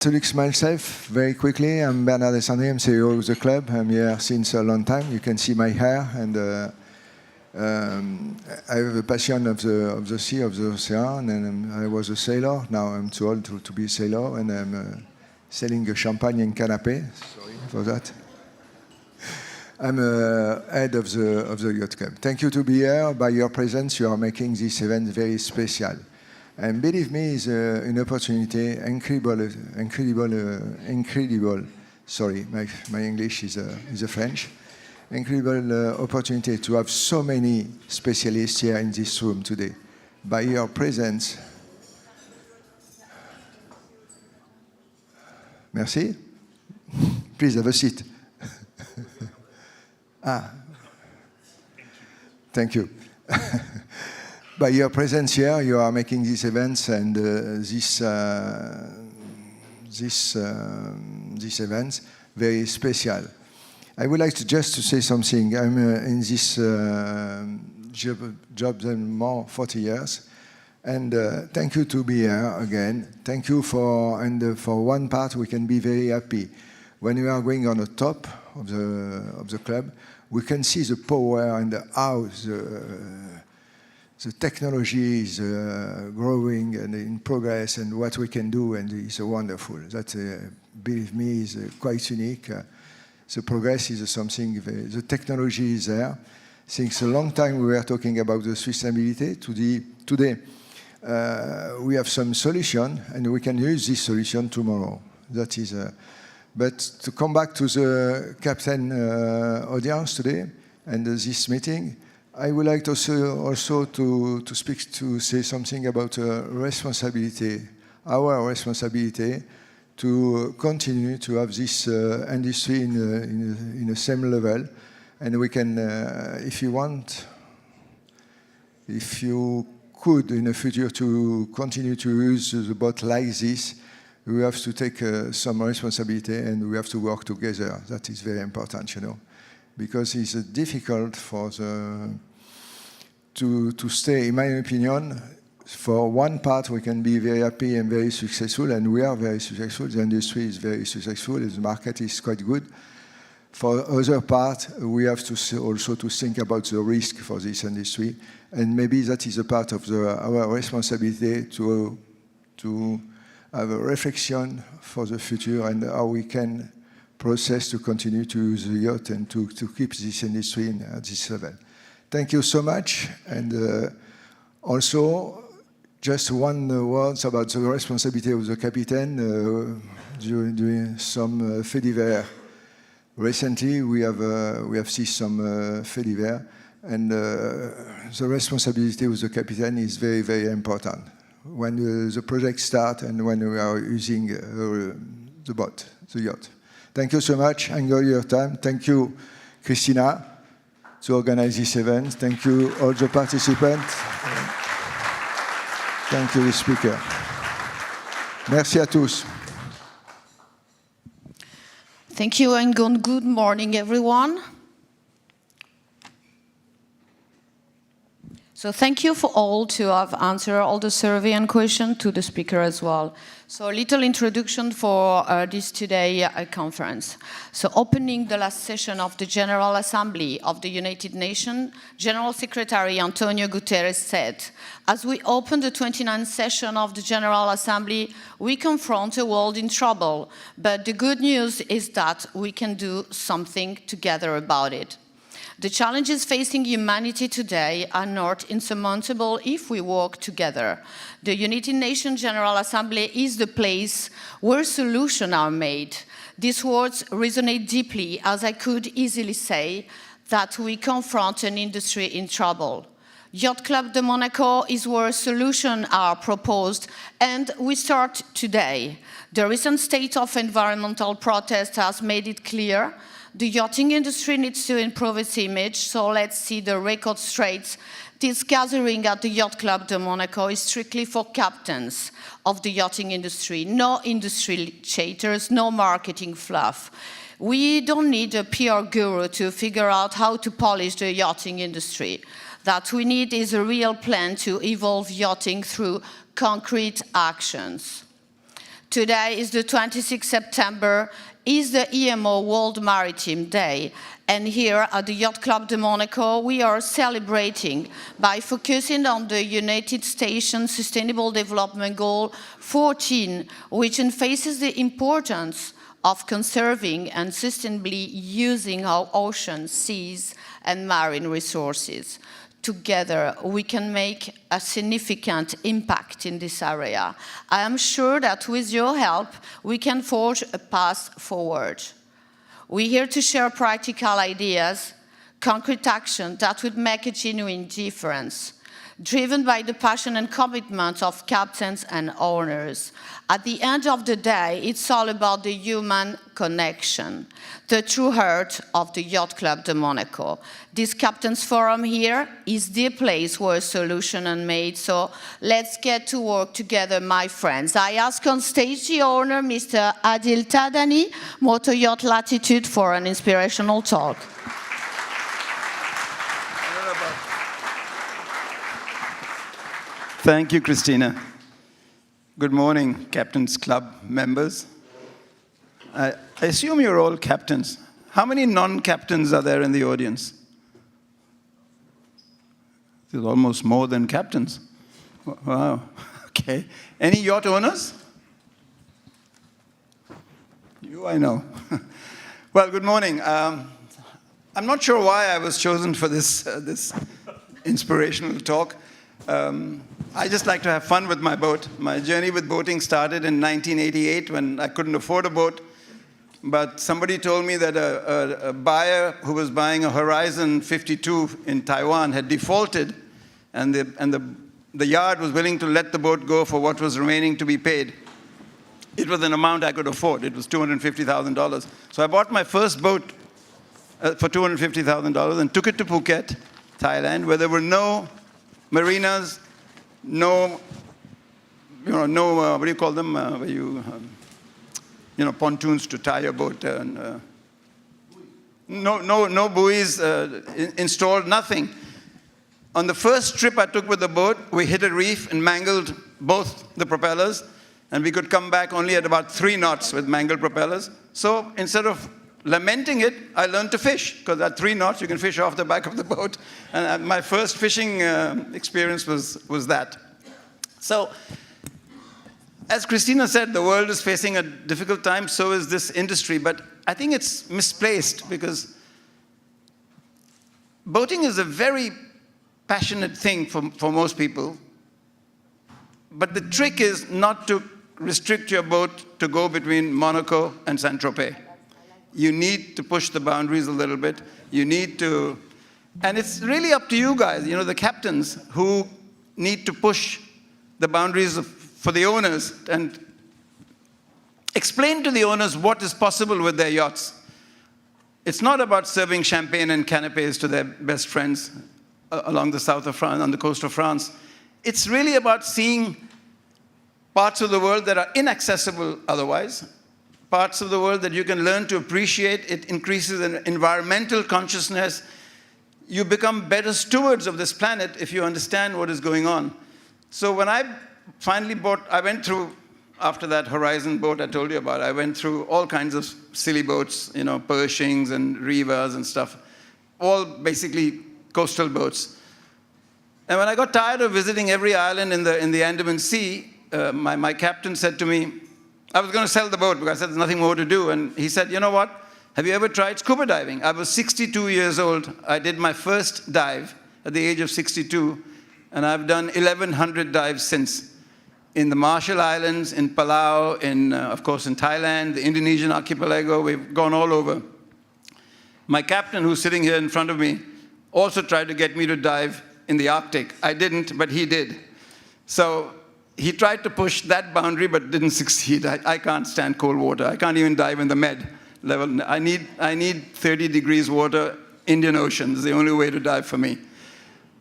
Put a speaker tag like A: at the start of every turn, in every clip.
A: introduce myself very quickly. I'm Bernard Descendé, I'm CEO of the club. I'm here since a long time. You can see my hair, and I have a passion of the sea, of the ocean, and I was a sailor. Now I'm too old to be a sailor, and I'm selling a champagne and canapé. Sorry for that. I'm head of the Yacht Club. Thank you to be here. By your presence, you are making this event very special. And believe me, it's an opportunity, incredible. Sorry, my English is a French. Incredible opportunity to have so many specialists here in this room today. By your presence, merci. Please have a seat. Thank you. By your presence here, you are making these events and these events very special. I would like to say something. I'm in this job more 40 years, and thank you to be here again. Thank you for one part we can be very happy. When we are going on the top of the club, we can see the power and how the technology is growing and in progress, and what we can do, and it's wonderful. That, believe me, is quite unique. The progress is something, the technology is there. Since a long time we were talking about the sustainability. Today we have some solution, and we can use this solution tomorrow. That is, but to come back to the captain audience today and this meeting, I would like also to say something about responsibility, our responsibility to continue to have this industry in the same level. And we can, if you could in the future to continue to use the boat like this, we have to take some responsibility, and we have to work together. That is very important, you know, because it's difficult for to stay, in my opinion. For one part, we can be very happy and very successful, and we are very successful. The industry is very successful, the market is quite good. For other part, we have to also to think about the risk for this industry, and maybe that is a part of our responsibility to have a reflection for the future and how we can process to continue to use the yacht and to keep this industry at this level. Thank you so much, and also just one word about the responsibility of the captain. During some fédérés recently, we have seen some fédérés, and the responsibility of the captain is very, very important when the project starts and when we are using the boat, the yacht. Thank you so much. Enjoy your time. Thank you, Christina, to organize this event. Thank you, all the participants. Thank you, the speaker. Merci à tous.
B: Thank you, and good morning, everyone. So thank you for all to have answered all the survey and questions to the speaker as well. So a little introduction for this today conference. So opening the last session of the General Assembly of the United Nations, General Secretary Antonio Guterres said, as we open the 29th session of the General Assembly, we confront a world in trouble. But the good news is that we can do something together about it. The challenges facing humanity today are not insurmountable if we work together. The United Nations General Assembly is the place where solutions are made. These words resonate deeply, as I could easily say that we confront an industry in trouble. Yacht Club de Monaco is where solutions are proposed, and we start today. The recent state of environmental protest has made it clear the yachting industry needs to improve its image, so let's see the record straight. This gathering at the Yacht Club de Monaco is strictly for captains of the yachting industry. No industry cheaters, no marketing fluff. We don't need a PR guru to figure out how to polish the yachting industry. That we need is a real plan to evolve yachting through concrete actions. Today is the 26th September, is the IMO World Maritime Day. And here at the Yacht Club de Monaco, we are celebrating by focusing on the United Nations Sustainable Development Goal 14, which emphasizes the importance of conserving and sustainably using our oceans, seas, and marine resources. Together, we can make a significant impact in this area. I am sure that with your help, we can forge a path forward. We're here to share practical ideas, concrete action that would make a genuine difference, driven by the passion and commitment of captains and owners. At the end of the day, it's all about the human connection, the true heart of the Yacht Club de Monaco. This Captain's Forum here is the place where solutions are made, so let's get to work together, my friends. I ask on stage the owner, Mr. Adil Tadani, Motor Yacht Latitude, for an inspirational talk.
C: Thank you, Christina. Good morning, Captain's Club members. I assume you're all captains. How many non-captains are there in the audience? There's almost more than captains. Wow, okay. Any yacht owners? You, I know. Well, good morning. I'm not sure why I was chosen for this inspirational talk. I just like to have fun with my boat. My journey with boating started in 1988 when I couldn't afford a boat. But somebody told me that a buyer who was buying a Horizon 52 in Taiwan had defaulted, and the yard was willing to let the boat go for what was remaining to be paid. It was an amount I could afford. It was $250,000. So I bought my first boat for $250,000 and took it to Phuket, Thailand, where there were no marinas, no, what do you call them? Where you, pontoons to tie your boat. And, no buoys installed, nothing. On the first trip I took with the boat, we hit a reef and mangled both the propellers, and we could come back only at about 3 knots with mangled propellers. So instead of lamenting it, I learned to fish, because at 3 knots you can fish off the back of the boat. And my first fishing experience was that. So, as Christina said, the world is facing a difficult time, so is this industry, but I think it's misplaced because boating is a very passionate thing for most people, but the trick is not to restrict your boat to go between Monaco and Saint-Tropez. You need to push the boundaries a little bit. You need to, and it's really up to you guys, the captains who need to push the boundaries for the owners and explain to the owners what is possible with their yachts. It's not about serving champagne and canapes to their best friends along the south of France, on the coast of France. It's really about seeing parts of the world that are inaccessible otherwise, parts of the world that you can learn to appreciate. It increases an environmental consciousness. You become better stewards of this planet if you understand what is going on. So when I finally I went through, after that Horizon boat I told you about, I went through all kinds of silly boats, Pershings and Rivas and stuff, all basically coastal boats. And when I got tired of visiting every island in the Andaman Sea, my captain said to me, I was going to sell the boat because I said there's nothing more to do. And he said, you know what? Have you ever tried scuba diving? I was 62 years old. I did my first dive at the age of 62. And I've done 1,100 dives since. In the Marshall Islands, in Palau, of course, in Thailand, the Indonesian archipelago. We've gone all over. My captain, who's sitting here in front of me, also tried to get me to dive in the Arctic. I didn't, but he did. So he tried to push that boundary, but didn't succeed. I can't stand cold water. I can't even dive in the med level. I need 30 degrees water, Indian Ocean is the only way to dive for me.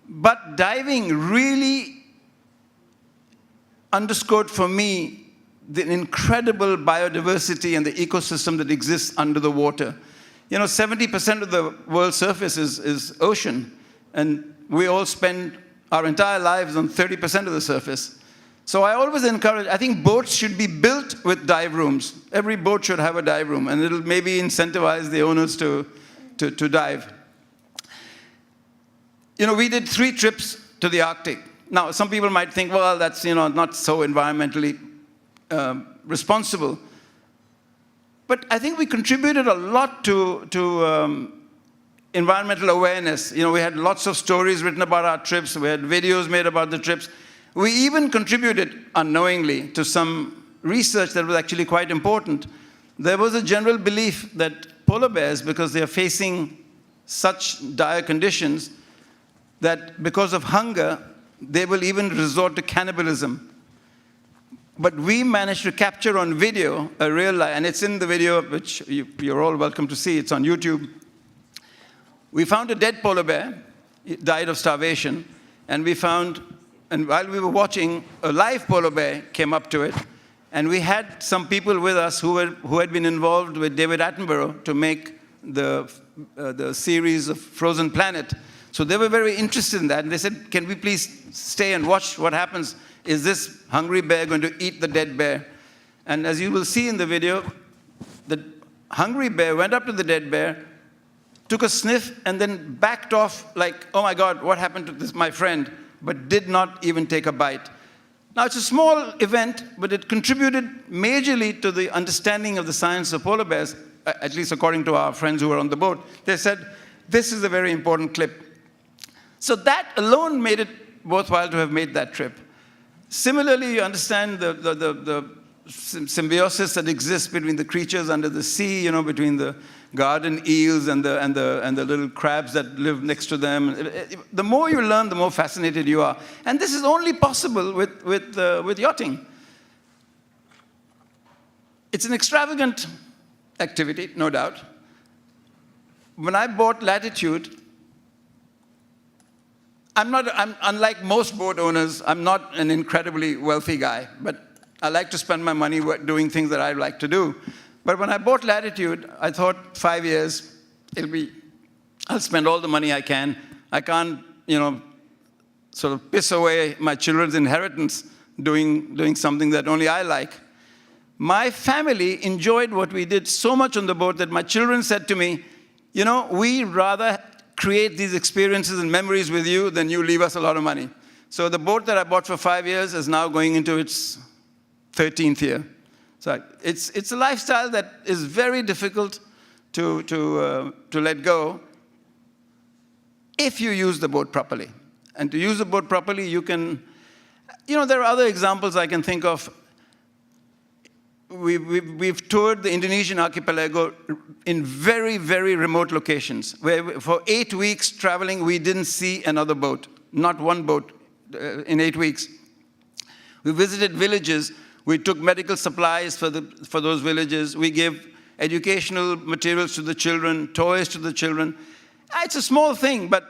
C: But diving really underscored for me the incredible biodiversity and the ecosystem that exists under the water. 70% of the world's surface is ocean, and we all spend our entire lives on 30% of the surface. So I always encourage, I think boats should be built with dive rooms. Every boat should have a dive room, and it'll maybe incentivize the owners to dive. You know, we did 3 trips to the Arctic. Now, some people might think, well, that's, you know, not so environmentally responsible. But I think we contributed a lot to environmental awareness. You know, we had lots of stories written about our trips. We had videos made about the trips. We even contributed unknowingly to some research that was actually quite important. There was a general belief that polar bears, because they are facing such dire conditions, that because of hunger, they will even resort to cannibalism. But we managed to capture on video a real life, and it's in the video, which you're all welcome to see. It's on YouTube. We found a dead polar bear. It died of starvation. And while we were watching, a live polar bear came up to it. And we had some people with us who had been involved with David Attenborough to make the series of Frozen Planet. So they were very interested in that. And they said, can we please stay and watch what happens? Is this hungry bear going to eat the dead bear? And as you will see in the video, the hungry bear went up to the dead bear, took a sniff, and then backed off like, oh my God, what happened to this, my friend? But did not even take a bite. Now, it's a small event, but it contributed majorly to the understanding of the science of polar bears, at least according to our friends who were on the boat. They said, this is a very important clip. So that alone made it worthwhile to have made that trip. Similarly, you understand the symbiosis that exists between the creatures under the sea, you know, between the garden eels and the little crabs that live next to them. The more you learn, the more fascinated you are. And this is only possible with yachting. It's an extravagant activity, no doubt. When I bought Latitude, unlike most boat owners, I'm not an incredibly wealthy guy, but I like to spend my money doing things that I like to do. But when I bought Latitude, I thought 5 years, I'll spend all the money I can. I can't, you know, sort of piss away my children's inheritance doing something that only I like. My family enjoyed what we did so much on the boat that my children said to me, you know, we'd rather create these experiences and memories with you than you leave us a lot of money. So the boat that I bought for 5 years is now going into its 13th year. So it's a lifestyle that is very difficult to let go if you use the boat properly. And to use the boat properly, you can, you know, there are other examples I can think of. We've toured the Indonesian archipelago in very, very remote locations, where for 8 weeks traveling, we didn't see another boat, not one boat in 8 weeks. We visited villages. We took medical supplies for those villages. We gave educational materials to the children, toys to the children. It's a small thing, but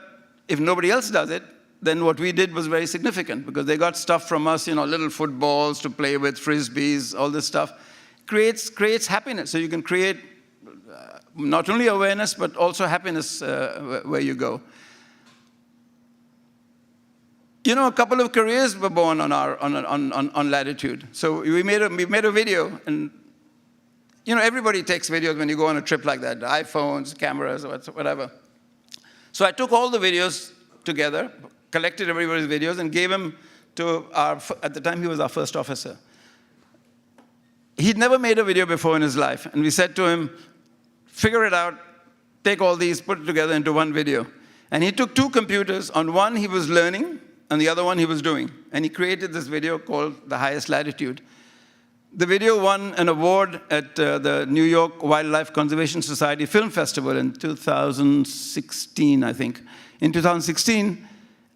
C: if nobody else does it, then what we did was very significant, because they got stuff from us, you know, little footballs to play with, frisbees, all this stuff. Creates happiness. So you can create not only awareness, but also happiness where you go. You know, a couple of careers were born on Latitude. So we made a video, and you know, everybody takes videos when you go on a trip like that, iPhones, cameras, whatever. So I took all the videos together, collected everybody's videos, and gave them to at the time he was our first officer. He'd never made a video before in his life, and we said to him, figure it out, take all these, put it together into one video. And he took 2 computers. On one he was learning, and the other one he was doing. And he created this video called The Highest Latitude. The video won an award at the New York Wildlife Conservation Society Film Festival in 2016, I think. In 2016,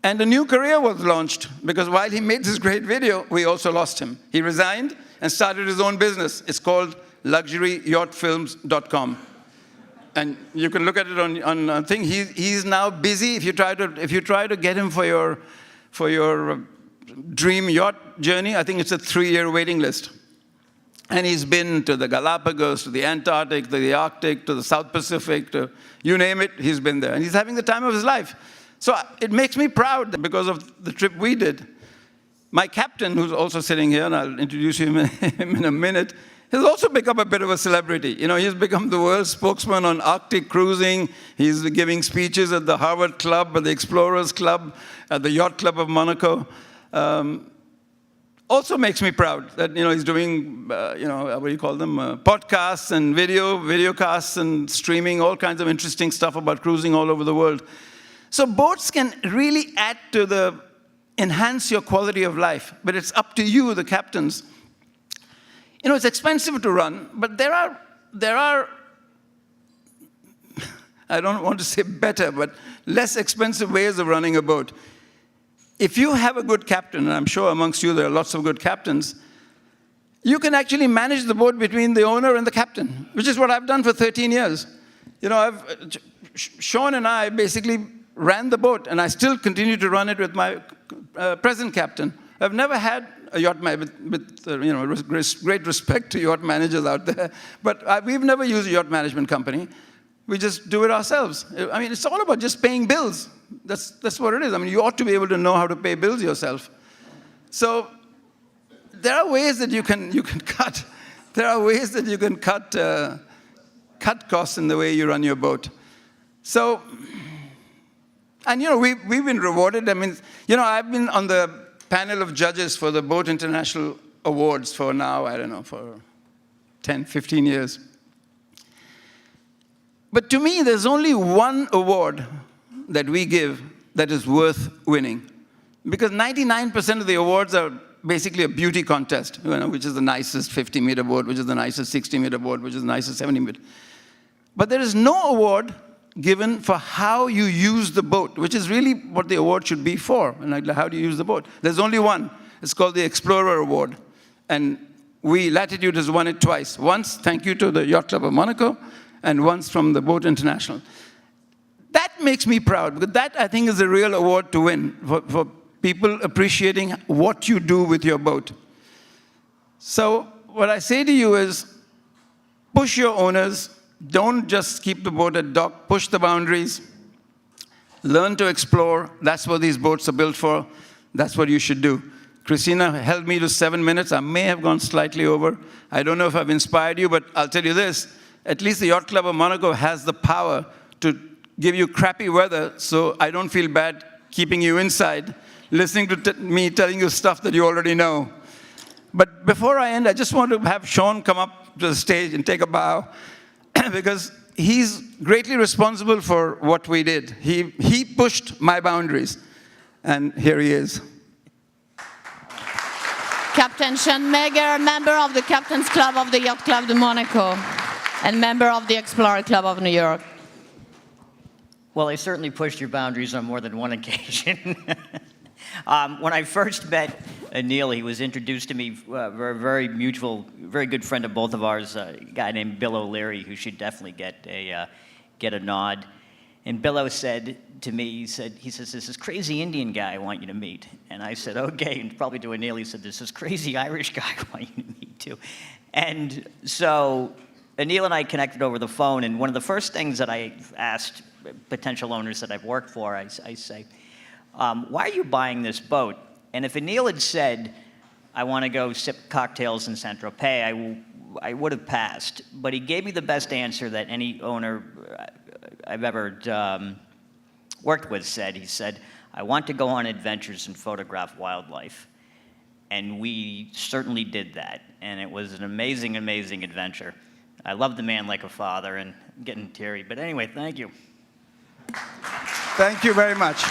C: and a new career was launched, because while he made this great video, we also lost him. He resigned and started his own business. It's called luxuryyachtfilms.com. And you can look at it on a thing. He's now busy. If you try to get him for your dream yacht journey, I think it's a 3-year waiting list. And he's been to the Galapagos, to the Antarctic, to the Arctic, to the South Pacific, to you name it, he's been there. And he's having the time of his life. So it makes me proud because of the trip we did. My captain, who's also sitting here, and I'll introduce him in a minute, has also become a bit of a celebrity. You know, he's become the world's spokesman on Arctic cruising. He's giving speeches at the Harvard Club, at the Explorers Club, at the Yacht Club of Monaco. Also makes me proud that, you know, he's doing, you know, what do you call them, podcasts and videocasts and streaming, all kinds of interesting stuff about cruising all over the world. So boats can really add to enhance your quality of life, but it's up to you, the captains. You know, it's expensive to run, but there are, I don't want to say better, but less expensive ways of running a boat. If you have a good captain, and I'm sure amongst you there are lots of good captains, you can actually manage the boat between the owner and the captain, which is what I've done for 13 years. You know, Sean and I basically ran the boat, and I still continue to run it with my present captain. I've never had a yacht manager, with you know, great respect to yacht managers out there, but we've never used a yacht management company. We just do it ourselves. I mean, it's all about just paying bills. That's what it is. I mean, you ought to be able to know how to pay bills yourself. So there are ways that you can cut. There are ways that you can cut costs in the way you run your boat. So, and you know, we've been rewarded. I mean, you know, I've been on the panel of judges for the Boat International Awards for now, I don't know, for 10, 15 years. But to me, there's only one award that we give that is worth winning. Because 99% of the awards are basically a beauty contest, you know, which is the nicest 50-meter boat, which is the nicest 60-meter boat, which is the nicest 70-meter. But there is no award given for how you use the boat, which is really what the award should be for. And like, how do you use the boat? There's only one. It's called the Explorer Award. And Latitude has won it twice. Once, thank you to the Yacht Club of Monaco, and once from the Boat International. That makes me proud, because that, I think, is a real award to win, for people appreciating what you do with your boat. So what I say to you is, push your owners. Don't just keep the boat at dock. Push the boundaries. Learn to explore. That's what these boats are built for. That's what you should do. Christina held me to 7 minutes. I may have gone slightly over. I don't know if I've inspired you, but I'll tell you this. At least the Yacht Club of Monaco has the power to give you crappy weather, so I don't feel bad keeping you inside, listening to me telling you stuff that you already know. But before I end, I just want to have Sean come up to the stage and take a bow, because he's greatly responsible for what we did. He pushed my boundaries, and here he is.
B: Captain Sean Meagher, member of the Captain's Club of the Yacht Club de Monaco, and member of the Explorer Club of New York.
D: Well, I certainly pushed your boundaries on more than one occasion. When I first met Neil, he was introduced to me, a very mutual, very good friend of both of ours, a guy named Bill O'Leary, who should definitely get a nod. And Billo said to me, he says, there's this crazy Indian guy I want you to meet. And I said, okay, and probably to Neil, he said, there's this crazy Irish guy I want you to meet too. And so Anil and I connected over the phone, and one of the first things that I asked potential owners that I've worked for, I say, why are you buying this boat? And if Anil had said, I want to go sip cocktails in Saint-Tropez, I would have passed. But he gave me the best answer that any owner I've ever worked with said. He said, I want to go on adventures and photograph wildlife. And we certainly did that. And it was an amazing, amazing adventure. I love the man like a father, and I'm getting teary. But anyway, thank you.
C: Thank you very much.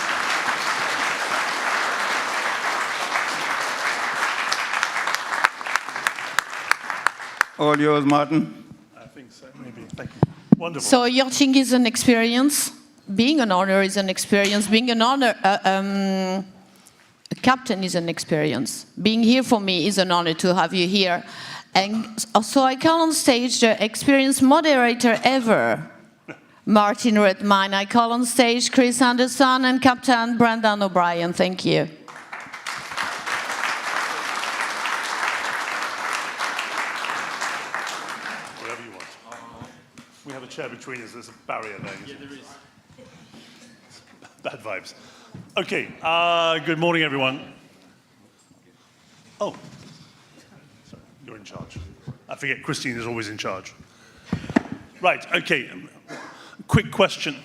C: All yours, Martin.
E: I think so, maybe. Thank you. Wonderful.
B: So yachting is an experience. Being an owner is an experience. Being an owner, a captain is an experience. Being here for me is an honor to have you here. And so I call on stage the experienced moderator ever, Martin Redmine. I call on stage Chris Anderson and Captain Brendan O'Brien. Thank you.
E: Whatever you want. We have a chair between us. There's a barrier there. Yeah, there is. Bad vibes. Okay. Good morning, everyone. Oh, sorry, you're in charge. I forget Christine is always in charge. Right, okay. Quick question.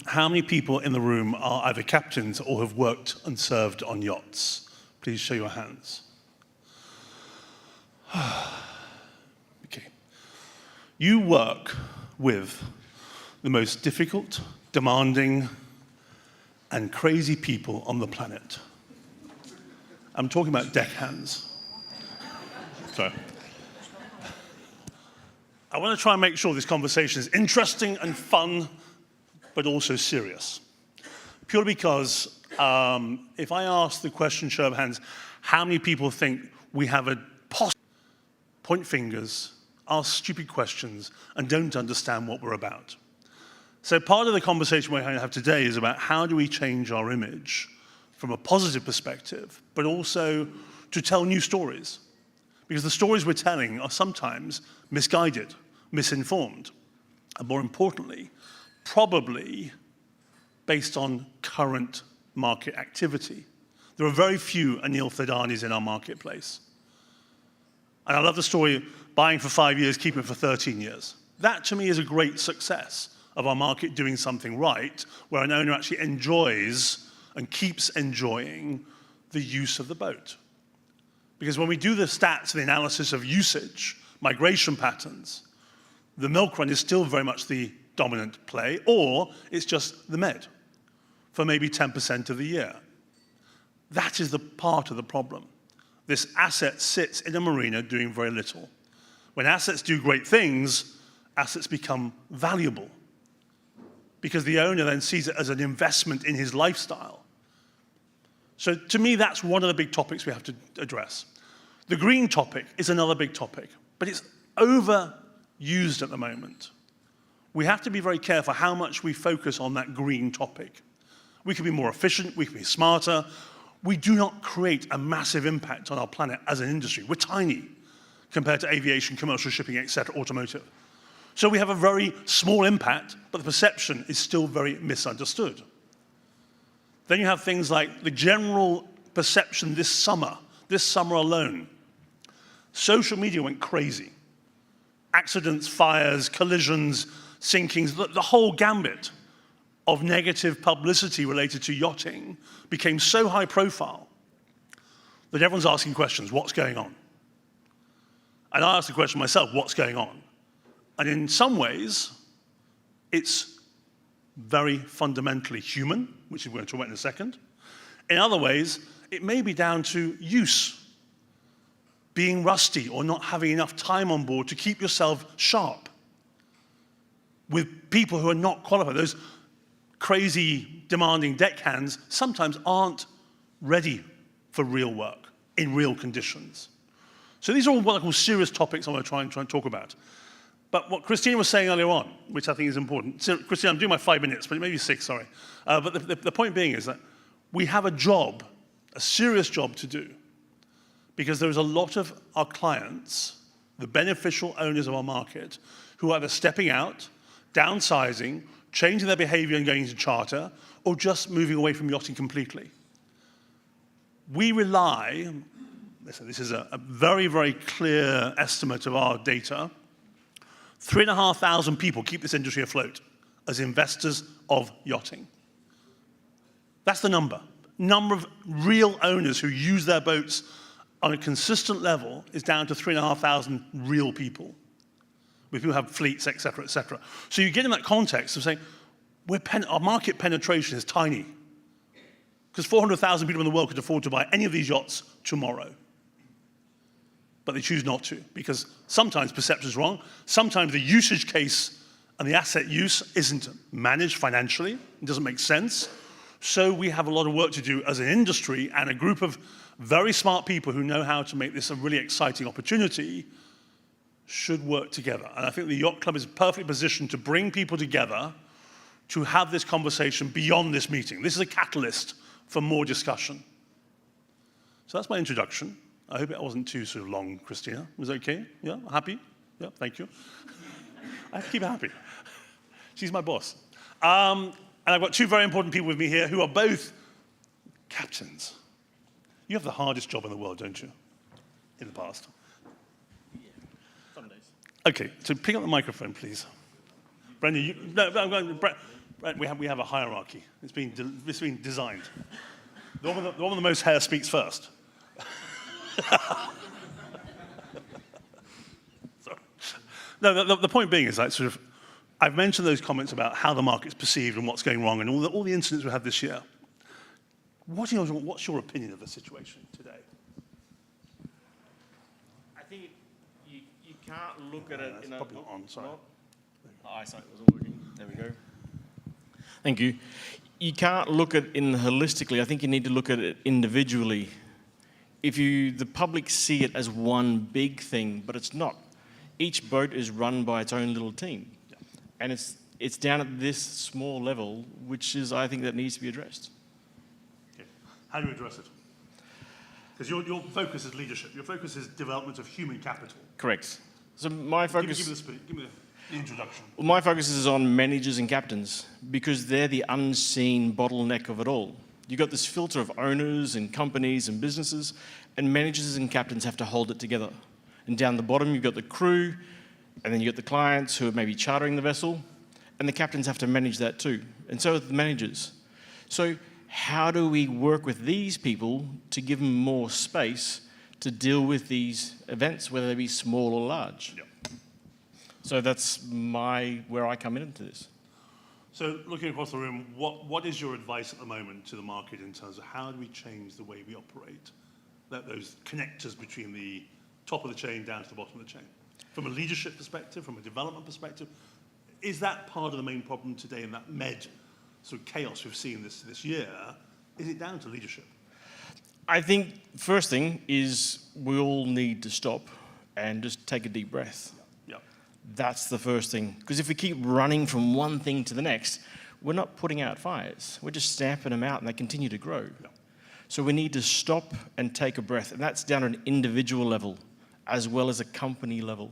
E: How many people in the room are either captains or have worked and served on yachts? Please show your hands. Okay. You work with the most difficult, demanding, and crazy people on the planet. I'm talking about deckhands. So, I want to try and make sure this conversation is interesting and fun, but also serious. Purely because if I ask the question, show of hands, how many people think we have a point fingers, ask stupid questions, and don't understand what we're about? So part of the conversation we're going to have today is about how do we change our image from a positive perspective, but also to tell new stories. Because the stories we're telling are sometimes misguided, misinformed, and more importantly, probably based on current market activity. There are very few Anil Thadanis in our marketplace. And I love the story, buying for 5 years, keeping it for 13 years. That, to me, is a great success of our market doing something right, where an owner actually enjoys and keeps enjoying the use of the boat. Because when we do the stats and the analysis of usage, migration patterns, the milk run is still very much the dominant play, or it's just the med for maybe 10% of the year. That is the part of the problem. This asset sits in a marina doing very little. When assets do great things, assets become valuable because the owner then sees it as an investment in his lifestyle. So to me, that's one of the big topics we have to address. The green topic is another big topic, but it's overused at the moment. We have to be very careful how much we focus on that green topic. We can be more efficient, we can be smarter. We do not create a massive impact on our planet as an industry. We're tiny compared to aviation, commercial shipping, etc., automotive. So we have a very small impact, but the perception is still very misunderstood. Then you have things like the general perception this summer alone. Social media went crazy. Accidents, fires, collisions, sinkings, the whole gambit of negative publicity related to yachting became so high profile that everyone's asking questions, what's going on? And I asked the question myself, what's going on? And in some ways, it's very fundamentally human, which we're going to talk about in a second. In other ways, it may be down to use, being rusty or not having enough time on board to keep yourself sharp with people who are not qualified. Those crazy, demanding deckhands sometimes aren't ready for real work in real conditions. So these are all what I call serious topics I want to try and talk about. But what Christina was saying earlier on, which I think is important. So, Christina, I'm doing my 5 minutes, but maybe 6, sorry. But the point being is that we have a job, a serious job to do, because there's a lot of our clients, the beneficial owners of our market, who are either stepping out, downsizing, changing their behavior and going into charter, or just moving away from yachting completely. We rely, this is a very, very clear estimate of our data, 3,500 people keep this industry afloat as investors of yachting. That's the number. Number of real owners who use their boats on a consistent level is down to 3,500 real people. With people who have fleets, et cetera, et cetera. So you get in that context of saying, our market penetration is tiny. Because 400,000 people in the world could afford to buy any of these yachts tomorrow. But they choose not to, because sometimes perception is wrong. Sometimes the usage case and the asset use isn't managed financially. It doesn't make sense. So we have a lot of work to do as an industry, and a group of very smart people who know how to make this a really exciting opportunity should work together. And I think the Yacht Club is perfectly positioned to bring people together to have this conversation beyond this meeting. This is a catalyst for more discussion. So that's my introduction. I hope it wasn't too sort of long, Christina. Was it okay? Yeah, happy? Yeah, thank you. I have to keep her happy. She's my boss. And I've got two very important people with me here who are both captains. You have the hardest job in the world, don't you? in the past?
F: Some days.
E: Okay, so pick up the microphone, please. Brendan, Brent, we have a hierarchy. It's been designed. The one with the most hair speaks first. Sorry. No, the point being is that sort of, I've mentioned those comments about how the market's perceived and what's going wrong and all the incidents we had this year. What's your opinion of the situation today?
F: I think you can't look at it in a...
E: Probably not on, sorry.
F: Sorry, it wasn't working. There we go. Thank you. You can't look at it holistically. I think you need to look at it individually. If the public see it as one big thing, but it's not. Each boat is run by its own little team. Yeah. And it's down at this small level, which is, I think, that needs to be addressed.
E: Okay. How do you address it? Because your focus is leadership. Your focus is development of human capital.
F: Correct. So my focus...
E: Give me the introduction.
F: Well, my focus is on managers and captains because they're the unseen bottleneck of it all. You've got this filter of owners and companies and businesses, and managers and captains have to hold it together. And down the bottom, you've got the crew, and then you've got the clients who are maybe chartering the vessel, and the captains have to manage that too, and so do the managers. So how do we work with these people to give them more space to deal with these events, whether they be small or large?
E: Yep.
F: So that's where I come into this.
E: So looking across the room, what is your advice at the moment to the market in terms of how do we change the way we operate? Those connectors between the top of the chain down to the bottom of the chain. From a leadership perspective, from a development perspective, is that part of the main problem today in that sort of chaos we've seen this year? Is it down to leadership?
F: I think first thing is we all need to stop and just take a deep breath.
E: Yeah.
F: That's the first thing. Because if we keep running from one thing to the next, we're not putting out fires. We're just stamping them out and they continue to grow.
E: Yeah.
F: So we need to stop and take a breath. And that's down at an individual level as well as a company level.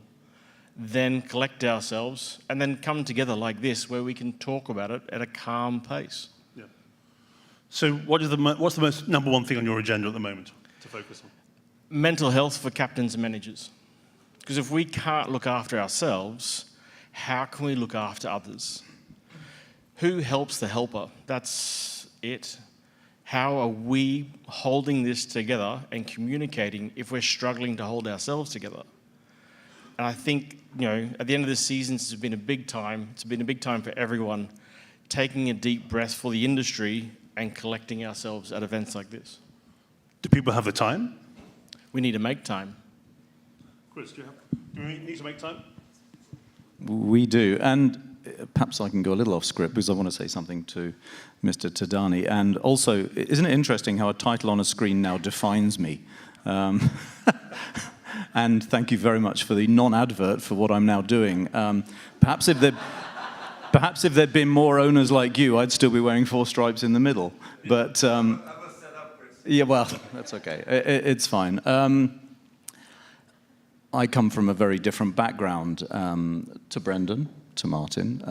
F: Then collect ourselves and then come together like this where we can talk about it at a calm pace.
E: Yeah. So what's the most number one thing on your agenda at the moment to focus on?
F: Mental health for captains and managers. Because if we can't look after ourselves, how can we look after others? Who helps the helper? That's it. How are we holding this together and communicating if we're struggling to hold ourselves together? And I think, at the end of this season, it's been a big time. It's been a big time for everyone, taking a deep breath for the industry and collecting ourselves at events like this.
E: Do people have the time?
F: We need to make time.
E: Chris, do we need to make time?
G: We do, and perhaps I can go a little off script because I want to say something to Mr. Tadani. And also, isn't it interesting how a title on a screen now defines me? And thank you very much for the non-advert for what I'm now doing. Perhaps if there'd been more owners like you, I'd still be wearing 4 stripes in the middle. But yeah, well, that's okay. It's fine. I come from a very different background to Brendan, to Martin.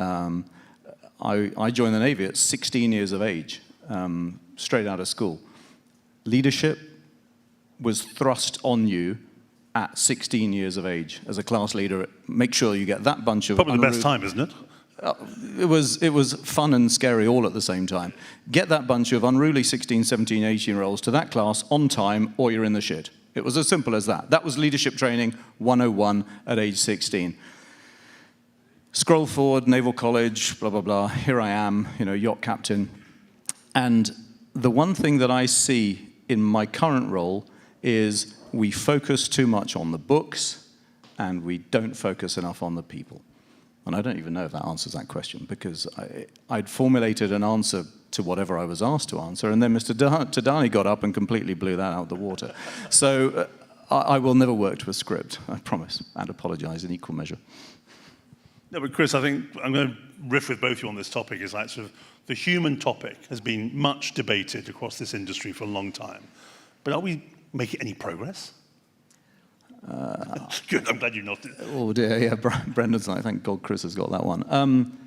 G: I joined the Navy at 16 years of age, straight out of school. Leadership was thrust on you at 16 years of age. As a class leader, make sure you get that bunch of...
E: Probably the best time, isn't it?
G: It was fun and scary all at the same time. Get that bunch of unruly 16, 17, 18-year-olds to that class on time, or you're in the shit. It was as simple as that. That was leadership training 101 at age 16. Scroll forward, Naval College, blah, blah, blah. Here I am, yacht captain. And the one thing that I see in my current role is we focus too much on the books and we don't focus enough on the people. And I don't even know if that answers that question because I'd formulated an answer to whatever I was asked to answer, and then Mr. Tadani got up and completely blew that out of the water. So I will never work to a script, I promise, and apologize in equal measure.
E: No, but Chris, I think I'm going to riff with both of you on this topic. Is like sort of the human topic has been much debated across this industry for a long time. But are we making any progress? Good, I'm glad you nodded.
G: Oh dear, yeah, Brendan's like, thank God Chris has got that one.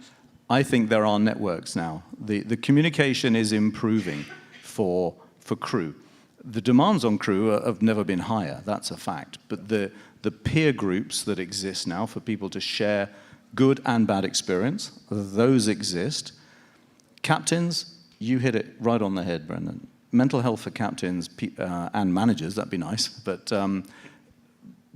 G: I think there are networks now. The communication is improving for crew. the demands on crew have never been higher, that's a fact. But the peer groups that exist now for people to share good and bad experience, those exist. Captains, you hit it right on the head, Brendan. Mental health for captains and managers, that'd be nice. But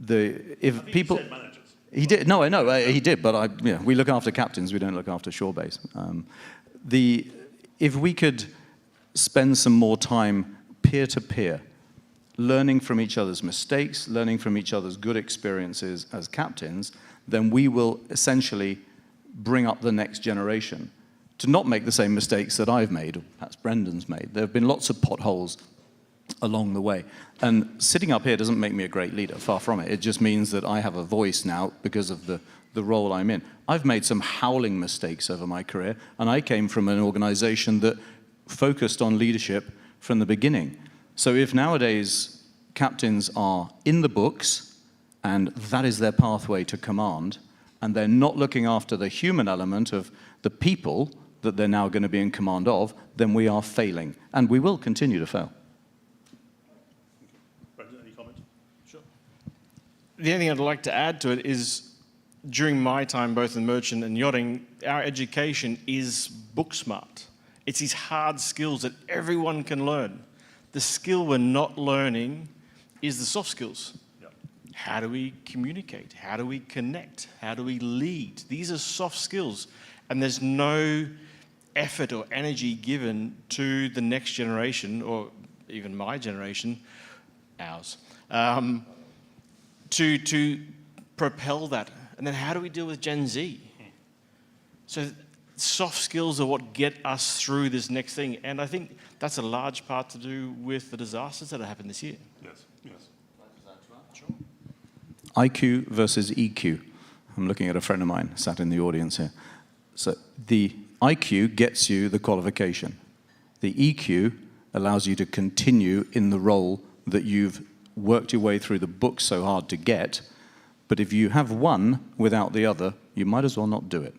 G: if people...
E: He said managers.
G: He did, no, I know, he did, but we look after captains, we don't look after shore base. If we could spend some more time peer-to-peer, learning from each other's mistakes, learning from each other's good experiences as captains, then we will essentially bring up the next generation to not make the same mistakes that I've made, or perhaps Brendan's made. There have been lots of potholes along the way. And sitting up here doesn't make me a great leader, far from it. It just means that I have a voice now because of the role I'm in. I've made some howling mistakes over my career, and I came from an organization that focused on leadership from the beginning. So if nowadays captains are in the books, and that is their pathway to command, and they're not looking after the human element of the people that they're now going to be in command of, then we are failing, and we will continue to fail.
E: Brendan, any comment?
F: Sure. The only thing I'd like to add to it is, during my time both in merchant and yachting, our education is book smart. It's these hard skills that everyone can learn. The skill we're not learning is the soft skills.
E: Yep.
F: How do we communicate? How do we connect? How do we lead? These are soft skills, and there's no effort or energy given to the next generation, or even my generation, ours, to propel that. And then how do we deal with Gen Z? So soft skills are what get us through this next thing. And I think that's a large part to do with the disasters that have happened this year.
E: Yes, yes.
F: Sure.
G: IQ versus EQ. I'm looking at a friend of mine sat in the audience here. So the IQ gets you the qualification. The EQ allows you to continue in the role that you've worked your way through the book so hard to get. But if you have one without the other, you might as well not do it.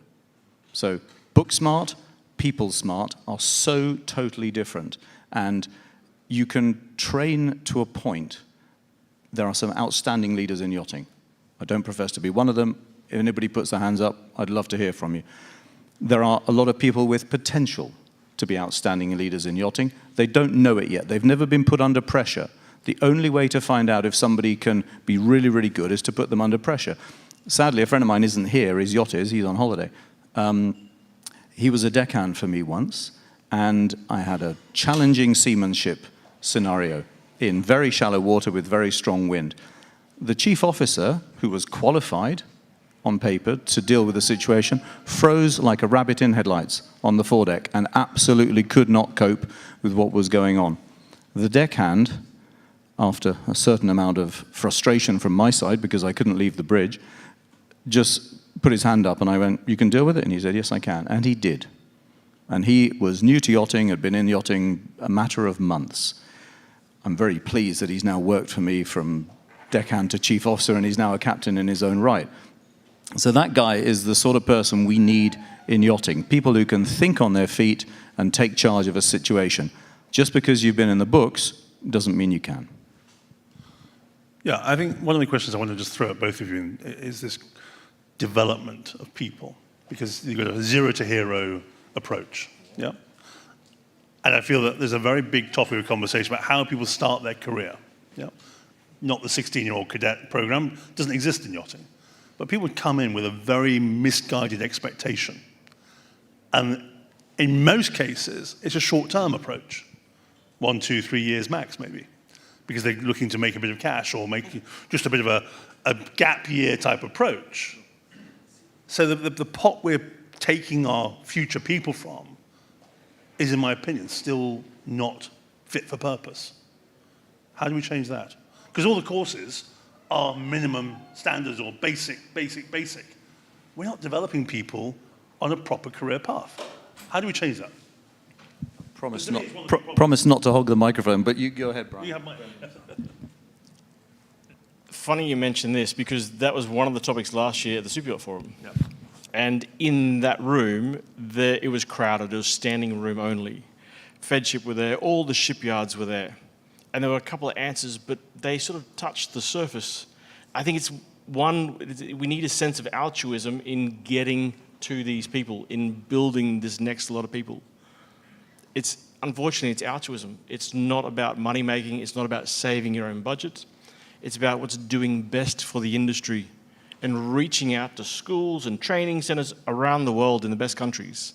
G: So book smart, people smart are so totally different. And you can train to a point. There are some outstanding leaders in yachting. I don't profess to be one of them. If anybody puts their hands up, I'd love to hear from you. There are a lot of people with potential to be outstanding leaders in yachting. They don't know it yet. They've never been put under pressure. The only way to find out if somebody can be really, really good is to put them under pressure. Sadly, a friend of mine isn't here. His yacht is. He's on holiday. He was a deckhand for me once, and I had a challenging seamanship scenario in very shallow water with very strong wind. The chief officer, who was qualified on paper to deal with the situation, froze like a rabbit in headlights on the foredeck and absolutely could not cope with what was going on. The deckhand, after a certain amount of frustration from my side because I couldn't leave the bridge, just put his hand up and I went, "You can deal with it?" And he said, "Yes, I can." And he did. And he was new to yachting, had been in yachting a matter of months. I'm very pleased that he's now worked for me from deckhand to chief officer, and he's now a captain in his own right. So that guy is the sort of person we need in yachting. People who can think on their feet and take charge of a situation. Just because you've been in the books doesn't mean you can.
E: Yeah, I think one of the questions I want to just throw at both of you is this development of people, because you've got a zero to hero approach. Yeah. And I feel that there's a very big topic of conversation about how people start their career. Yeah. Not the 16-year-old cadet program, doesn't exist in yachting. But people come in with a very misguided expectation. And in most cases, it's a short-term approach. 1, 2, 3 years max, maybe. Because they're looking to make a bit of cash or make just a bit of a gap year type approach. So the pot we're taking our future people from is, in my opinion, still not fit for purpose. How do we change that? Because all the courses are minimum standards or basic. We're not developing people on a proper career path. How do we change that?
G: Promise not to hog the microphone, but you go ahead, Brian.
E: You have my...
F: Funny you mention this, because that was one of the topics last year at the Superyacht Forum.
E: Yep.
F: And in that room, it was crowded. It was standing room only. Fedship were there. All the shipyards were there. and there were a couple of answers, but they sort of touched the surface. I think it's one, we need a sense of altruism in getting to these people, in building this next lot of people. Unfortunately, it's altruism. It's not about money making, it's not about saving your own budget. It's about what's doing best for the industry and reaching out to schools and training centers around the world in the best countries,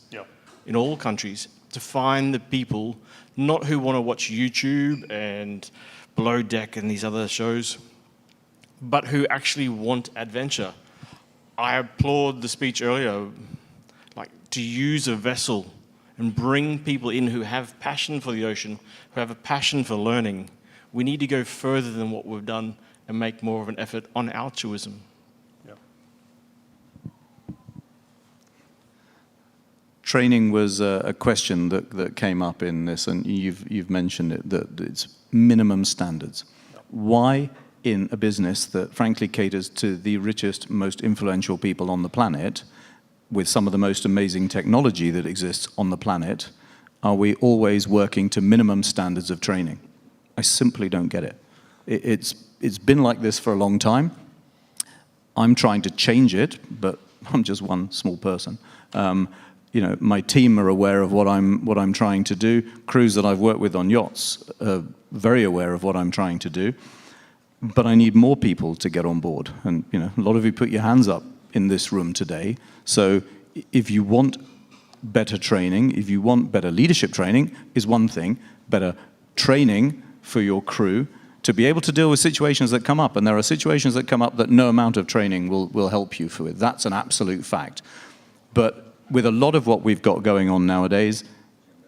F: in all countries, to find the people, not who want to watch YouTube and Below Deck and these other shows, but who actually want adventure. I applaud the speech earlier, like to use a vessel and bring people in who have passion for the ocean, who have a passion for learning. We need to go further than what we've done and make more of an effort on altruism.
G: Training was a question that came up in this, and you've mentioned it, that it's minimum standards. Why, in a business that frankly caters to the richest, most influential people on the planet, with some of the most amazing technology that exists on the planet, are we always working to minimum standards of training? I simply don't get it. It's been like this for a long time. I'm trying to change it, but I'm just one small person. You know, my team are aware of what I'm trying to do. Crews that I've worked with on yachts are very aware of what I'm trying to do. But I need more people to get on board. And you know, a lot of you put your hands up in this room today. So if you want better training, if you want better leadership training, is one thing. Better training for your crew to be able to deal with situations that come up. And there are situations that come up that no amount of training will help you with. That's an absolute fact. But with a lot of what we've got going on nowadays,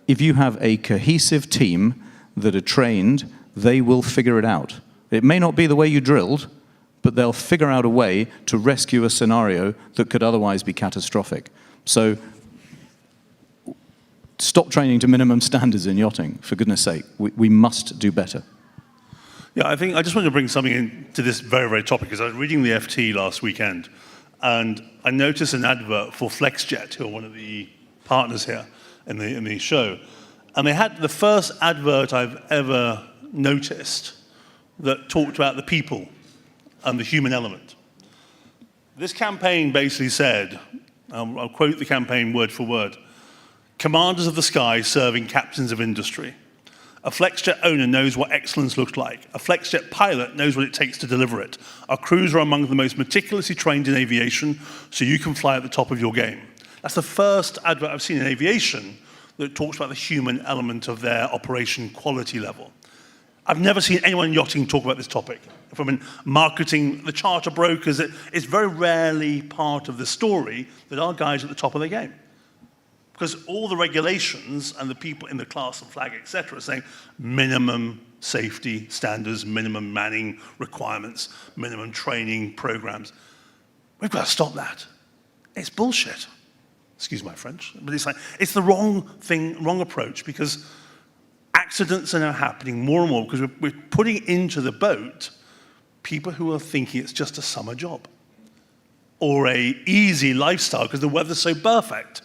G: if you have a cohesive team that are trained, they will figure it out. It may not be the way you drilled, but they'll figure out a way to rescue a scenario that could otherwise be catastrophic. So stop training to minimum standards in yachting, for goodness sake. We must do better.
E: Yeah, I think I just wanted to bring something into this very, very topic, because I was reading the FT last weekend, and I noticed an advert for FlexJet, who are one of the partners here in the show. And they had the first advert I've ever noticed that talked about the people and the human element. This campaign basically said, I'll quote the campaign word for word, "Commanders of the sky serving captains of industry. A FlexJet owner knows what excellence looks like. A FlexJet pilot knows what it takes to deliver it. Our crews are among the most meticulously trained in aviation, so you can fly at the top of your game." That's the first advert I've seen in aviation that talks about the human element of their operation quality level. I've never seen anyone in yachting talk about this topic. From in marketing, the charter brokers, it's very rarely part of the story that our guys are at the top of their game. Because all the regulations and the people in the class and flag, et cetera, are saying minimum safety standards, minimum manning requirements, minimum training programs. We've got to stop that. It's bullshit. Excuse my French, but it's the wrong thing, wrong approach, because accidents are now happening more and more because we're putting into the boat people who are thinking it's just a summer job or a easy lifestyle because the weather's so perfect.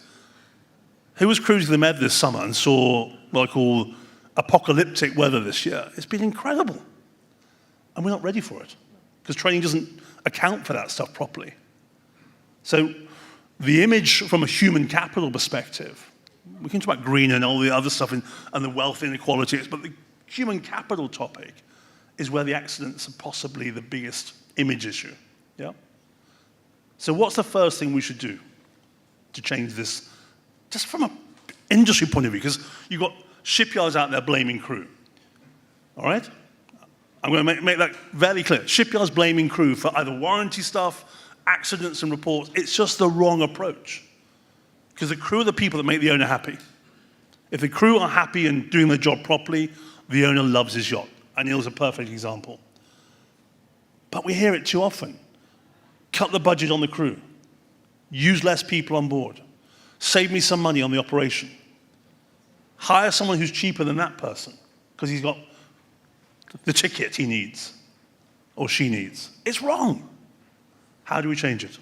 E: Who was cruising the Med this summer and saw what I call apocalyptic weather this year? It's been incredible. And we're not ready for it because training doesn't account for that stuff properly. So the image from a human capital perspective, we can talk about green and all the other stuff and the wealth inequality, but the human capital topic is where the accidents are possibly the biggest image issue. Yeah? So what's the first thing we should do to change this? Just from an industry point of view, because you've got shipyards out there blaming crew. All right? I'm going to make that very clear. Shipyards blaming crew for either warranty stuff, accidents and reports. It's just the wrong approach. Because the crew are the people that make the owner happy. If the crew are happy and doing their job properly, the owner loves his yacht. And Neil's a perfect example. But we hear it too often. Cut the budget on the crew. Use less people on board. Save me some money on the operation. Hire someone who's cheaper than that person because he's got the ticket he needs or she needs. It's wrong. How do we change it?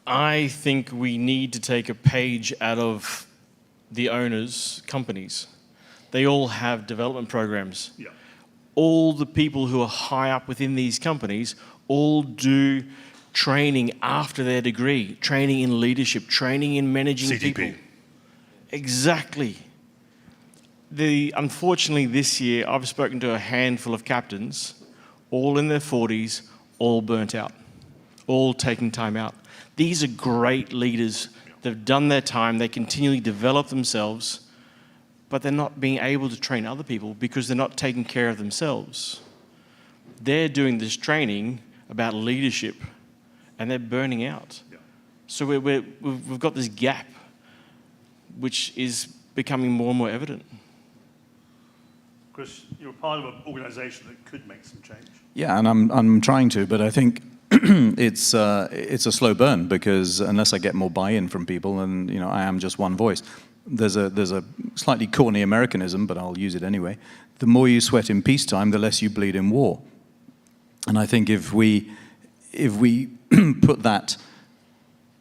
F: I think we need to take a page out of the owners' companies. They all have development programs.
E: Yeah.
F: All the people who are high up within these companies all do training after their degree, training in leadership, training in managing
E: CTP.
F: people. Exactly. Unfortunately, this year, I've spoken to a handful of captains, all in their 40s, all burnt out, all taking time out. These are great leaders. They've done their time. They continually develop themselves, but they're not being able to train other people because they're not taking care of themselves. They're doing this training about leadership, and they're burning out.
E: Yeah.
F: So we've got this gap, which is becoming more and more evident.
E: Chris, you're part of an organisation that could make some change.
G: Yeah, and I'm trying to, but I think it's a slow burn, because unless I get more buy-in from people, and I am just one voice. There's a slightly corny Americanism, but I'll use it anyway. The more you sweat in peacetime, the less you bleed in war. And I think if we put that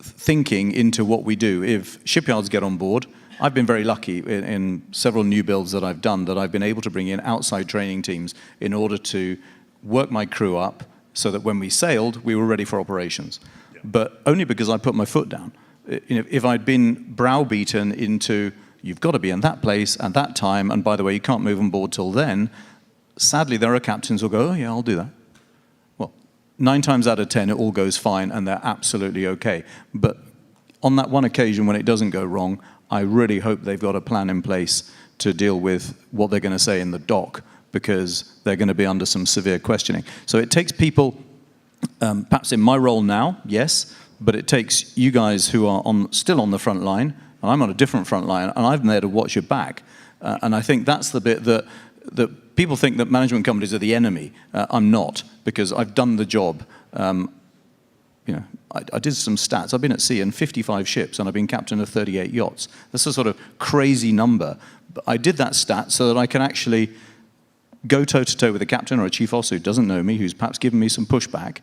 G: thinking into what we do, if shipyards get on board. I've been very lucky in several new builds that I've done that I've been able to bring in outside training teams in order to work my crew up so that when we sailed, we were ready for operations. Yeah. But only because I put my foot down. If I'd been browbeaten into, you've got to be in that place at that time, and by the way, you can't move on board till then, sadly, there are captains who'll go, oh yeah, I'll do that. Well, 9 times out of 10, it all goes fine, and they're absolutely okay. But on that one occasion when it doesn't go wrong, I really hope they've got a plan in place to deal with what they're going to say in the dock, because they're going to be under some severe questioning. So it takes people, perhaps in my role now, yes, but it takes you guys who are still on the front line, and I'm on a different front line, and I'm there to watch your back. And I think that's the bit that people think that management companies are the enemy. I'm not, because I've done the job. I did some stats. I've been at sea in 55 ships, and I've been captain of 38 yachts. That's a sort of crazy number. But I did that stat so that I can actually go toe-to-toe with a captain or a chief officer who doesn't know me, who's perhaps given me some pushback,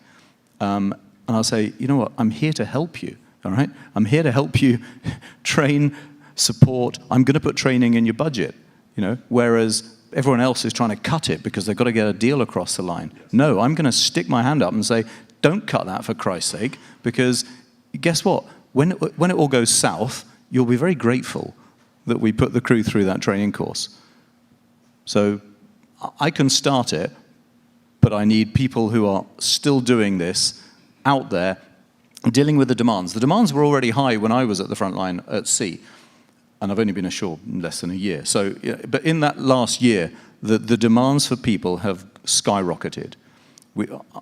G: and I'll say, you know what, I'm here to help you, all right? I'm here to help you train, support. I'm going to put training in your budget, whereas everyone else is trying to cut it because they've got to get a deal across the line. Yes. No, I'm going to stick my hand up and say, don't cut that for Christ's sake, because guess what? When it all goes south, you'll be very grateful that we put the crew through that training course. So I can start it, but I need people who are still doing this out there, dealing with the demands. The demands were already high when I was at the front line at sea, and I've only been ashore less than a year. So, but in that last year, the demands for people have skyrocketed.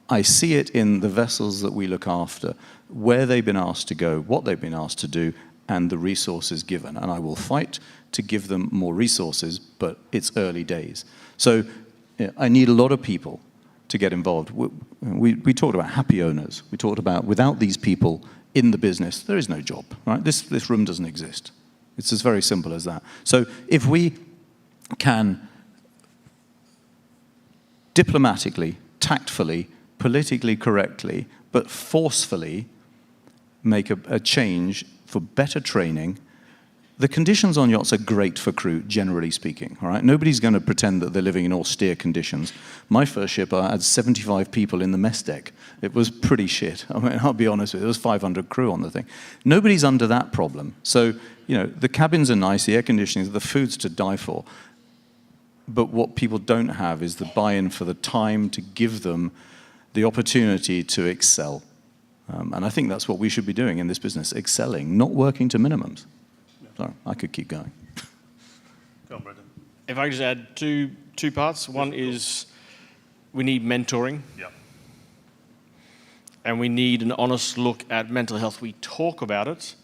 G: I see it in the vessels that we look after, where they've been asked to go, what they've been asked to do, and the resources given. And I will fight to give them more resources, but it's early days. So I need a lot of people to get involved. We talked about happy owners. We talked about without these people in the business, there is no job, right? This room doesn't exist. It's as very simple as that. So if we can diplomatically, tactfully, politically correctly, but forcefully make a change for better training. The conditions on yachts are great for crew, generally speaking, all right? Nobody's going to pretend that they're living in austere conditions. My first ship, I had 75 people in the mess deck. It was pretty shit. I mean, I'll be honest with you, there was 500 crew on the thing. Nobody's under that problem. So, the cabins are nice, the air conditioning, the food's to die for. But what people don't have is the buy-in for the time to give them the opportunity to excel. And I think that's what we should be doing in this business, excelling, not working to minimums. Sorry, I could keep going.
E: Go on, Brendan.
F: If I just add two parts. One is we need mentoring.
E: Yeah.
F: And we need an honest look at mental health. We talk about it.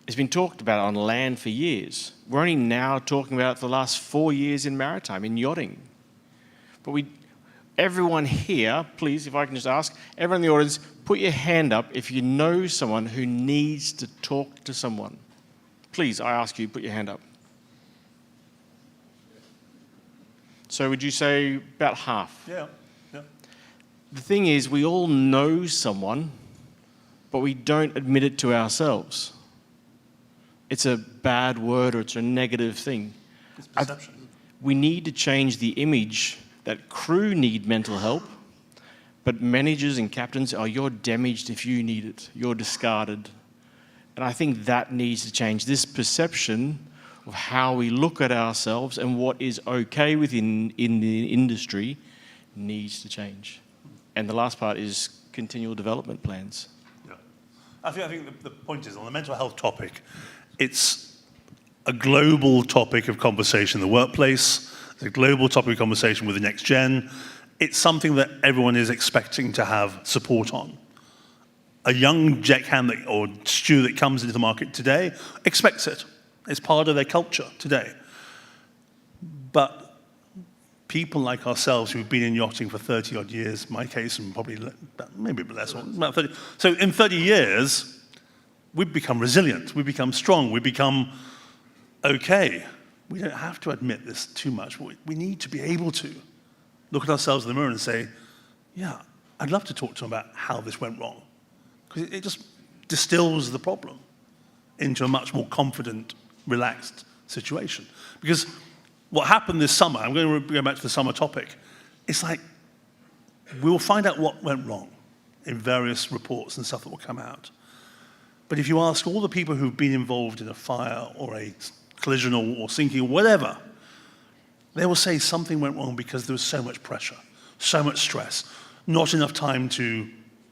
F: It's been talked about on land for years. We're only now talking about it for the last 4 years in maritime, in yachting. But everyone here, please, if I can just ask, everyone in the audience, put your hand up if you know someone who needs to talk to someone. Please, I ask you, put your hand up. So would you say about half?
E: Yeah.
F: The thing is, we all know someone, but we don't admit it to ourselves. It's a bad word or it's a negative thing.
E: It's perception.
F: we need to change the image that crew need mental help, but managers and captains are, you're damaged if you need it, you're discarded. And I think that needs to change. This perception of how we look at ourselves and what is okay within the industry needs to change. And the last part is continual development plans.
E: Yeah. I think the point is, on the mental health topic, it's a global topic of conversation in the workplace. It's a global topic of conversation with the next gen. It's something that everyone is expecting to have support on. A young deckhand or stew that comes into the market today expects it. It's part of their culture today. But people like ourselves who've been in yachting for 30 odd years, my case, and probably maybe a bit less, about 30. So in 30 years, we've become resilient, we've become strong, we've become okay. We don't have to admit this too much. We need to be able to look at ourselves in the mirror and say, yeah, I'd love to talk to them about how this went wrong. Because it just distills the problem into a much more confident, relaxed situation. Because what happened this summer, I'm going to go back to the summer topic, it's like we'll find out what went wrong in various reports and stuff that will come out. But if you ask all the people who've been involved in a fire or a collision or sinking or whatever, they will say something went wrong because there was so much pressure, so much stress, not enough time to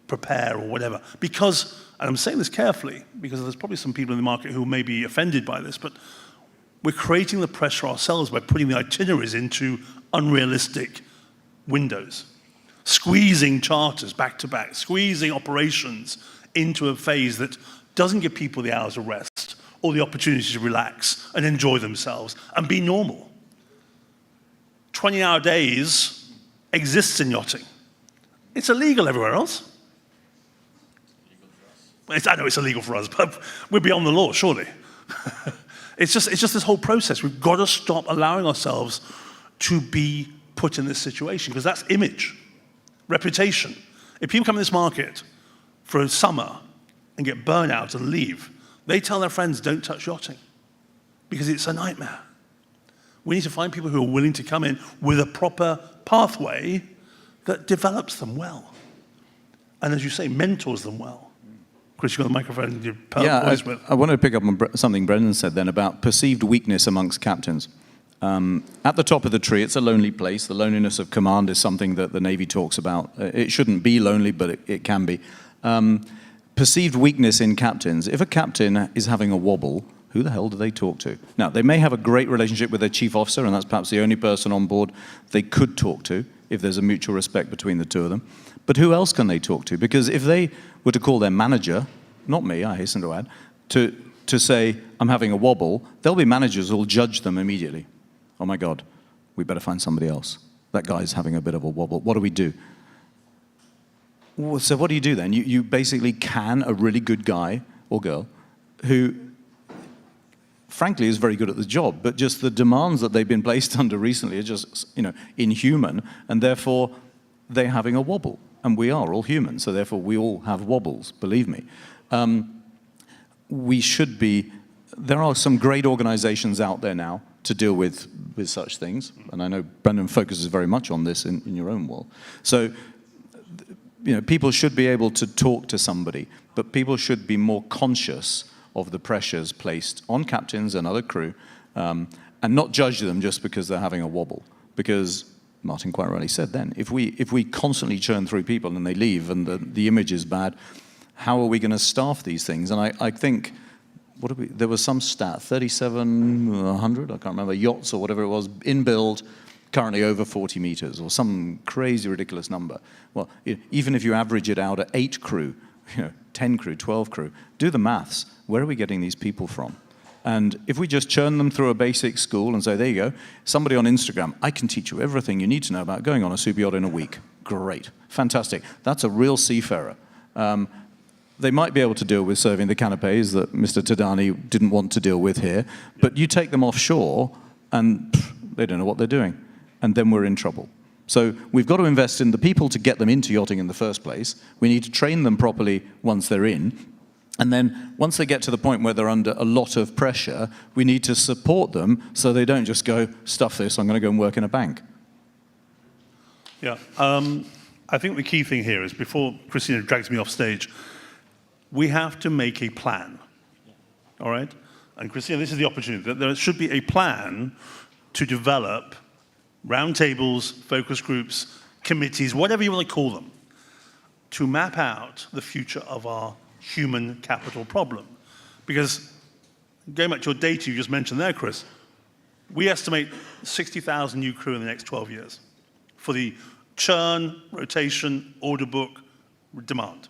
E: prepare or whatever. Because, and I'm saying this carefully, because there's probably some people in the market who may be offended by this, but we're creating the pressure ourselves by putting the itineraries into unrealistic windows, squeezing charters back to back, squeezing operations into a phase that doesn't give people the hours of rest or the opportunity to relax and enjoy themselves and be normal. 20-hour days exists in yachting. It's illegal everywhere else. I know it's illegal for us, but we're beyond the law, surely. It's just this whole process. We've got to stop allowing ourselves to be put in this situation, because that's image, reputation. If people come in this market for a summer and get burnout and leave, they tell their friends, don't touch yachting, because it's a nightmare. We need to find people who are willing to come in with a proper pathway that develops them well. And as you say, mentors them well. Chris, you've got the microphone.
G: I want to pick up on something Brendan said then about perceived weakness amongst captains. At the top of the tree, it's a lonely place. The loneliness of command is something that the Navy talks about. It shouldn't be lonely, but it can be. Perceived weakness in captains. If a captain is having a wobble, who the hell do they talk to? Now, they may have a great relationship with their chief officer, and that's perhaps the only person on board they could talk to if there's a mutual respect between the two of them. But who else can they talk to? Because if they were to call their manager, not me, I hasten to add, to say, I'm having a wobble, there'll be managers who will judge them immediately. Oh my God, we better find somebody else. That guy's having a bit of a wobble. What do we do? So what do you do then? You basically can a really good guy or girl who, frankly, is very good at the job, but just the demands that they've been placed under recently are just, inhuman, and therefore they're having a wobble. And we are all human, so therefore we all have wobbles, believe me. We should be, there are some great organizations out there now to deal with such things, and I know Brendan focuses very much on this in your own world. So, people should be able to talk to somebody, but people should be more conscious of the pressures placed on captains and other crew, and not judge them just because they're having a wobble. Because Martin quite rightly said then, if we constantly churn through people and they leave and the image is bad, how are we going to staff these things? And I think, there was some stat, 3,700, I can't remember, yachts or whatever it was, in build, currently over 40 meters, or some crazy, ridiculous number. Well, even if you average it out at 8 crew, 10 crew, 12 crew, do the maths. Where are we getting these people from? And if we just churn them through a basic school and say, there you go, somebody on Instagram, I can teach you everything you need to know about going on a super yacht in a week. Great, fantastic. That's a real seafarer. They might be able to deal with serving the canapes that Mr. Tadani didn't want to deal with here, but you take them offshore and they don't know what they're doing. And then we're in trouble. So we've got to invest in the people to get them into yachting in the first place. We need to train them properly once they're in. And then once they get to the point where they're under a lot of pressure, we need to support them so they don't just go, stuff this, I'm going to go and work in a bank.
E: Yeah, I think the key thing here is, before Christina drags me off stage, we have to make a plan, all right? And Christina, this is the opportunity. That there should be a plan to develop roundtables, focus groups, committees, whatever you want to call them, to map out the future of our human capital problem. Because, going back to your data you just mentioned there, Chris, we estimate 60,000 new crew in the next 12 years for the churn, rotation, order book, demand.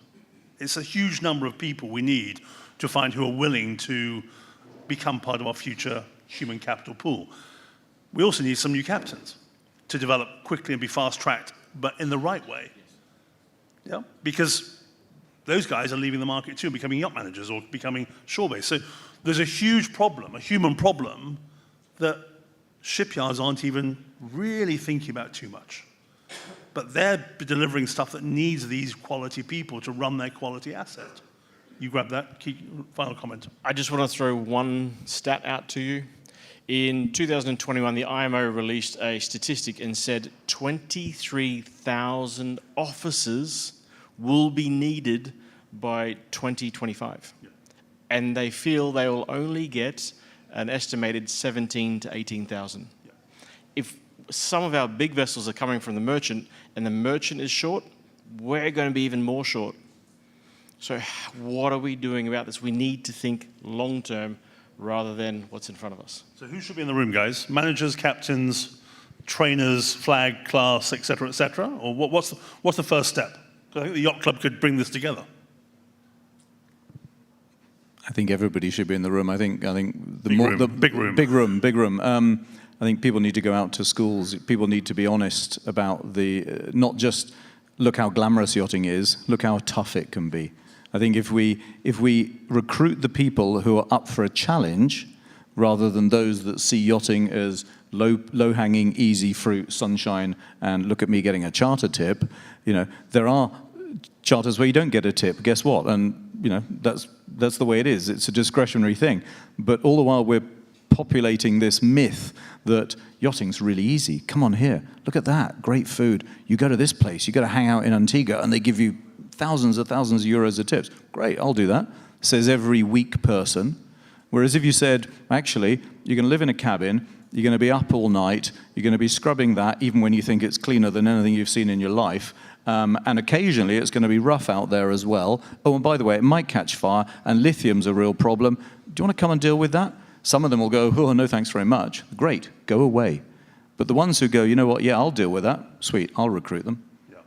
E: It's a huge number of people we need to find who are willing to become part of our future human capital pool. We also need some new captains to develop quickly and be fast-tracked, but in the right way. Yeah? Because those guys are leaving the market too, becoming yacht managers or becoming shore-based. So there's a huge problem, a human problem, that shipyards aren't even really thinking about too much. But they're delivering stuff that needs these quality people to run their quality asset. You grab that. Final comment.
F: I just want to throw one stat out to you. In 2021, the IMO released a statistic and said 23,000 officers will be needed by 2025. Yeah. And they feel they will only get an estimated 17 to 18,000. Yeah. If some of our big vessels are coming from the merchant and the merchant is short, we're going to be even more short. So what are we doing about this? We need to think long-term rather than what's in front of us.
E: So who should be in the room, guys? Managers, captains, trainers, flag, class, et cetera, or what's the first step? I think the yacht club could bring this together.
G: I think everybody should be in the room. I think the
E: big room.
G: I think people need to go out to schools. People need to be honest about not just look how glamorous yachting is, look how tough it can be. I think if we recruit the people who are up for a challenge, rather than those that see yachting as low-hanging, easy fruit, sunshine, and look at me getting a charter tip, there are charters where you don't get a tip. Guess what? And that's the way it is. It's a discretionary thing. But all the while we're populating this myth that yachting's really easy. Come on here, look at that, great food. You go to this place, you got to hang out in Antigua, and they give you thousands of euros of tips. Great, I'll do that, says every weak person. Whereas if you said, actually, you're going to live in a cabin, you're going to be up all night, you're going to be scrubbing that even when you think it's cleaner than anything you've seen in your life, and occasionally it's going to be rough out there as well. Oh, and by the way, it might catch fire, and lithium's a real problem. Do you want to come and deal with that? Some of them will go, oh, no, thanks very much. Great, go away. But the ones who go, you know what, yeah, I'll deal with that. Sweet, I'll recruit them.
E: Yeah.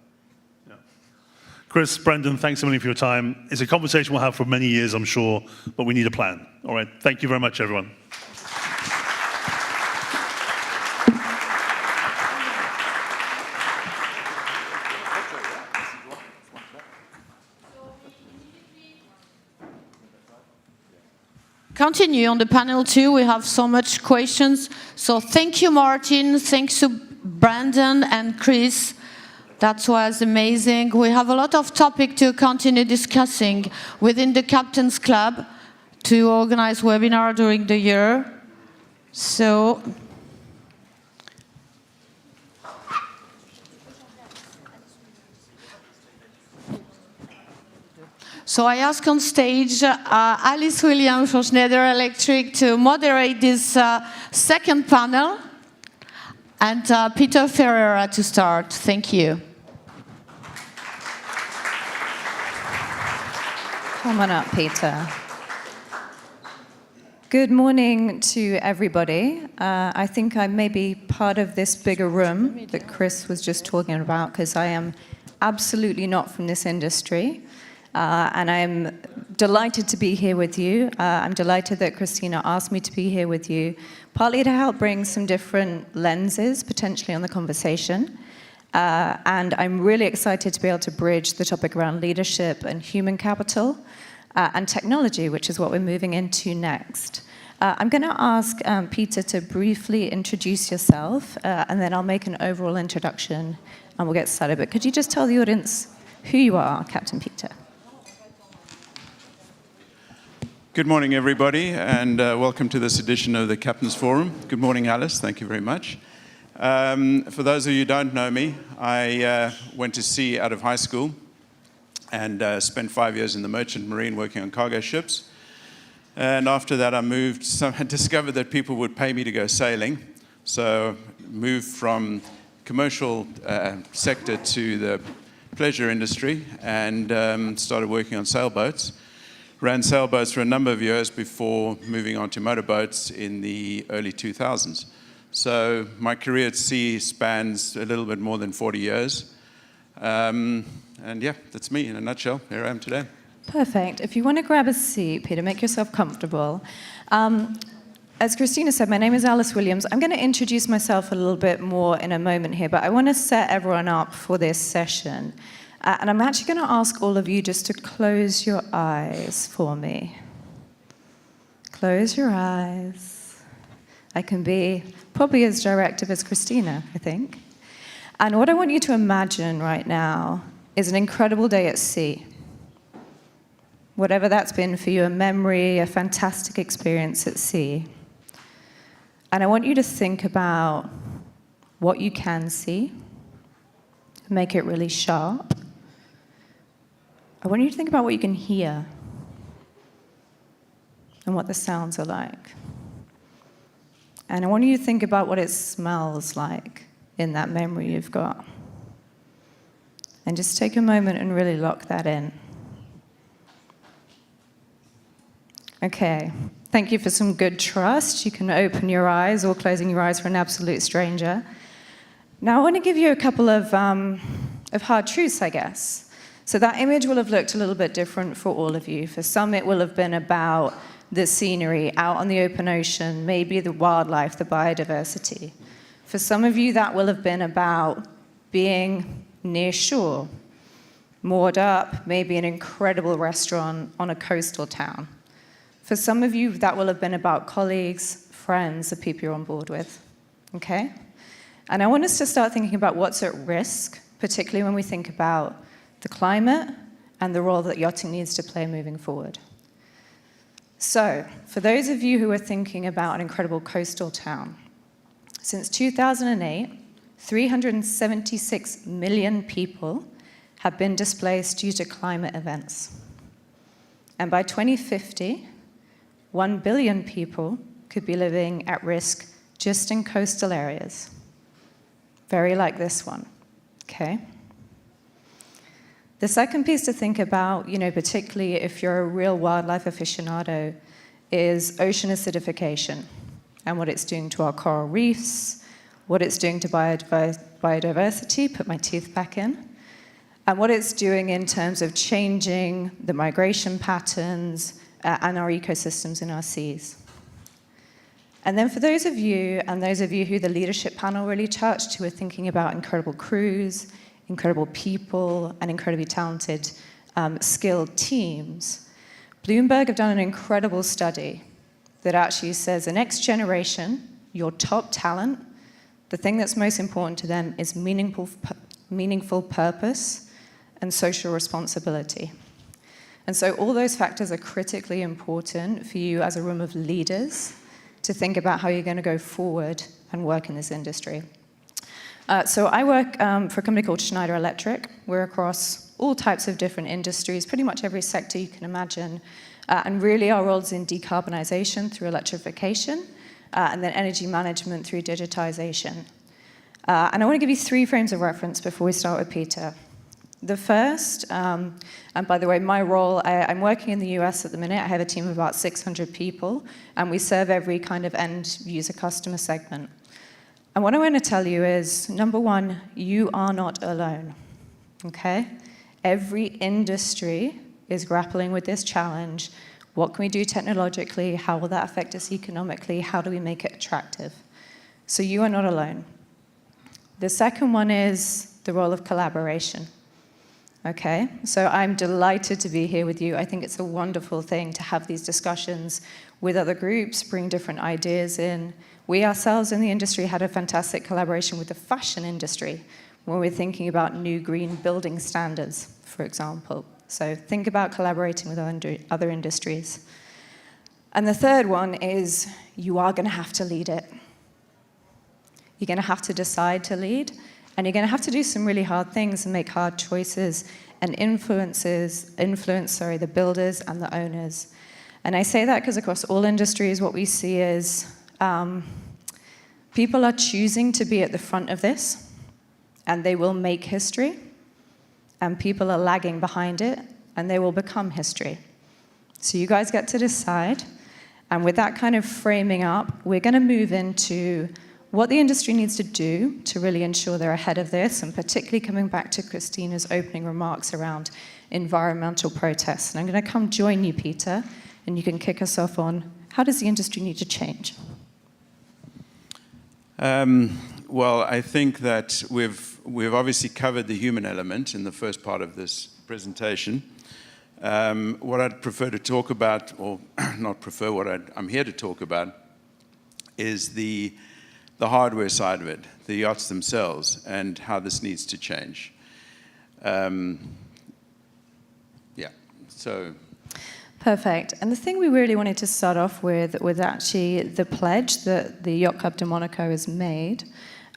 E: Chris, Brendan, thanks so much for your time. It's a conversation we'll have for many years, I'm sure, but we need a plan. All right, thank you very much, everyone.
B: Continue on the panel 2. We have so much questions. So thank you, Martin. Thanks to Brandon and Chris. That was amazing. We have a lot of topic to continue discussing within the Captain's Club to organize webinar during the year. So I ask on stage Alice Williams from Schneider Electric to moderate this second panel, and Peter Ferreira to start. Thank you.
H: Come on up, Peter. Good morning to everybody. I think I may be part of this bigger room that Chris was just talking about, because I am absolutely not from this industry. And I'm delighted to be here with you. I'm delighted that Christina asked me to be here with you, partly to help bring some different lenses, potentially, on the conversation. And I'm really excited to be able to bridge the topic around leadership and human capital and technology, which is what we're moving into next. I'm going to ask Peter to briefly introduce yourself, and then I'll make an overall introduction, and we'll get started. But could you just tell the audience who you are, Captain Peter?
I: Good morning, everybody, and welcome to this edition of the Captain's Forum. Good morning, Alice. Thank you very much. For those of you who don't know me, I went to sea out of high school and spent 5 years in the merchant marine working on cargo ships. And after that, I discovered that people would pay me to go sailing. So moved from commercial sector to the pleasure industry and started working on sailboats. Ran sailboats for a number of years before moving on to motorboats in the early 2000s. So my career at sea spans a little bit more than 40 years. And yeah, that's me in a nutshell. Here I am today.
H: Perfect. If you want to grab a seat, Peter, make yourself comfortable. As Christina said, my name is Alice Williams. I'm going to introduce myself a little bit more in a moment here, but I want to set everyone up for this session. And I'm actually going to ask all of you just to close your eyes for me. Close your eyes. I can be probably as directive as Christina, I think. And what I want you to imagine right now is an incredible day at sea. Whatever that's been for you, a memory, a fantastic experience at sea. And I want you to think about what you can see, make it really sharp. I want you to think about what you can hear and what the sounds are like. And I want you to think about what it smells like in that memory you've got. And just take a moment and really lock that in. Okay, thank you for some good trust. You can open your eyes or closing your eyes for an absolute stranger. Now I want to give you a couple of hard truths, I guess. So that image will have looked a little bit different for all of you. For some, it will have been about the scenery out on the open ocean, maybe the wildlife, the biodiversity. For some of you, that will have been about being near shore, moored up, maybe an incredible restaurant on a coastal town. For some of you, that will have been about colleagues, friends, the people you're on board with, okay? And I want us to start thinking about what's at risk, particularly when we think about the climate and the role that yachting needs to play moving forward. So, for those of you who are thinking about an incredible coastal town, since 2008, 376 million people have been displaced due to climate events. And by 2050, 1 billion people could be living at risk just in coastal areas. Very like this one, okay? The second piece to think about, particularly if you're a real wildlife aficionado, is ocean acidification and what it's doing to our coral reefs, what it's doing to biodiversity, put my teeth back in, and what it's doing in terms of changing the migration patterns and our ecosystems in our seas. And then for those of you who the leadership panel really touched, who are thinking about incredible crews, incredible people, and incredibly talented, skilled teams, Bloomberg have done an incredible study that actually says the next generation, your top talent, the thing that's most important to them is meaningful purpose and social responsibility. And so all those factors are critically important for you as a room of leaders to think about how you're going to go forward and work in this industry. So I work for a company called Schneider Electric. We're across all types of different industries, pretty much every sector you can imagine. And really our role is in decarbonization through electrification, and then energy management through digitization. And I want to give you 3 frames of reference before we start with Peter. The first, and by the way, my role, I'm working in the US at the minute. I have a team of about 600 people, and we serve every kind of end user customer segment. And what I want to tell you is, number one, you are not alone, okay? Every industry is grappling with this challenge. What can we do technologically? How will that affect us economically? How do we make it attractive? So you are not alone. The second one is the role of collaboration. Okay, so I'm delighted to be here with you. I think it's a wonderful thing to have these discussions with other groups, bring different ideas in. We ourselves in the industry had a fantastic collaboration with the fashion industry when we're thinking about new green building standards, for example. So think about collaborating with other industries. And the third one is you are going to have to lead it. You're going to have to decide to lead, and you're going to have to do some really hard things and make hard choices and influence the builders and the owners. And I say that because across all industries, what we see is people are choosing to be at the front of this, and they will make history, and people are lagging behind it, and they will become history. So you guys get to decide, and with that kind of framing up, we're going to move into what the industry needs to do to really ensure they're ahead of this, and particularly coming back to Christina's opening remarks around environmental protests. And I'm going to come join you, Peter, and you can kick us off on how does the industry need to change?
I: Well, I think that we've obviously covered the human element in the first part of this presentation. What I'd prefer to talk about, or not prefer, what I'm here to talk about, is the hardware side of it, the yachts themselves, and how this needs to change. So.
H: Perfect. And the thing we really wanted to start off with was actually the pledge that the Yacht Club de Monaco has made.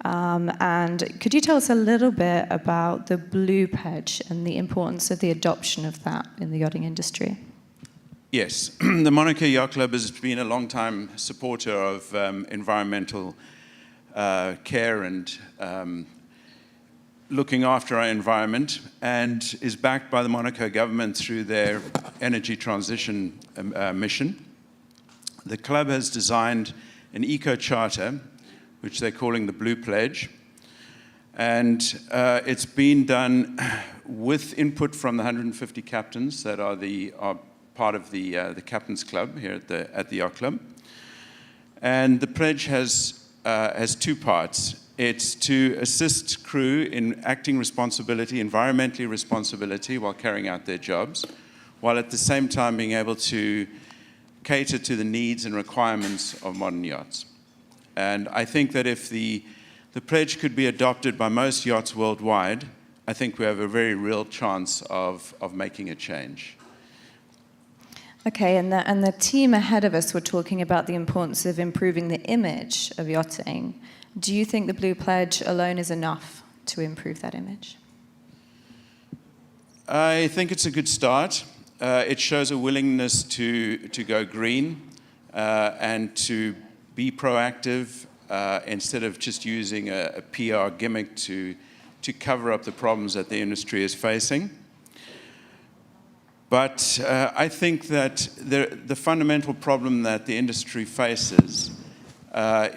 H: And could you tell us a little bit about the Blue Pledge and the importance of the adoption of that in the yachting industry?
I: Yes, the Monaco Yacht Club has been a long-time supporter of environmental care and looking after our environment, and is backed by the Monaco government through their energy transition mission. The club has designed an eco-charter, which they're calling the Blue Pledge, and it's been done with input from the 150 captains that are part of the Captain's Club here at the Yacht Club. And the pledge has two parts. It's to assist crew in acting responsibility, environmentally responsibility, while carrying out their jobs, while at the same time being able to cater to the needs and requirements of modern yachts. And I think that if the pledge could be adopted by most yachts worldwide, I think we have a very real chance of making a change.
H: Okay, and the team ahead of us were talking about the importance of improving the image of yachting. Do you think the Blue Pledge alone is enough to improve that image?
I: I think it's a good start. It shows a willingness to go green and to be proactive instead of just using a PR gimmick to cover up the problems that the industry is facing. But I think that the fundamental problem that the industry faces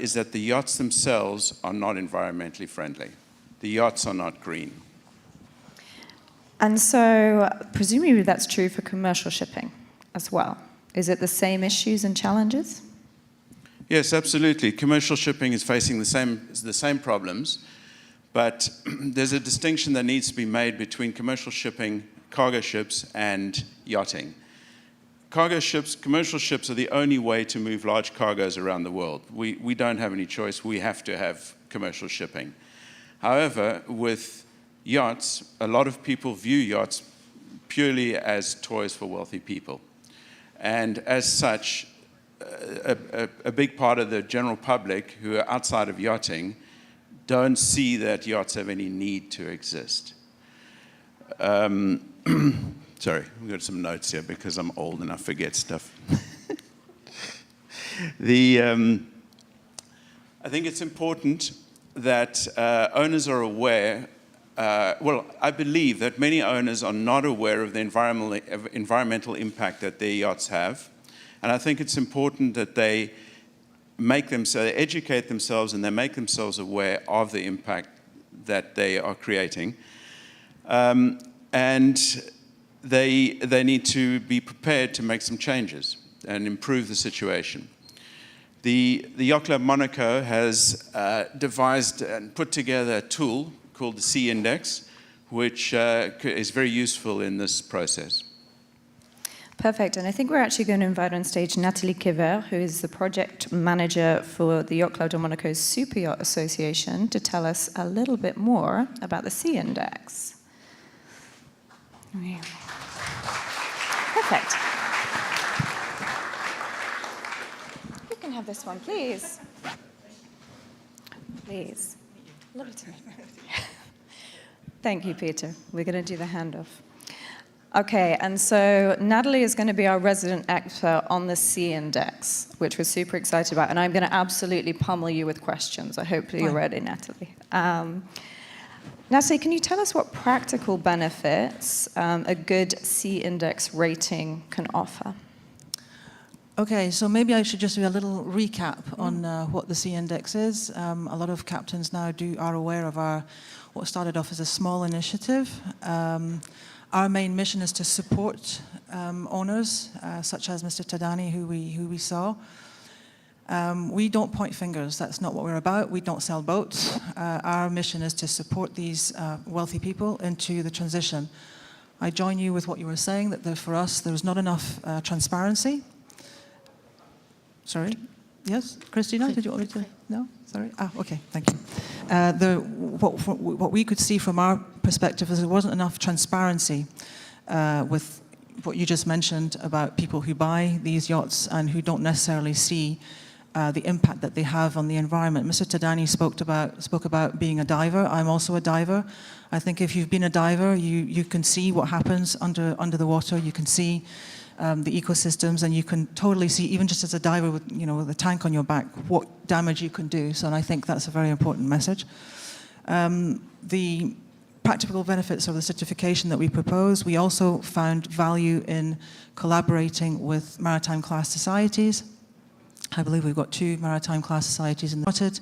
I: is that the yachts themselves are not environmentally friendly. The yachts are not green.
H: And so, presumably that's true for commercial shipping as well. Is it the same issues and challenges?
I: Yes, absolutely. Commercial shipping is facing the same problems, but there's a distinction that needs to be made between commercial shipping, cargo ships, and yachting. Cargo ships, commercial ships are the only way to move large cargoes around the world. We don't have any choice. We have to have commercial shipping. However, with yachts, a lot of people view yachts purely as toys for wealthy people. And as such, a big part of the general public who are outside of yachting don't see that yachts have any need to exist. Sorry, we've got some notes here because I'm old and I forget stuff. I think it's important that owners are aware. Well, I believe that many owners are not aware of the environmental impact that their yachts have. And I think it's important that they educate themselves and they make themselves aware of the impact that they are creating. And they need to be prepared to make some changes and improve the situation. The Yacht Club Monaco has devised and put together a tool called the C Index, which is very useful in this process.
H: Perfect, and I think we're actually going to invite on stage Nathalie Kiver, who is the project manager for the Yacht Club de Monaco's Super Yacht Association, to tell us a little bit more about the C Index. Perfect. this one, please. Please. Lovely to meet you. Thank you, Peter. We're going to do the handoff. Okay, and so Natalie is going to be our resident expert on the C index, which we're super excited about, and I'm going to absolutely pummel you with questions. I hope you're ready, Natalie. Natalie, can you tell us what practical benefits a good C index rating can offer?
J: Okay, so maybe I should just do a little recap on what the C index is. A lot of captains now are aware of what started off as a small initiative. Our main mission is to support owners, such as Mr. Tadani, who we saw. We don't point fingers. That's not what we're about. We don't sell boats. Our mission is to support these wealthy people into the transition. I join you with what you were saying, that for us, there's not enough transparency. Sorry? Yes? Christina, did you want me to? No? Sorry? Okay, thank you. What we could see from our perspective is there wasn't enough transparency with what you just mentioned about people who buy these yachts and who don't necessarily see the impact that they have on the environment. Mr. Tadani spoke about being a diver. I'm also a diver. I think if you've been a diver, you can see what happens under the water. You can see the ecosystems, and you can totally see, even just as a diver with a tank on your back, what damage you can do. So I think that's a very important message. The practical benefits of the certification that we propose, we also found value in collaborating with maritime class societies. I believe we've got 2 maritime class societies in the Yacht,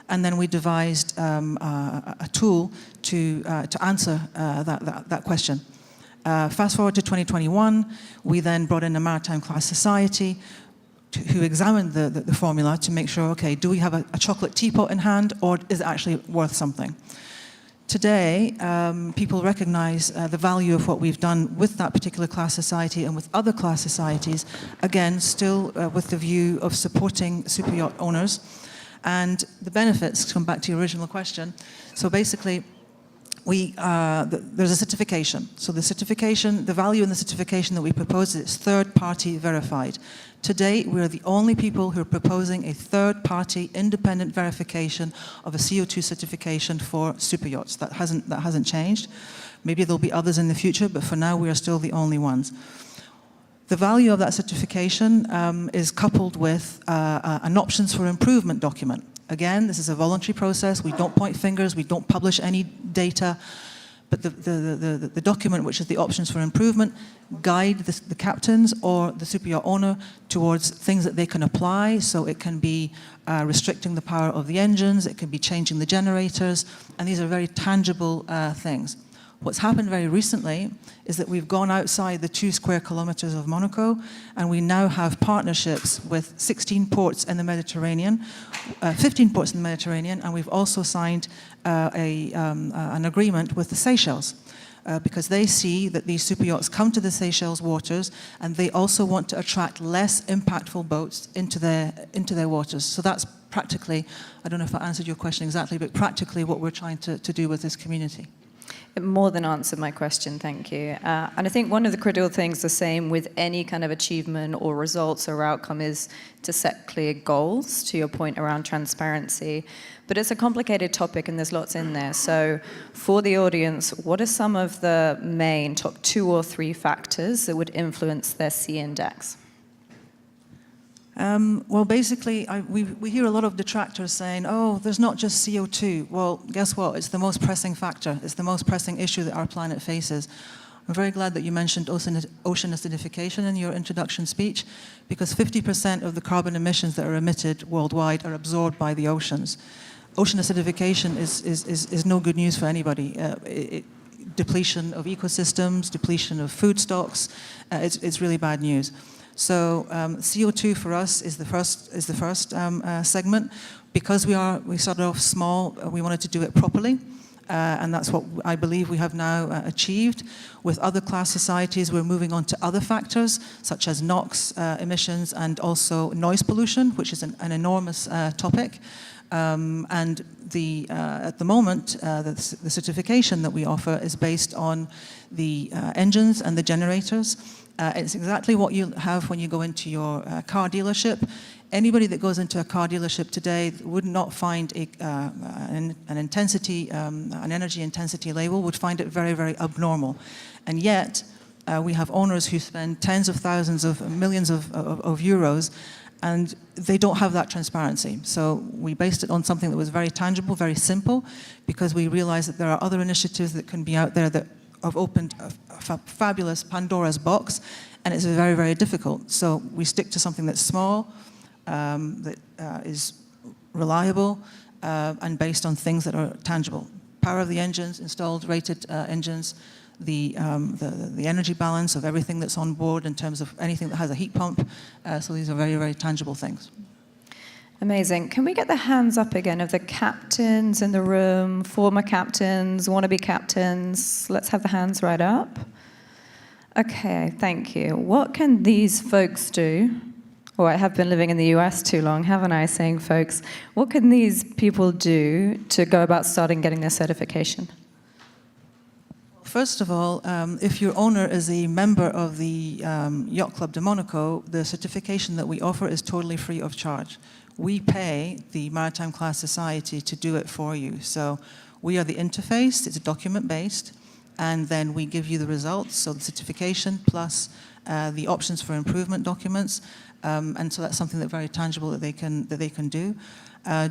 J: and then we devised a tool to answer that question. Fast forward to 2021, we then brought in a maritime class society who examined the formula to make sure, okay, do we have a chocolate teapot in hand, or is it actually worth something? Today, people recognize the value of what we've done with that particular class society and with other class societies, again, still with the view of supporting superyacht owners. And the benefits, to come back to your original question, so basically, there's a certification. So the value in the certification that we propose is third-party verified. Today, we're the only people who are proposing a third-party independent verification of a CO2 certification for superyachts. That hasn't changed. Maybe there'll be others in the future, but for now, we are still the only ones. The value of that certification is coupled with an options for improvement document. Again, this is a voluntary process. We don't point fingers. We don't publish any data. But the document, which is the options for improvement, guide the captains or the superyacht owner towards things that they can apply. So it can be restricting the power of the engines. It can be changing the generators. And these are very tangible things. What's happened very recently is that we've gone outside the 2 square kilometers of Monaco, and we now have partnerships with 16 ports in the Mediterranean, 15 ports in the Mediterranean, and we've also signed an agreement with the Seychelles, because they see that these superyachts come to the Seychelles waters, and they also want to attract less impactful boats into their waters. So that's practically, I don't know if I answered your question exactly, but practically what we're trying to do with this community.
H: It more than answered my question, thank you. And I think one of the critical things, the same with any kind of achievement or results or outcome, is to set clear goals, to your point around transparency. But it's a complicated topic and there's lots in there. So for the audience, what are some of the main top 2 or 3 factors that would influence their C index?
J: Well, basically, we hear a lot of detractors saying, oh, there's not just CO2. Well, guess what? It's the most pressing factor. It's the most pressing issue that our planet faces. I'm very glad that you mentioned ocean acidification in your introduction speech, because 50% of the carbon emissions that are emitted worldwide are absorbed by the oceans. Ocean acidification is no good news for anybody. Depletion of ecosystems, depletion of food stocks, it's really bad news. So CO2 for us is the first segment. Because we started off small, we wanted to do it properly, and that's what I believe we have now achieved. With other class societies, we're moving on to other factors, such as NOx emissions and also noise pollution, which is an enormous topic. And at the moment, the certification that we offer is based on the engines and the generators. It's exactly what you have when you go into your car dealership. Anybody that goes into a car dealership today would not find an energy intensity label, would find it very, very abnormal. And yet, we have owners who spend tens of thousands of millions of euros, and they don't have that transparency. So we based it on something that was very tangible, very simple, because we realized that there are other initiatives that can be out there that have opened a fabulous Pandora's box, and it's very, very difficult. So we stick to something that's small, that is reliable, and based on things that are tangible. Power of the engines, installed rated engines, the energy balance of everything that's on board in terms of anything that has a heat pump. So these are very, very tangible things.
H: Amazing. Can we get the hands up again of the captains in the room, former captains, wannabe captains? Let's have the hands right up. Okay, thank you. What can these folks do? Oh, I have been living in the US too long, haven't I, saying folks. What can these people do to go about starting getting their certification?
J: First of all, if your owner is a member of the Yacht Club de Monaco, the certification that we offer is totally free of charge. We pay the Maritime Class Society to do it for you. So we are the interface, it's document-based, and then we give you the results, so the certification plus the options for improvement documents. And so that's something that's very tangible that they can do.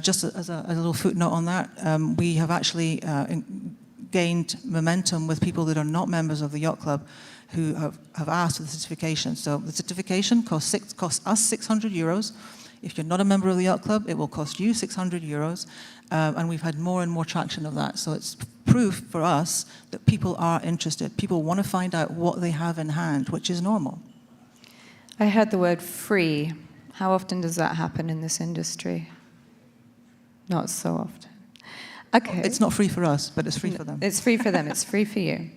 J: Just as a little footnote on that, we have actually gained momentum with people that are not members of the Yacht Club who have asked for the certification. So the certification costs us 600 euros. If you're not a member of the Yacht Club, it will cost you 600 euros. And we've had more and more traction of that. So it's proof for us that people are interested. People want to find out what they have in hand, which is normal.
H: I heard the word free. How often does that happen in this industry? Not so often. Okay.
J: It's not free for us, but it's free for them.
H: It's free for them. It's free for you.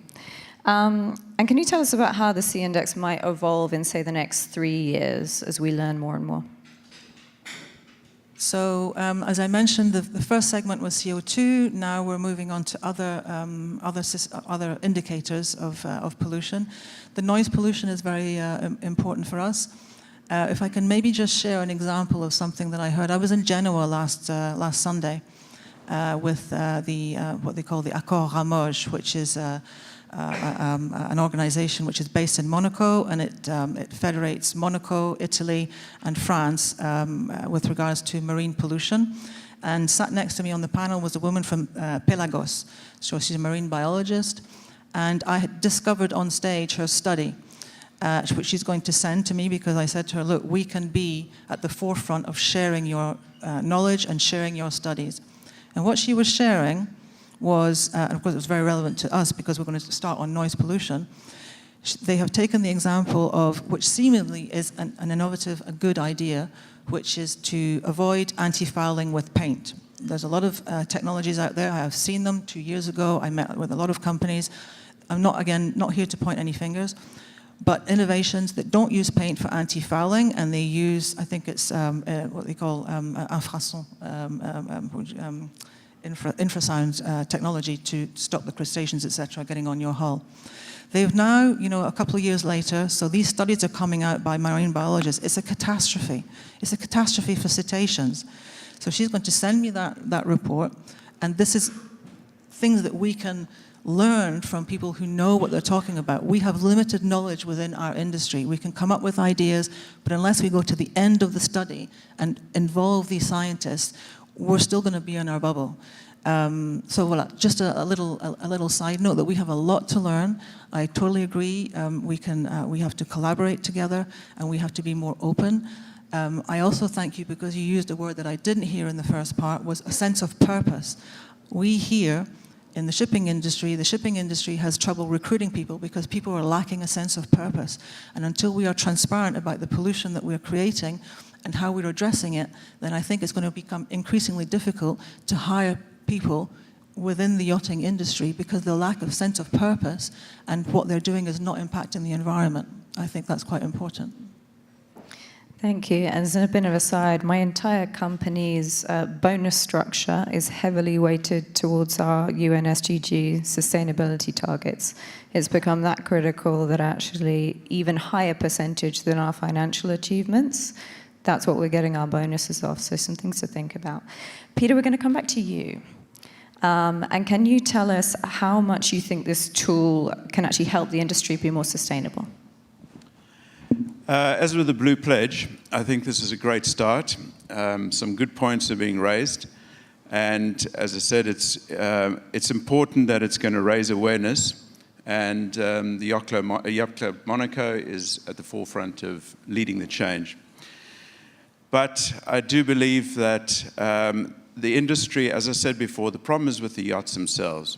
H: And can you tell us about how the C index might evolve in, say, the next 3 years as we learn more and more?
J: So, as I mentioned, the first segment was CO2. Now we're moving on to other indicators of pollution. The noise pollution is very important for us. If I can maybe just share an example of something that I heard. I was in Genoa last Sunday with what they call the Accord Ramoge, which is an organization which is based in Monaco, and it federates Monaco, Italy, and France with regards to marine pollution. And sat next to me on the panel was a woman from Pelagos. So she's a marine biologist. And I had discovered on stage her study, which she's going to send to me, because I said to her, look, we can be at the forefront of sharing your knowledge and sharing your studies. And what she was sharing was, and of course it was very relevant to us because we're going to start on noise pollution. They have taken the example of, which seemingly is an innovative, a good idea, which is to avoid anti-fouling with paint. There's a lot of technologies out there. I have seen them 2 years ago. I met with a lot of companies. I'm not here to point any fingers, but innovations that don't use paint for anti-fouling, and they use, I think it's what they call infrason, infrasound technology to stop the crustaceans, etc., getting on your hull. They've now, a couple of years later, so these studies are coming out by marine biologists. It's a catastrophe. It's a catastrophe for cetaceans. So she's going to send me that report, and this is things that we can learn from people who know what they're talking about. We have limited knowledge within our industry. We can come up with ideas, but unless we go to the end of the study and involve these scientists, we're still going to be in our bubble. So voilà, just a little side note that we have a lot to learn. I totally agree. We have to collaborate together, and we have to be more open. I also thank you because you used a word that I didn't hear in the first part, was a sense of purpose. We here in the shipping industry has trouble recruiting people because people are lacking a sense of purpose. And until we are transparent about the pollution that we're creating and how we're addressing it, then I think it's going to become increasingly difficult to hire people within the yachting industry because the lack of sense of purpose and what they're doing is not impacting the environment. I think that's quite important.
H: Thank you. As a bit of a side, my entire company's bonus structure is heavily weighted towards our UN SDG sustainability targets. It's become that critical that actually even higher percentage than our financial achievements, that's what we're getting our bonuses off. So some things to think about. Peter, we're going to come back to you. And can you tell us how much you think this tool can actually help the industry be more sustainable?
I: As with the Blue Pledge, I think this is a great start. Some good points are being raised. And as I said, it's important that it's going to raise awareness. And the Yacht Club Monaco is at the forefront of leading the change. But I do believe that the industry, as I said before, the problem is with the yachts themselves.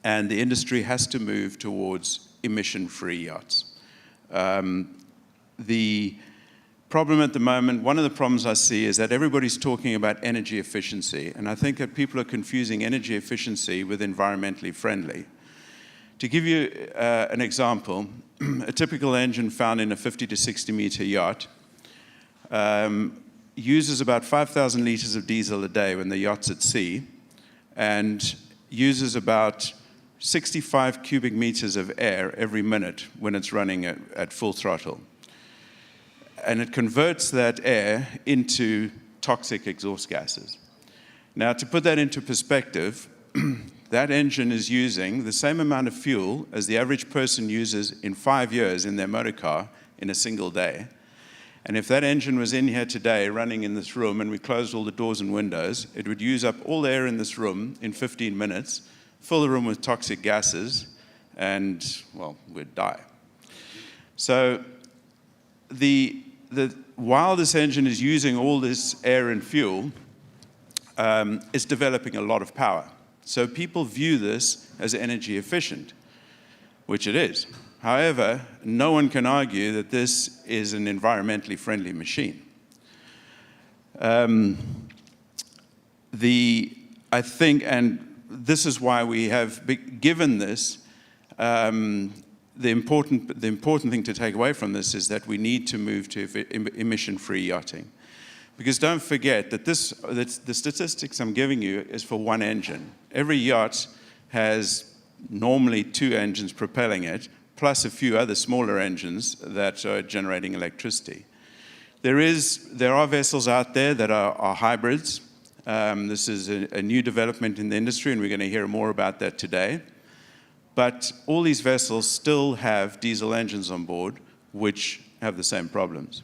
I: And the industry has to move towards emission-free yachts. The problem at the moment, one of the problems I see is that everybody's talking about energy efficiency, and I think that people are confusing energy efficiency with environmentally friendly. To give you an example, a typical engine found in a 50 to 60 meter yacht uses about 5,000 liters of diesel a day when the yacht's at sea, and uses about 65 cubic meters of air every minute when it's running at full throttle. And it converts that air into toxic exhaust gases. Now, to put that into perspective, that engine is using the same amount of fuel as the average person uses in 5 years in their motor car in a single day. And if that engine was in here today, running in this room, and we closed all the doors and windows, it would use up all the air in this room in 15 minutes, fill the room with toxic gases, and, well, we'd die. So while this engine is using all this air and fuel, it's developing a lot of power. So people view this as energy efficient, which it is. However, no one can argue that this is an environmentally friendly machine. I think, and this is why we have given this, the important thing to take away from this is that we need to move to emission-free yachting. Because don't forget that the statistics I'm giving you is for one engine. Every yacht has normally 2 engines propelling it, plus a few other smaller engines that are generating electricity. There are vessels out there that are hybrids. This is a new development in the industry, and we're going to hear more about that today. But all these vessels still have diesel engines on board, which have the same problems.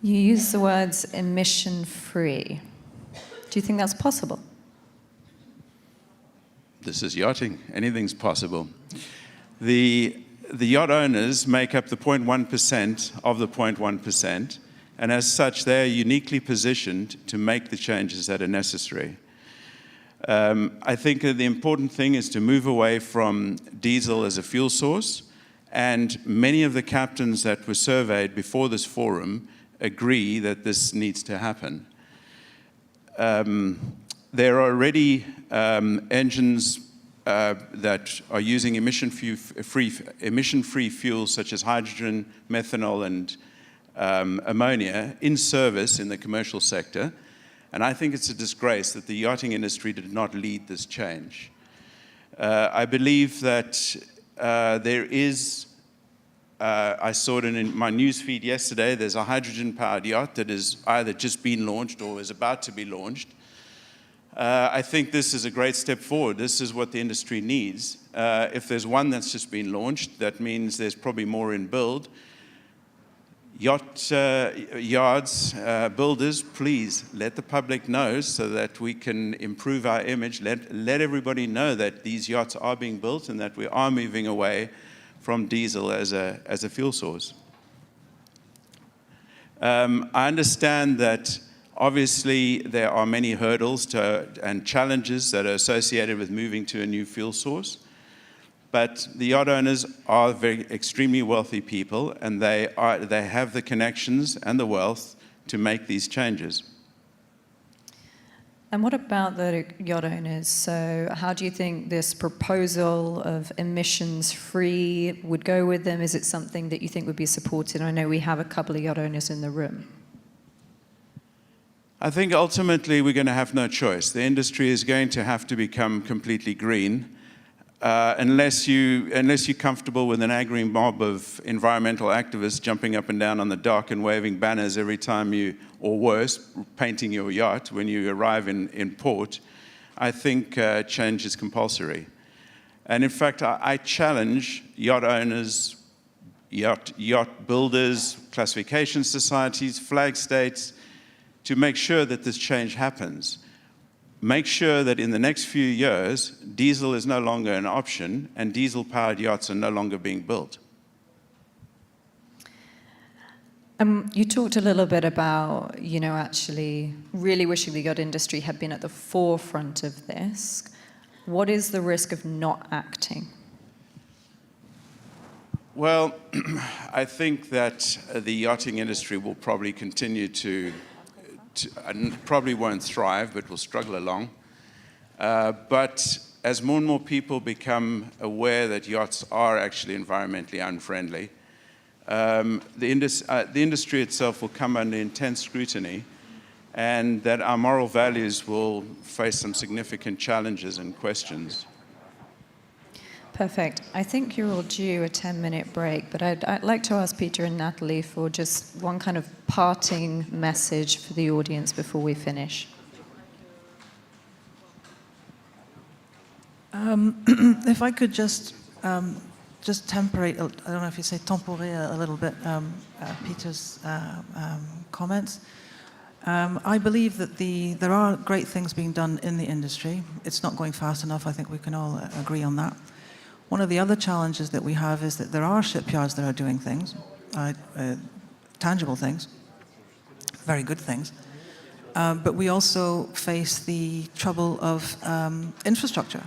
H: You use the words emission-free. Do you think that's possible?
I: This is yachting. Anything's possible. The yacht owners make up the 0.1% of the 0.1%, and as such, they're uniquely positioned to make the changes that are necessary. I think that the important thing is to move away from diesel as a fuel source, and many of the captains that were surveyed before this forum agree that this needs to happen. There are already engines that are using emission-free fuels such as hydrogen, methanol, and ammonia in service in the commercial sector. And I think it's a disgrace that the yachting industry did not lead this change. I believe that there is, I saw it in my news feed yesterday, there's a hydrogen-powered yacht that is either just been launched or is about to be launched. I think this is a great step forward. This is what the industry needs. If there's one that's just been launched, that means there's probably more in build. Yacht yards, builders, please let the public know so that we can improve our image. Let everybody know that these yachts are being built and that we are moving away from diesel as a fuel source. I understand that obviously there are many hurdles and challenges that are associated with moving to a new fuel source. But the yacht owners are extremely wealthy people, and they have the connections and the wealth to make these changes.
H: And what about the yacht owners? So how do you think this proposal of emissions-free would go with them? Is it something that you think would be supported? I know we have a couple of yacht owners in the room.
I: I think ultimately we're going to have no choice. The industry is going to have to become completely green unless you're comfortable with an angry mob of environmental activists jumping up and down on the dock and waving banners every time you, or worse, painting your yacht when you arrive in port. I think change is compulsory. And in fact, I challenge yacht owners, yacht builders, classification societies, flag states, to make sure that this change happens. Make sure that in the next few years, diesel is no longer an option and diesel-powered yachts are no longer being built.
H: You talked a little bit about, actually really wishing the yacht industry had been at the forefront of this. What is the risk of not acting?
I: Well, I think that the yachting industry will probably continue to and probably won't thrive, but will struggle along. But as more and more people become aware that yachts are actually environmentally unfriendly, the industry itself will come under intense scrutiny, and that our moral values will face some significant challenges and questions.
H: Perfect. I think you're all due a 10-minute break, but I'd like to ask Peter and Natalie for just one kind of parting message for the audience before we finish.
J: If I could just temporate, I don't know if you say temporer a little bit, Peter's comments. I believe that there are great things being done in the industry. It's not going fast enough. I think we can all agree on that. One of the other challenges that we have is that there are shipyards that are doing things, tangible things, very good things. But we also face the trouble of infrastructure.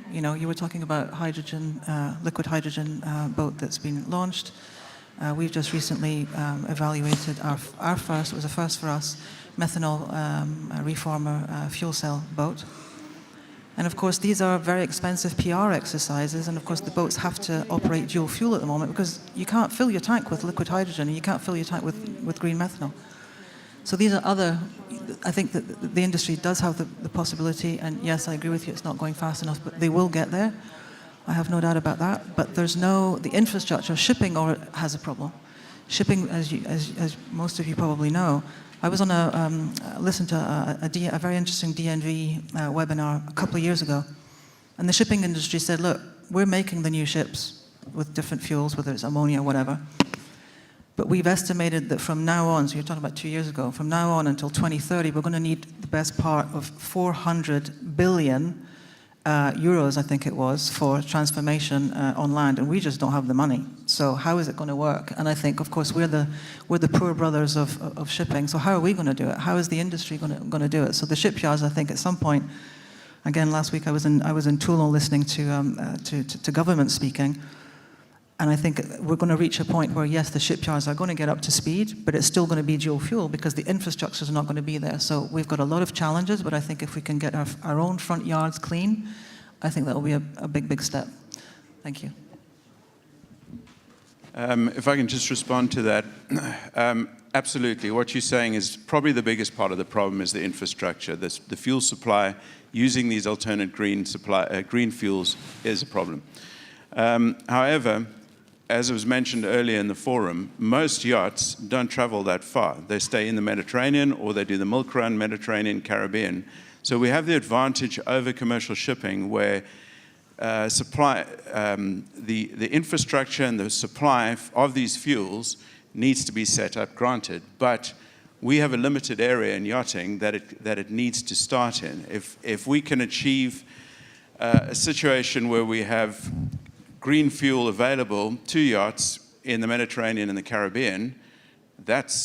J: You were talking about hydrogen, liquid hydrogen boat that's been launched. We've just recently evaluated our first, it was a first for us, methanol reformer fuel cell boat. And of course, these are very expensive PR exercises, and of course the boats have to operate dual fuel at the moment because you can't fill your tank with liquid hydrogen and you can't fill your tank with green methanol. So these are I think that the industry does have the possibility, and yes, I agree with you, it's not going fast enough, but they will get there. I have no doubt about that. But the infrastructure, shipping has a problem. Shipping, as most of you probably know, I was on listened to a very interesting DNV webinar a couple of years ago, and the shipping industry said, look, we're making the new ships with different fuels, whether it's ammonia or whatever, but we've estimated that from now on, so you're talking about 2 years ago, from now on until 2030, we're going to need the best part of 400 billion euros, I think it was, for transformation on land, and we just don't have the money. So how is it going to work? And I think, of course, we're the poor brothers of shipping. So how are we going to do it? How is the industry going to do it? So the shipyards, I think, at some point, again, last week I was in Toulon listening to government speaking, and I think we're going to reach a point where, yes, the shipyards are going to get up to speed, but it's still going to be dual fuel because the infrastructure is not going to be there. So we've got a lot of challenges, but I think if we can get our own front yards clean, I think that will be a big, big step. Thank you.
I: If I can just respond to that, absolutely. What you're saying is probably the biggest part of the problem is the infrastructure. The fuel supply, using these alternate green fuels is a problem. However, as was mentioned earlier in the forum, most yachts don't travel that far. They stay in the Mediterranean or they do the milk run, Mediterranean, Caribbean. So we have the advantage over commercial shipping where the infrastructure and the supply of these fuels needs to be set up, granted, but we have a limited area in yachting that it needs to start in. If we can achieve a situation where we have green fuel available to yachts in the Mediterranean and the Caribbean, that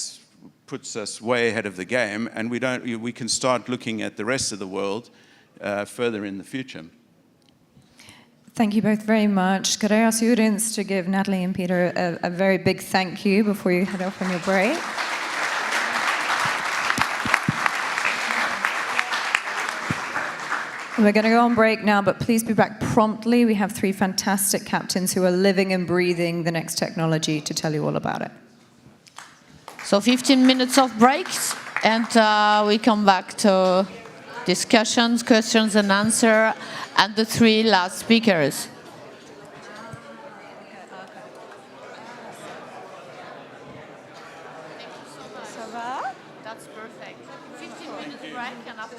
I: puts us way ahead of the game, and we can start looking at the rest of the world further in the future.
H: Thank you both very much. Could I ask the audience to give Natalie and Peter a very big thank you before you head off on your break? We're going to go on break now, but please be back promptly. We have 3 fantastic captains who are living and breathing the next technology to tell you all about it.
B: So 15 minutes of breaks, and we come back to discussions, questions and answers, and the 3 last speakers. That's perfect. 15 minutes break, and after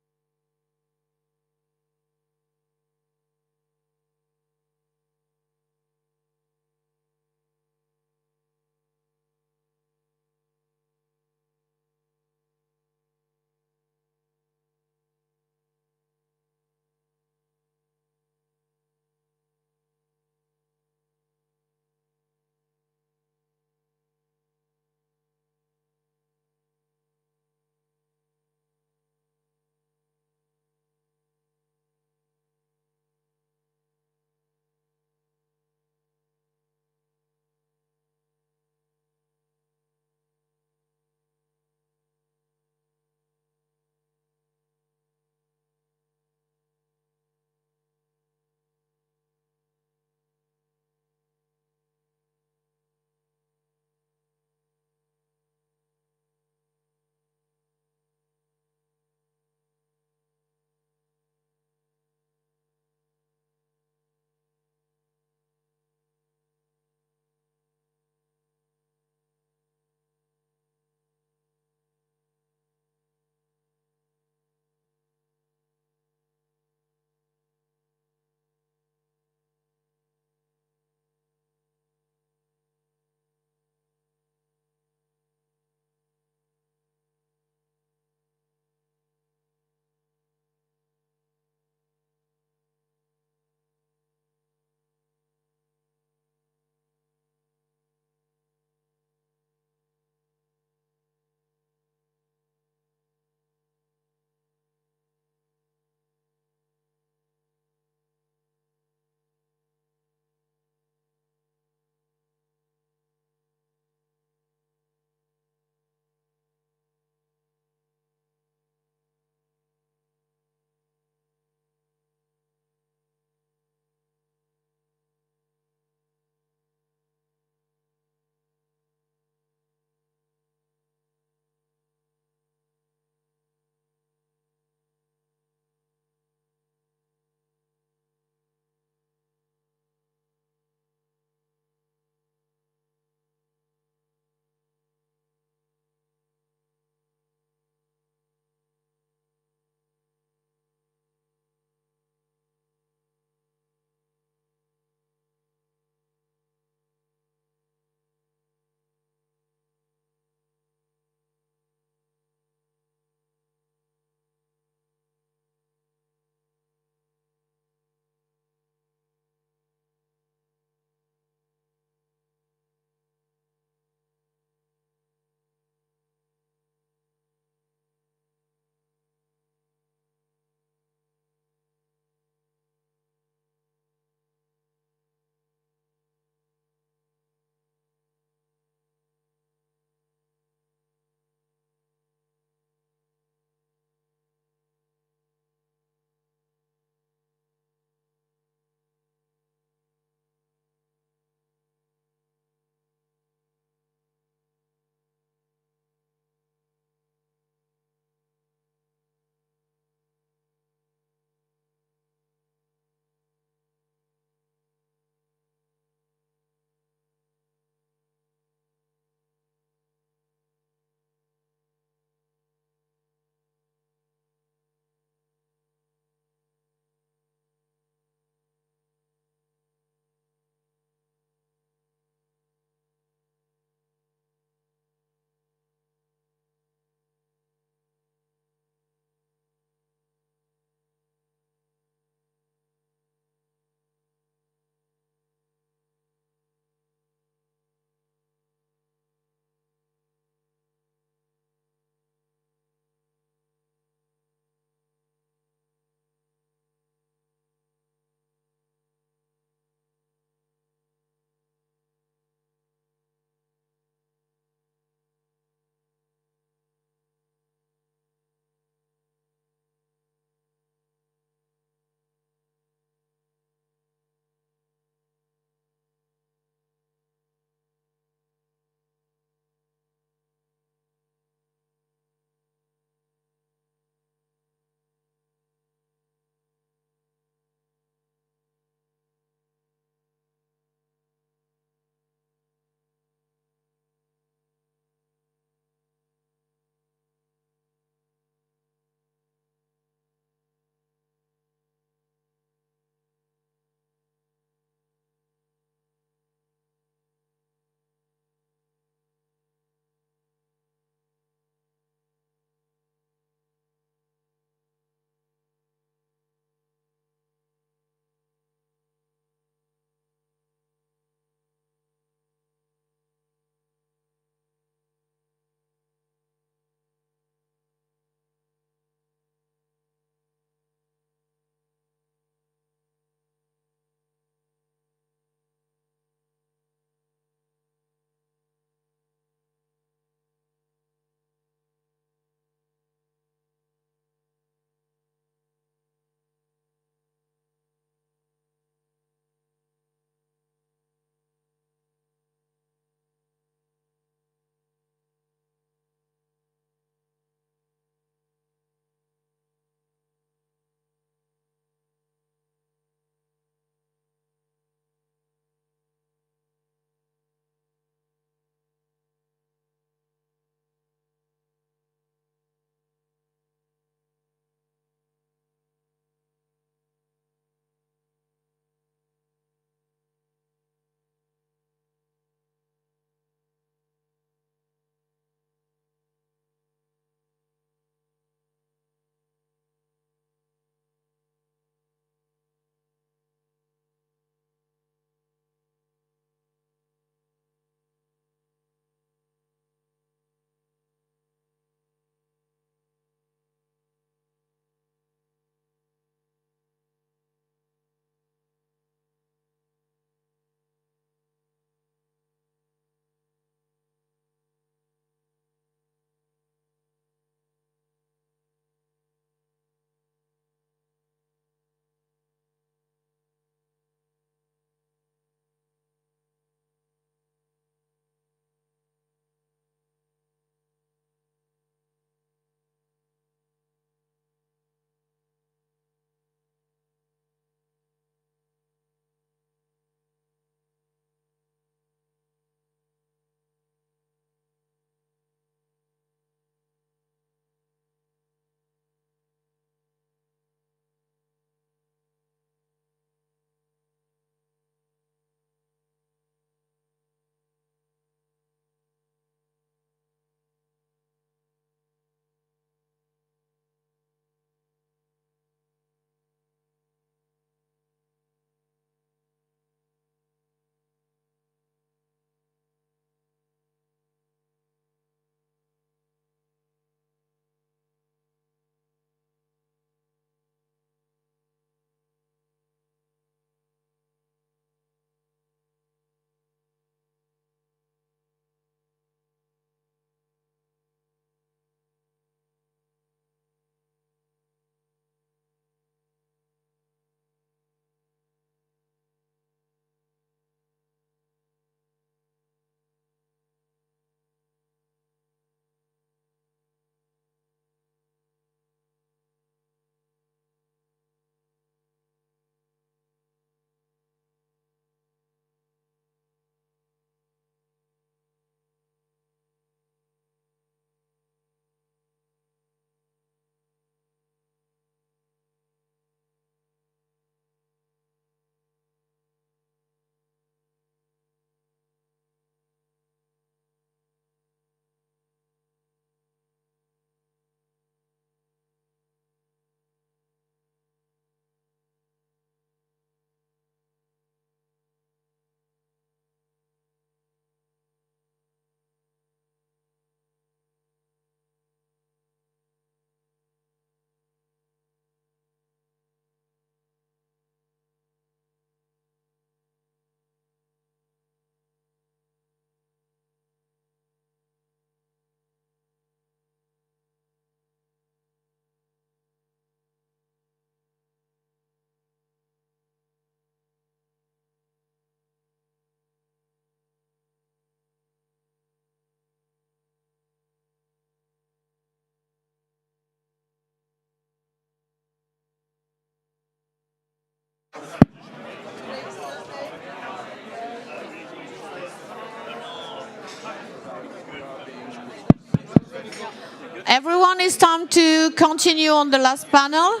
B: Everyone, it's time to continue on the last panel.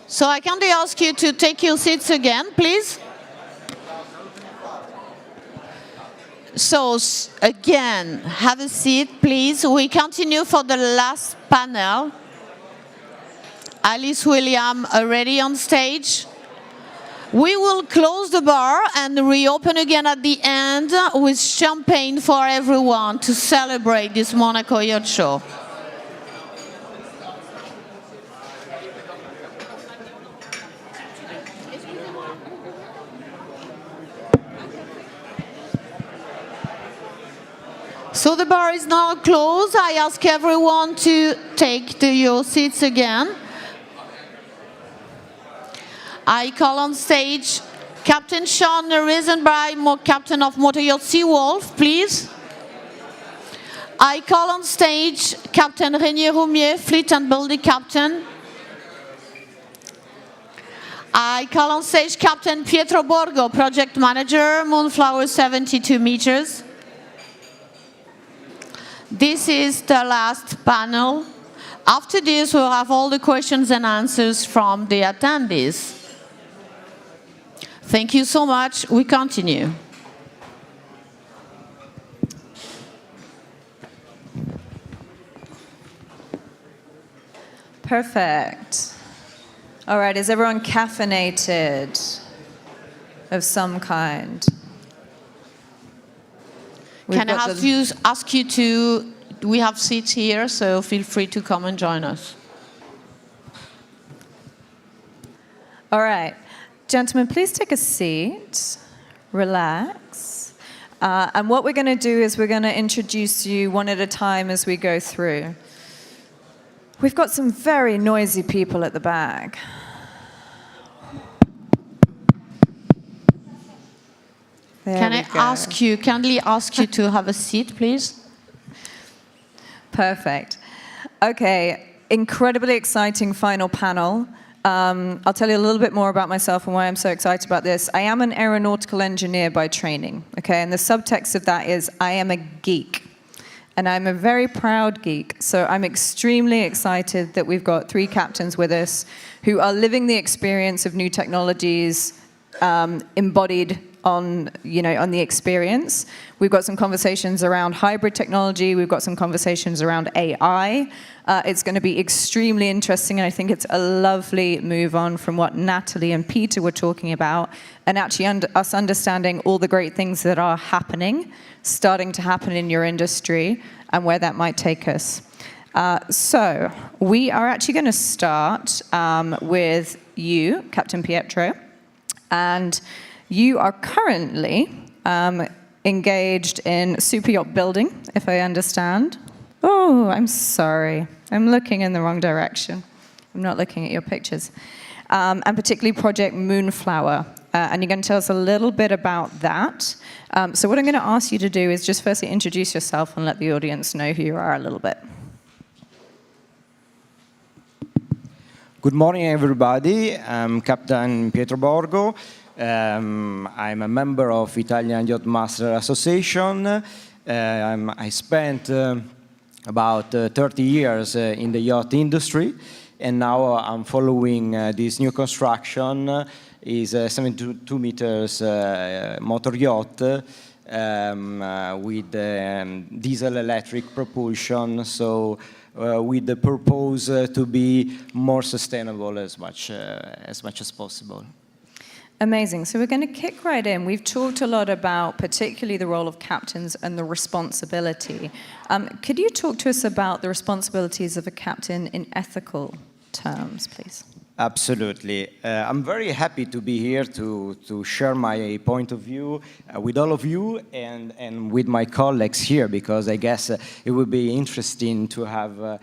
B: So I kindly ask you to take your seats again, please. So again, have a seat, please. We continue for the last panel. Alice William already on stage. We will close the bar and reopen again at the end with champagne for everyone to celebrate this Monaco Yacht Show. So the bar is now closed. I ask everyone to take your seats again. I call on stage Captain Sean Risenby, Captain of Motor Yacht Seawolf, please. I call on stage Captain Régnier Roumier, Fleet and Building Captain. I call on stage Captain Pietro Borgo, Project Manager, Moonflower 72 meters. This is the last panel. After this, we'll have all the questions and answers from the attendees. Thank you so much. We continue.
H: Perfect. All right, is everyone caffeinated of some kind?
B: Can I ask you to, we have seats here, so feel free to come and join us.
H: All right. Gentlemen, please take a seat, relax. And what we're going to do is we're going to introduce you one at a time as we go through. We've got some very noisy people at the back.
B: Can I kindly ask you to have a seat, please?
H: Perfect. Okay, incredibly exciting final panel. I'll tell you a little bit more about myself and why I'm so excited about this. I am an aeronautical engineer by training, okay? And the subtext of that is I am a geek. And I'm a very proud geek. So I'm extremely excited that we've got 3 captains with us who are living the experience of new technologies embodied on the experience. We've got some conversations around hybrid technology. We've got some conversations around AI. It's going to be extremely interesting, and I think it's a lovely move on from what Natalie and Peter were talking about, and actually us understanding all the great things that are happening, starting to happen in your industry, and where that might take us. So we are actually going to start with you, Captain Pietro, and you are currently engaged in super yacht building, if I understand. Oh, I'm sorry. I'm looking in the wrong direction. I'm not looking at your pictures. And particularly Project Moonflower. And you're going to tell us a little bit about that. So what I'm going to ask you to do is just firstly introduce yourself and let the audience know who you are a little bit.
K: Good morning, everybody. I'm Captain Pietro Borgo. I'm a member of Italian Yacht Master Association. I spent about 30 years in the yacht industry, and now I'm following this new construction. Is a 72 meters motor yacht with diesel electric propulsion, so with the purpose to be more sustainable as much as possible.
H: Amazing. So we're going to kick right in. We've talked a lot about particularly the role of captains and the responsibility. Could you talk to us about the responsibilities of a captain in ethical terms, please?
K: Absolutely. I'm very happy to be here to share my point of view with all of you and with my colleagues here, because I guess it would be interesting to have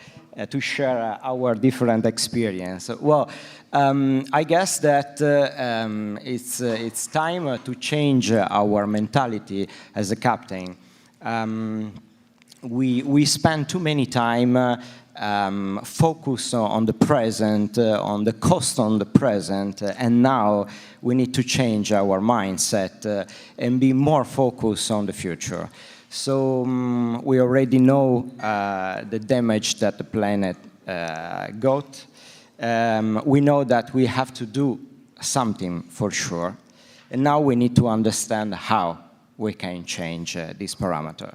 K: to share our different experience. Well, I guess that it's time to change our mentality as a captain. We spend too many time focus on the present, on the cost on the present, and now we need to change our mindset and be more focused on the future. So we already know the damage that the planet got. We know that we have to do something for sure. And now we need to understand how we can change this parameter.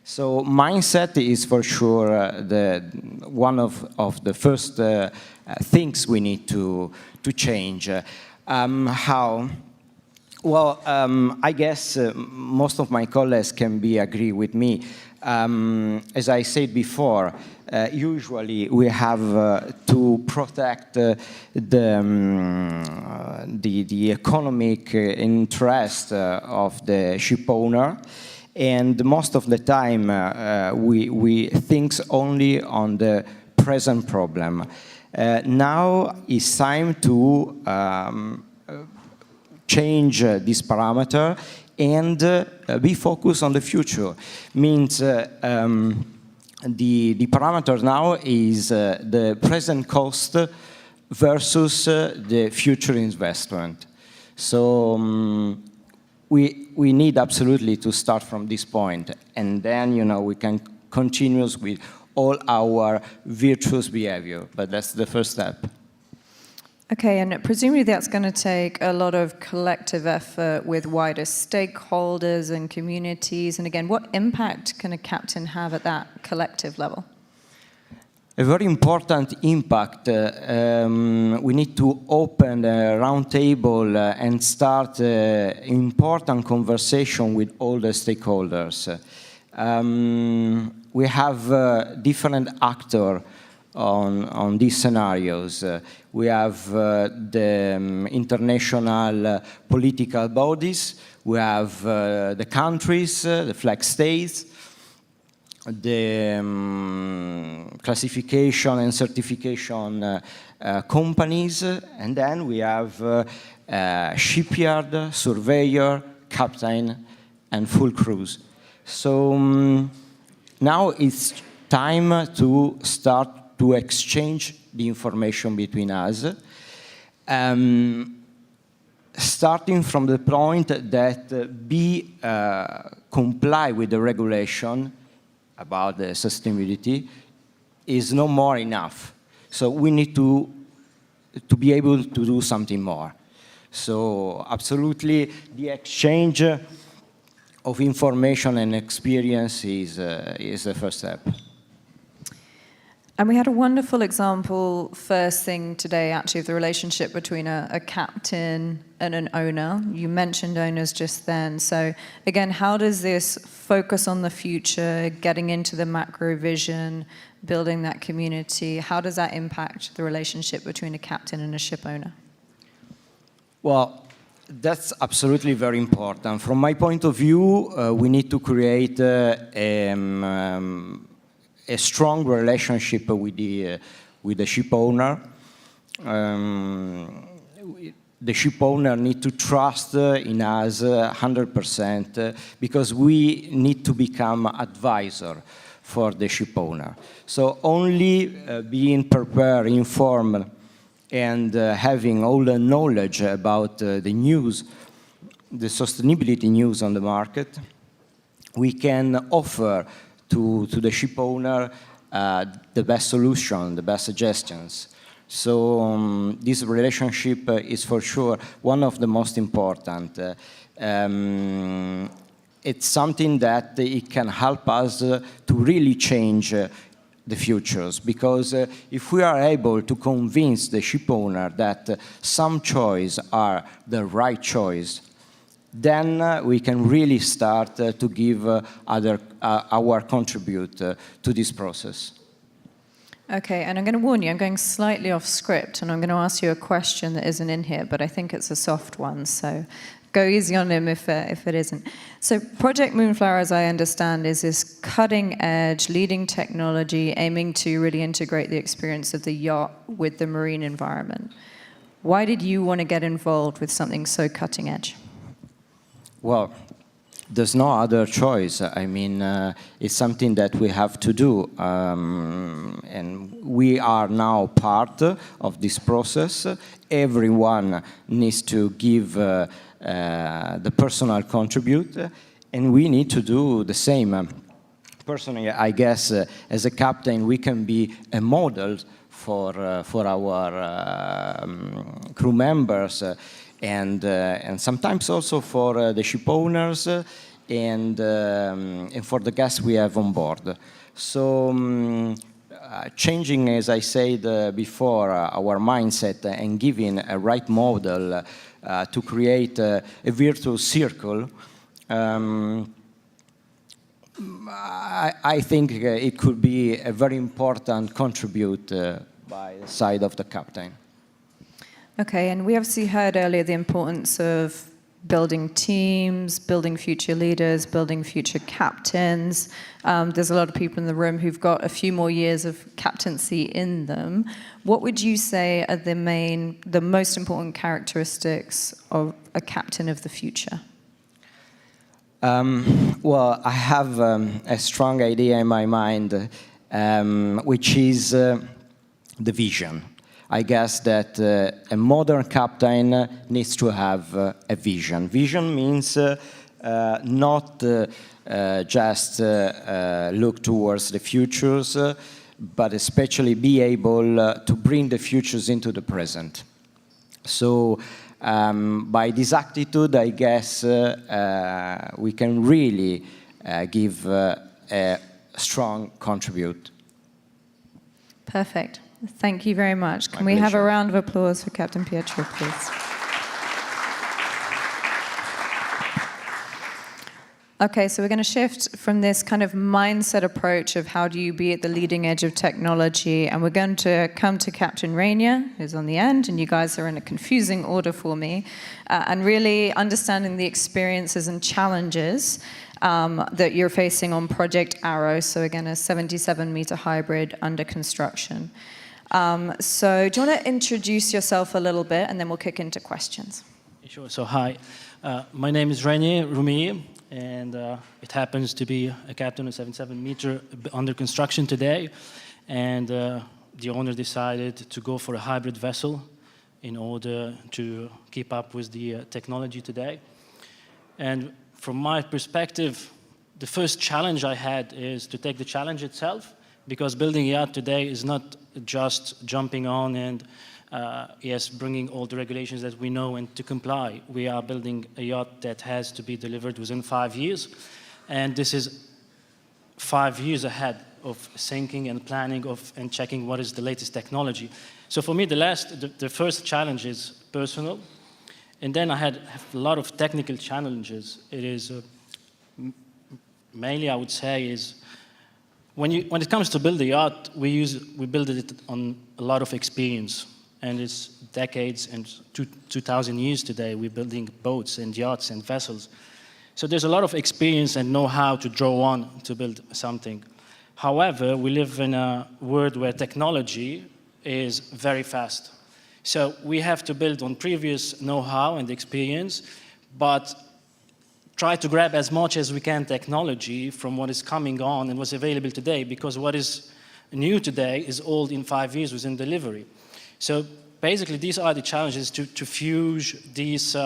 K: So mindset is for sure one of the first things we need to change. How? Well, I guess most of my colleagues can agree with me. As I said before, usually we have to protect the economic interest of the ship owner, and most of the time we think only on the present problem. Now it's time to change this parameter and be focused on the future. Means the parameter now is the present cost versus the future investment. So we need absolutely to start from this point, and then we can continue with all our virtuous behavior. But that's the first step.
H: Okay, and presumably that's going to take a lot of collective effort with wider stakeholders and communities. And again, what impact can a captain have at that collective level?
K: A very important impact. We need to open a round table and start important conversation with all the stakeholders. We have different actors on these scenarios. We have the international political bodies, we have the countries, the flag states, the classification and certification companies, and then we have shipyard, surveyor, captain, and full crews. So now it's time to start to exchange the information between us, starting from the point that comply with the regulation about the sustainability is no more enough. So we need to be able to do something more. So absolutely the exchange of information and experience is the first step.
H: And we had a wonderful example first thing today, actually, of the relationship between a captain and an owner. You mentioned owners just then. So again, how does this focus on the future, getting into the macro vision, building that community, how does that impact the relationship between a captain and a ship owner?
K: Well, that's absolutely very important. From my point of view, we need to create a strong relationship with the ship owner. The ship owner needs to trust in us 100% because we need to become advisor for the ship owner. So only being prepared, informed, and having all the knowledge about the news, the sustainability news on the market, we can offer to the ship owner the best solution, the best suggestions. So this relationship is for sure one of the most important. It's something that it can help us to really change the futures, because if we are able to convince the ship owner that some choices are the right choice, then we can really start to give our contribute to this process.
H: Okay, and I'm going to warn you, I'm going slightly off script, and I'm going to ask you a question that isn't in here, but I think it's a soft one, so go easy on him if it isn't. So Project Moonflower, as I understand, is this cutting-edge, leading technology aiming to really integrate the experience of the yacht with the marine environment. Why did you want to get involved with something so cutting-edge?
K: Well, there's no other choice. I mean, it's something that we have to do. And we are now part of this process. Everyone needs to give the personal contribute. and we need to do the same. Personally, I guess as a captain, we can be a model for our crew members and sometimes also for the ship owners and for the guests we have on board. So changing, as I said before, our mindset and giving a right model to create a virtuous circle, I think it could be a very important contribute by the side of the captain.
H: Okay, and we obviously heard earlier the importance of building teams, building future leaders, building future captains. There's a lot of people in the room who've got a few more years of captaincy in them. What would you say are the most important characteristics of a captain of the future?
K: Well, I have a strong idea in my mind, which is the vision. I guess that a modern captain needs to have a vision. Vision means not just look towards the futures, but especially be able to bring the futures into the present. So by this attitude, I guess we can really give a strong contribute.
H: Perfect. Thank you very much. Can we have a round of applause for Captain Pietro, please? Okay, so we're going to shift from this kind of mindset approach of how do you be at the leading edge of technology, and we're going to come to Captain Rainier, who's on the end, and you guys are in a confusing order for me, and really understanding the experiences and challenges that you're facing on Project Arrow, so again, a 77-meter hybrid under construction. So do you want to introduce yourself a little bit, and then we'll kick into questions?
L: Sure. So hi, my name is Rainier Rumi, and it happens to be a captain of 77-meter under construction today. And the owner decided to go for a hybrid vessel in order to keep up with the technology today. And from my perspective, the first challenge I had is to take the challenge itself, because building a yacht today is not just jumping on and yes, bringing all the regulations that we know and to comply. We are building a yacht that has to be delivered within 5 years, and this is 5 years ahead of thinking and planning of and checking what is the latest technology. So for me, the first challenge is personal, and then I have a lot of technical challenges. It is mainly, I would say, is when it comes to build a yacht, we build it on a lot of experience. And it's decades and 2,000 years today. We're building boats and yachts and vessels. So there's a lot of experience and know-how to draw on to build something. However, we live in a world where technology is very fast. So we have to build on previous know-how and experience, but try to grab as much as we can technology from what is coming on and what's available today, because what is new today is old in 5 years within delivery. So basically, these are the challenges to fuse these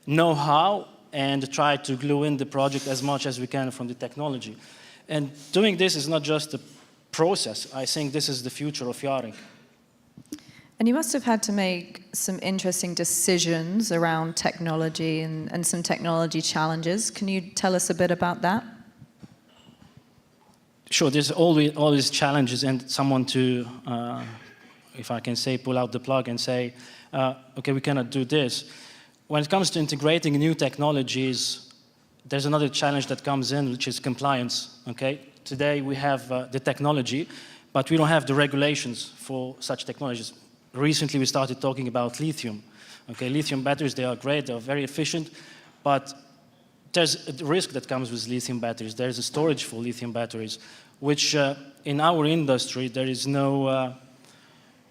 L: know-how and try to glue in the project as much as we can from the technology. And doing this is not just a process. I think this is the future of yachting.
H: And you must have had to make some interesting decisions around technology and some technology challenges. Can you tell us a bit about that?
L: Sure, there's always challenges and someone to if I can say, pull out the plug and say, okay, we cannot do this. When it comes to integrating new technologies, there's another challenge that comes in, which is compliance, okay? Today we have the technology, but we don't have the regulations for such technologies. Recently we started talking about lithium. Okay, lithium batteries, they are great, they're very efficient, but there's a risk that comes with lithium batteries. There's a storage for lithium batteries, which in our industry, there is no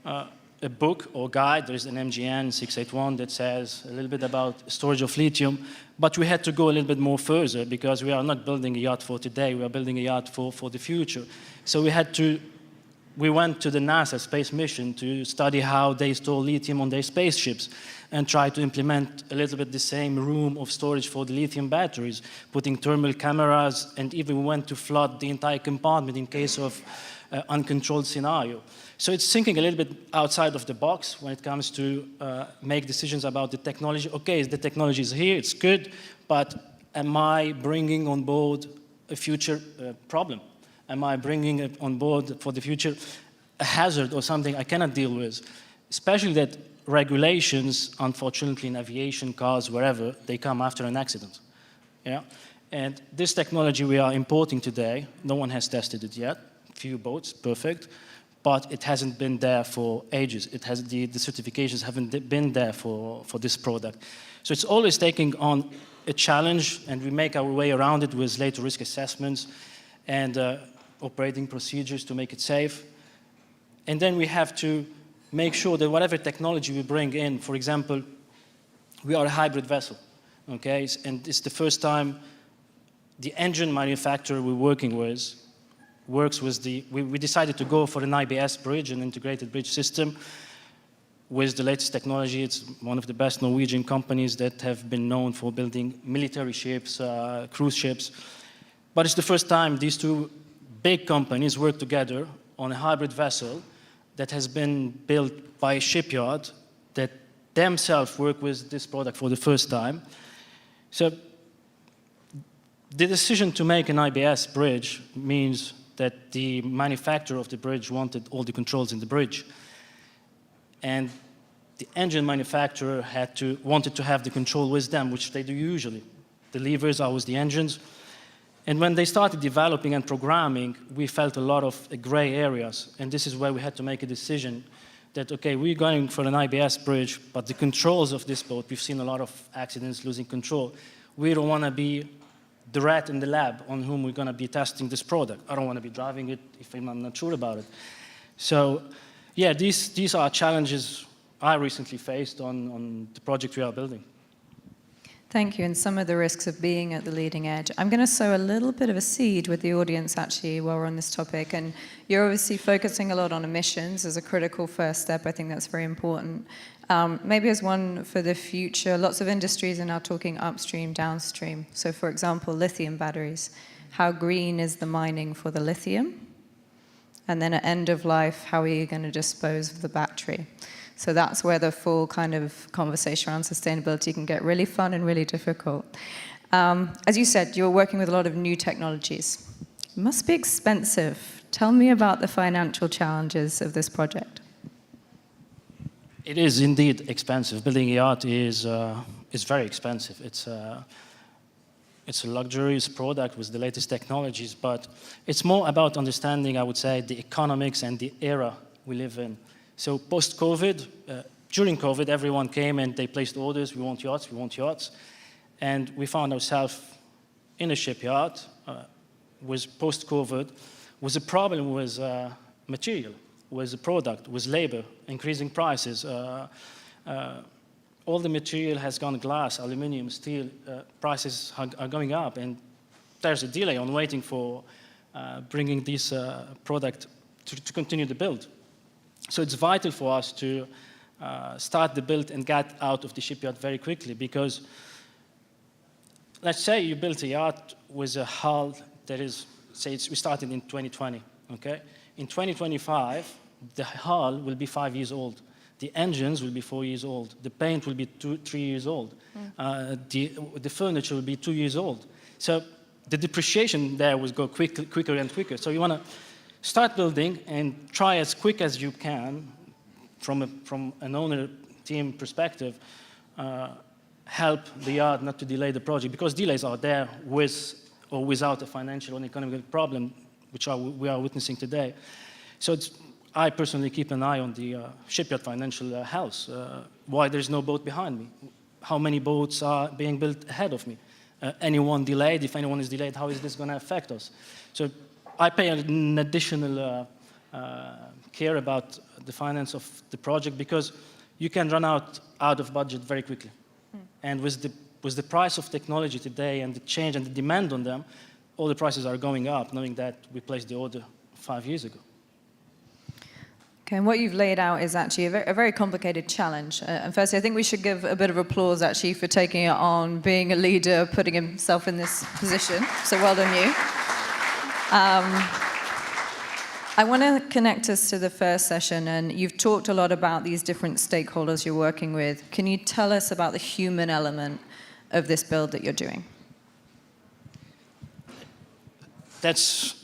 L: a book or guide. There's an MGN 681 that says a little bit about storage of lithium, but we had to go a little bit more further because we are not building a yacht for today, we are building a yacht for the future. So we had to we went to the NASA space mission to study how they store lithium on their spaceships and try to implement a little bit the same room of storage for the lithium batteries, putting thermal cameras, and even went to flood the entire compartment in case of uncontrolled scenario. So it's thinking a little bit outside of the box when it comes to make decisions about the technology. Okay, the technology is here, it's good, but am I bringing on board a future problem? Am I bringing it on board for the future a hazard or something I cannot deal with? Especially that regulations, unfortunately, in aviation, cars, wherever, they come after an accident. Yeah? And this technology we are importing today, no one has tested it yet. Few boats, perfect. But it hasn't been there for ages. It has, the certifications haven't been there for this product. So it's always taking on a challenge, and we make our way around it with later risk assessments and operating procedures to make it safe. And then we have to make sure that whatever technology we bring in, for example, we are a hybrid vessel, okay? And it's the first time the engine manufacturer we're working with works with we decided to go for an IBS bridge, an integrated bridge system, with the latest technology. It's one of the best Norwegian companies that have been known for building military ships, cruise ships. But it's the first time these two big companies work together on a hybrid vessel that has been built by a shipyard that themselves work with this product for the first time. So the decision to make an IBS bridge means that the manufacturer of the bridge wanted all the controls in the bridge. And the engine manufacturer wanted to have the control with them, which they do usually. The levers are with the engines. And when they started developing and programming, we felt a lot of gray areas. And this is where we had to make a decision that, okay, we're going for an IBS bridge, but the controls of this boat, we've seen a lot of accidents losing control. We don't want to be the rat in the lab on whom we're going to be testing this product. I don't want to be driving it if I'm not sure about it. So, yeah, these are challenges I recently faced on the project we are building.
H: Thank you, and some of the risks of being at the leading edge. I'm going to sow a little bit of a seed with the audience, actually, while we're on this topic. And you're obviously focusing a lot on emissions as a critical first step. I think that's very important. Maybe as one for the future, lots of industries are now talking upstream, downstream. So, for example, lithium batteries. How green is the mining for the lithium? And then at end of life, how are you going to dispose of the battery? So that's where the full kind of conversation around sustainability can get really fun and really difficult. As you said, you're working with a lot of new technologies. It must be expensive. Tell me about the financial challenges of this project.
L: It is indeed expensive. Building a yacht is very expensive. It's a luxurious product with the latest technologies, but it's more about understanding, I would say, the economics and the era we live in. So post-COVID, during COVID, everyone came and they placed orders, we want yachts, we want yachts. And we found ourselves in a shipyard with post-COVID, with a problem with material, with the product, with labor, increasing prices. All the material has gone glass, aluminum, steel, prices are going up, and there's a delay on waiting for bringing this product to continue the build. So it's vital for us to start the build and get out of the shipyard very quickly, because let's say you built a yacht with a hull that is, say we started in 2020, okay? In 2025, the hull will be 5 years old. The engines will be 4 years old. The paint will be 3 years old. The furniture will be 2 years old. So the depreciation there will go quicker and quicker. So you want to start building and try as quick as you can, from an owner team perspective, help the yard not to delay the project, because delays are there with or without a financial and economic problem, which we are witnessing today. So I personally keep an eye on the shipyard financial health. Why there's no boat behind me? How many boats are being built ahead of me? Anyone delayed? If anyone is delayed, how is this going to affect us? So I pay an additional care about the finance of the project, because you can run out of budget very quickly. And with the price of technology today and the change and the demand on them, all the prices are going up, knowing that we placed the order 5 years ago.
H: Okay, and what you've laid out is actually a very complicated challenge. And firstly, I think we should give a bit of applause actually for taking it on, being a leader, putting himself in this position. So well done you. I want to connect us to the first session, and you've talked a lot about these different stakeholders you're working with. Can you tell us about the human element of this build that you're doing?
L: That's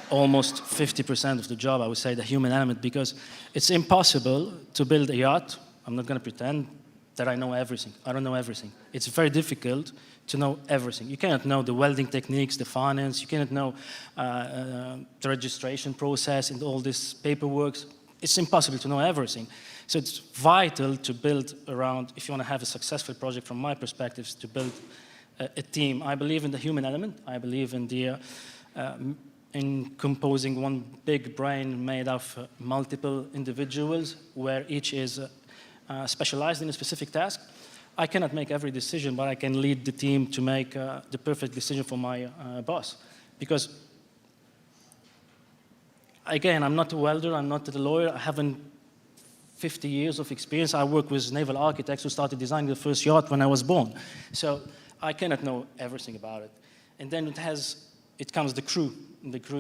L: almost 50% of the job, I would say, the human element, because it's impossible to build a yacht. I'm not going to pretend that I know everything. I don't know everything. It's very difficult to know everything. You cannot know the welding techniques, the finance. You cannot know the registration process and all this paperwork. It's impossible to know everything. So it's vital to build around, if you want to have a successful project from my perspective, to build a team. I believe in the human element. I believe in the in composing one big brain made of multiple individuals, where each is specialized in a specific task. I cannot make every decision, but I can lead the team to make the perfect decision for my boss. Because, again, I'm not a welder, I'm not a lawyer, I haven't 50 years of experience. I work with naval architects who started designing the first yacht when I was born. So I cannot know everything about it. And then it comes the crew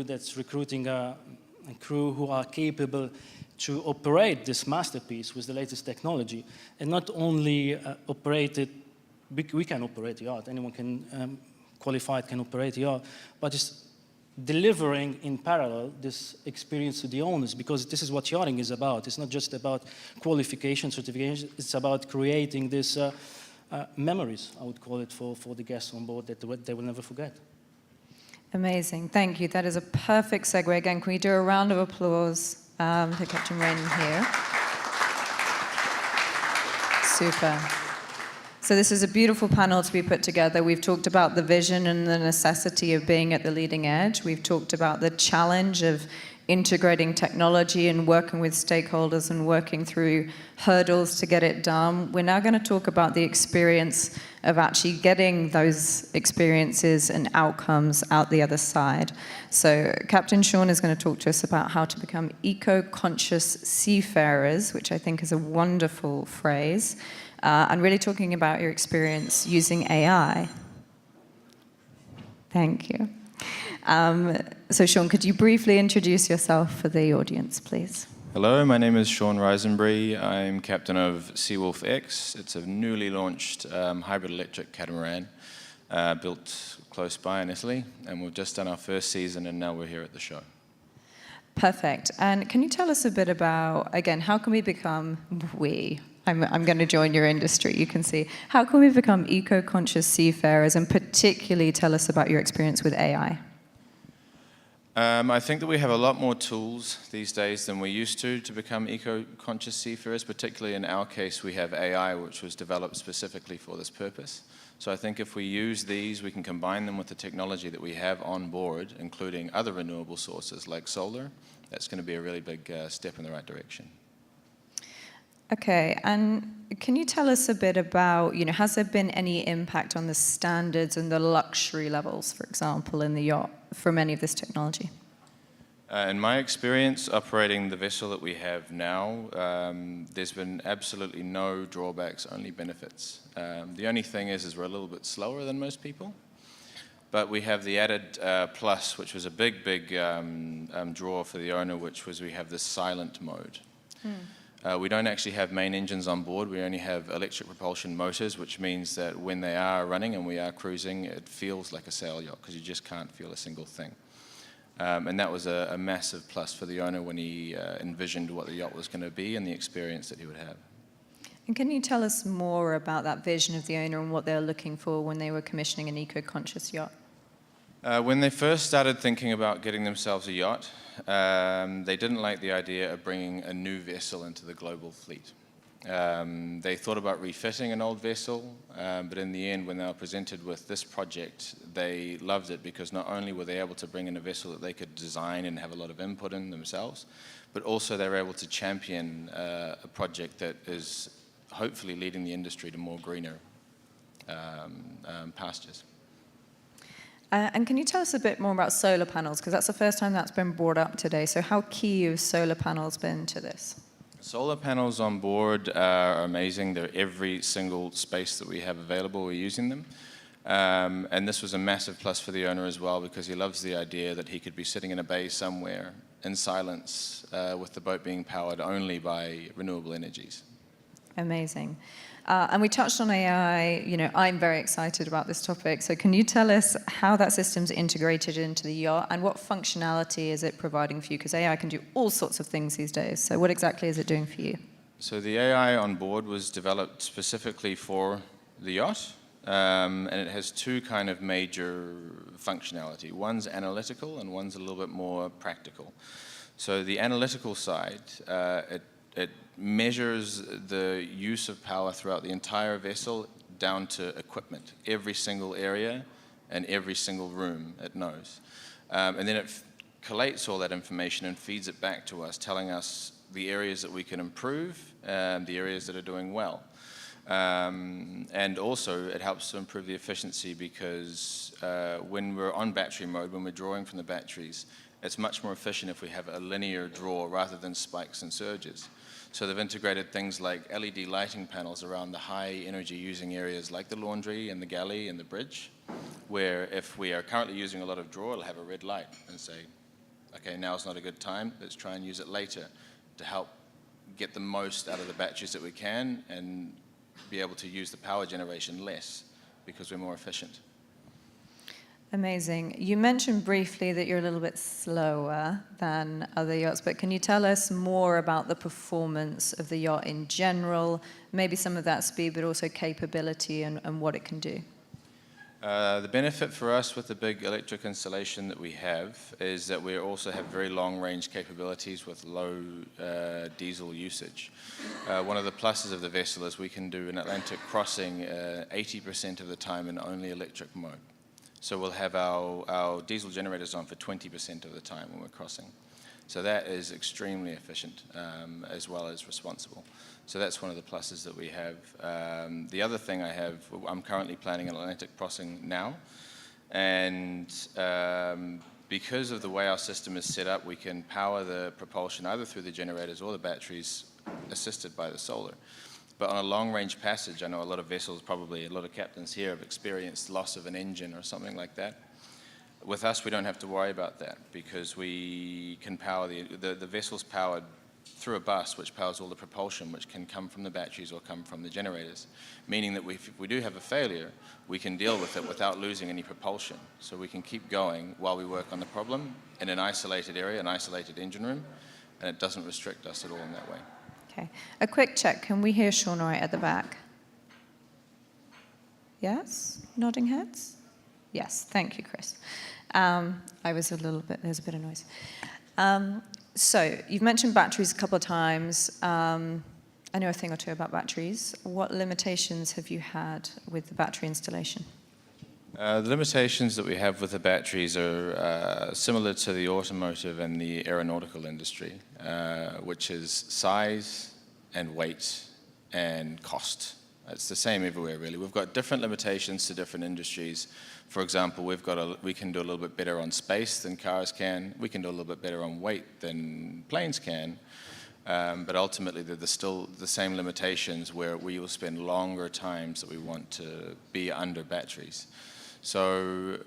L: that's recruiting a crew who are capable to operate this masterpiece with the latest technology. And not only operate it, we can operate a yacht, anyone can qualified can operate a yacht, but it's delivering in parallel this experience to the owners, because this is what yachting is about. It's not just about qualification, certification, it's about creating this memories, I would call it, for the guests on board that they will never forget.
H: Amazing, thank you. That is a perfect segue. Again, can we do a round of applause for Captain Raymond here? Super. So this is a beautiful panel to be put together. We've talked about the vision and the necessity of being at the leading edge. We've talked about the challenge of integrating technology and working with stakeholders and working through hurdles to get it done. We're now going to talk about the experience of actually getting those experiences and outcomes out the other side. So Captain Sean is going to talk to us about how to become eco-conscious seafarers, which I think is a wonderful phrase, and really talking about your experience using AI. Thank you. So Sean, could you briefly introduce yourself for the audience, please?
M: Hello, my name is Sean Risenbury. I'm captain of Seawolf X. It's a newly launched hybrid electric catamaran built close by in Italy, and we've just done our first season, and now we're here at the show.
H: Perfect. And can you tell us a bit about, again, how can we become, I'm going to join your industry, you can see, how can we become eco-conscious seafarers, and particularly tell us about your experience with AI?
M: I think that we have a lot more tools these days than we used to become eco-conscious seafarers. Particularly in our case, we have AI, which was developed specifically for this purpose. So I think if we use these, we can combine them with the technology that we have on board, including other renewable sources like solar. That's going to be a really big step in the right direction.
H: Okay, and can you tell us a bit about, has there been any impact on the standards and the luxury levels, for example, in the yacht from any of this technology?
M: In my experience operating the vessel that we have now, there's been absolutely no drawbacks, only benefits. The only thing is we're a little bit slower than most people, but we have the added plus, which was a big draw for the owner, which was we have this silent mode. We don't actually have main engines on board. We only have electric propulsion motors, which means that when they are running and we are cruising, it feels like a sail yacht because you just can't feel a single thing. And that was a massive plus for the owner when he envisioned what the yacht was going to be and the experience that he would have.
H: And can you tell us more about that vision of the owner and what they were looking for when they were commissioning an eco-conscious yacht?
M: When they first started thinking about getting themselves a yacht, they didn't like the idea of bringing a new vessel into the global fleet. They thought about refitting an old vessel, but in the end, when they were presented with this project, they loved it because not only were they able to bring in a vessel that they could design and have a lot of input in themselves, but also they were able to champion a project that is hopefully leading the industry to more greener pastures.
H: And can you tell us a bit more about solar panels? Because that's the first time that's been brought up today. So how key have solar panels been to this?
M: Solar panels on board are amazing. They're every single space that we have available, we're using them. And this was a massive plus for the owner as well, because he loves the idea that he could be sitting in a bay somewhere in silence with the boat being powered only by renewable energies.
H: Amazing. And we touched on AI. You know, I'm very excited about this topic. So can you tell us how that system's integrated into the yacht and what functionality is it providing for you? Because AI can do all sorts of things these days. So what exactly is it doing for you?
M: So the AI on board was developed specifically for the yacht. And it has two kind of major functionality. One's analytical and one's a little bit more practical. So the analytical side, it measures the use of power throughout the entire vessel down to equipment, every single area and every single room it knows. And then it collates all that information and feeds it back to us, telling us the areas that we can improve and the areas that are doing well. And also it helps to improve the efficiency, because when we're on battery mode, when we're drawing from the batteries, it's much more efficient if we have a linear draw rather than spikes and surges. So they've integrated things like LED lighting panels around the high energy using areas like the laundry and the galley and the bridge, where if we are currently using a lot of draw, it'll have a red light and say, okay, now's not a good time, let's try and use it later to help get the most out of the batteries that we can and be able to use the power generation less because we're more efficient.
H: Amazing. You mentioned briefly that you're a little bit slower than other yachts, but can you tell us more about the performance of the yacht in general, maybe some of that speed, but also capability and what it can do?
M: The benefit for us with the big electric installation that we have is that we also have very long-range capabilities with low diesel usage. One of the pluses of the vessel is we can do an Atlantic crossing 80% of the time in only electric mode. So we'll have our diesel generators on for 20% of the time when we're crossing. So that is extremely efficient as well as responsible. So that's one of the pluses that we have. The other thing I have, I'm currently planning an Atlantic crossing now. And because of the way our system is set up, we can power the propulsion either through the generators or the batteries assisted by the solar. But on a long-range passage, I know a lot of vessels, probably a lot of captains here, have experienced loss of an engine or something like that. With us, we don't have to worry about that because we can power the vessel's powered through a bus which powers all the propulsion, which can come from the batteries or come from the generators, meaning that if we do have a failure, we can deal with it without losing any propulsion. So we can keep going while we work on the problem in an isolated area, an isolated engine room, and it doesn't restrict us at all in that way.
H: Okay. A quick check. Can we hear Sean right at the back? Yes? Nodding heads? Yes. Thank you, Chris. There's a bit of noise. So you've mentioned batteries a couple of times. I know a thing or two about batteries. What limitations have you had with the battery installation?
M: The limitations that we have with the batteries are similar to the automotive and the aeronautical industry, which is size and weight and cost. It's the same everywhere, really. We've got different limitations to different industries. For example, we can do a little bit better on space than cars can. We can do a little bit better on weight than planes can. But ultimately, they're still the same limitations where we will spend longer times that we want to be under batteries. So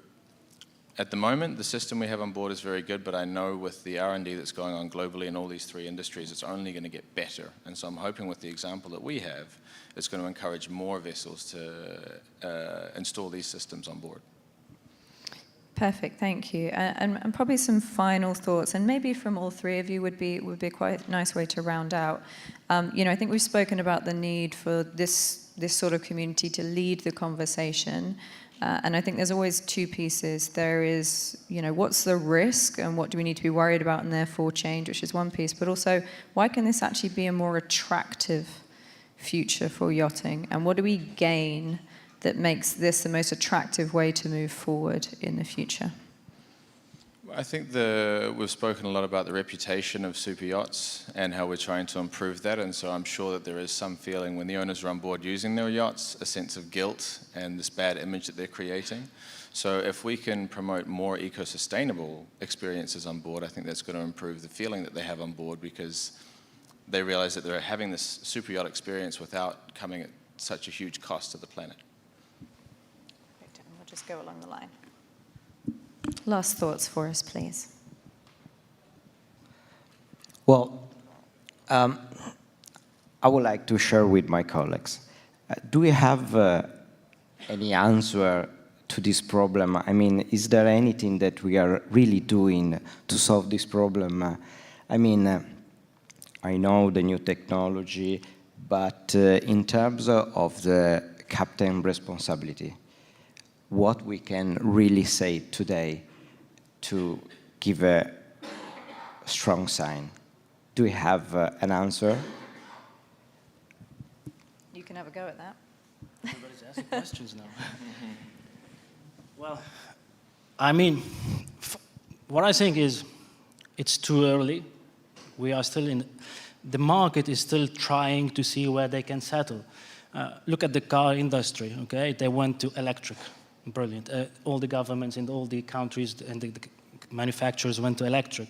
M: at the moment, the system we have on board is very good, but I know with the R&D that's going on globally in all these three industries, it's only going to get better. And so I'm hoping with the example that we have, it's going to encourage more vessels to install these systems on board.
H: Perfect, thank you. And probably some final thoughts, and maybe from all three of you would be quite a nice way to round out. I think we've spoken about the need for this sort of community to lead the conversation. And I think there's always two pieces. There is, what's the risk and what do we need to be worried about and therefore change, which is one piece. But also, why can this actually be a more attractive future for yachting? And what do we gain that makes this the most attractive way to move forward in the future?
M: I think we've spoken a lot about the reputation of super yachts and how we're trying to improve that, and so I'm sure that there is some feeling when the owners are on board using their yachts, a sense of guilt and this bad image that they're creating. So if we can promote more eco-sustainable experiences on board, I think that's going to improve the feeling that they have on board, because they realize that they're having this super yacht experience without coming at such a huge cost to the planet.
H: We'll just go along the line. Last thoughts for us, please.
K: Well, I would like to share with my colleagues. Do we have any answer to this problem? I mean, is there anything that we are really doing to solve this problem? I mean, I know the new technology, but in terms of the captain responsibility, what we can really say today to give a strong sign? Do we have an answer?
H: You can have a go at that.
L: Everybody's asking questions now. Well, I mean, what I think is it's too early. We are still in, the market is still trying to see where they can settle. Look at the car industry, okay? They went to electric, brilliant. All the governments in all the countries and the manufacturers went to electric.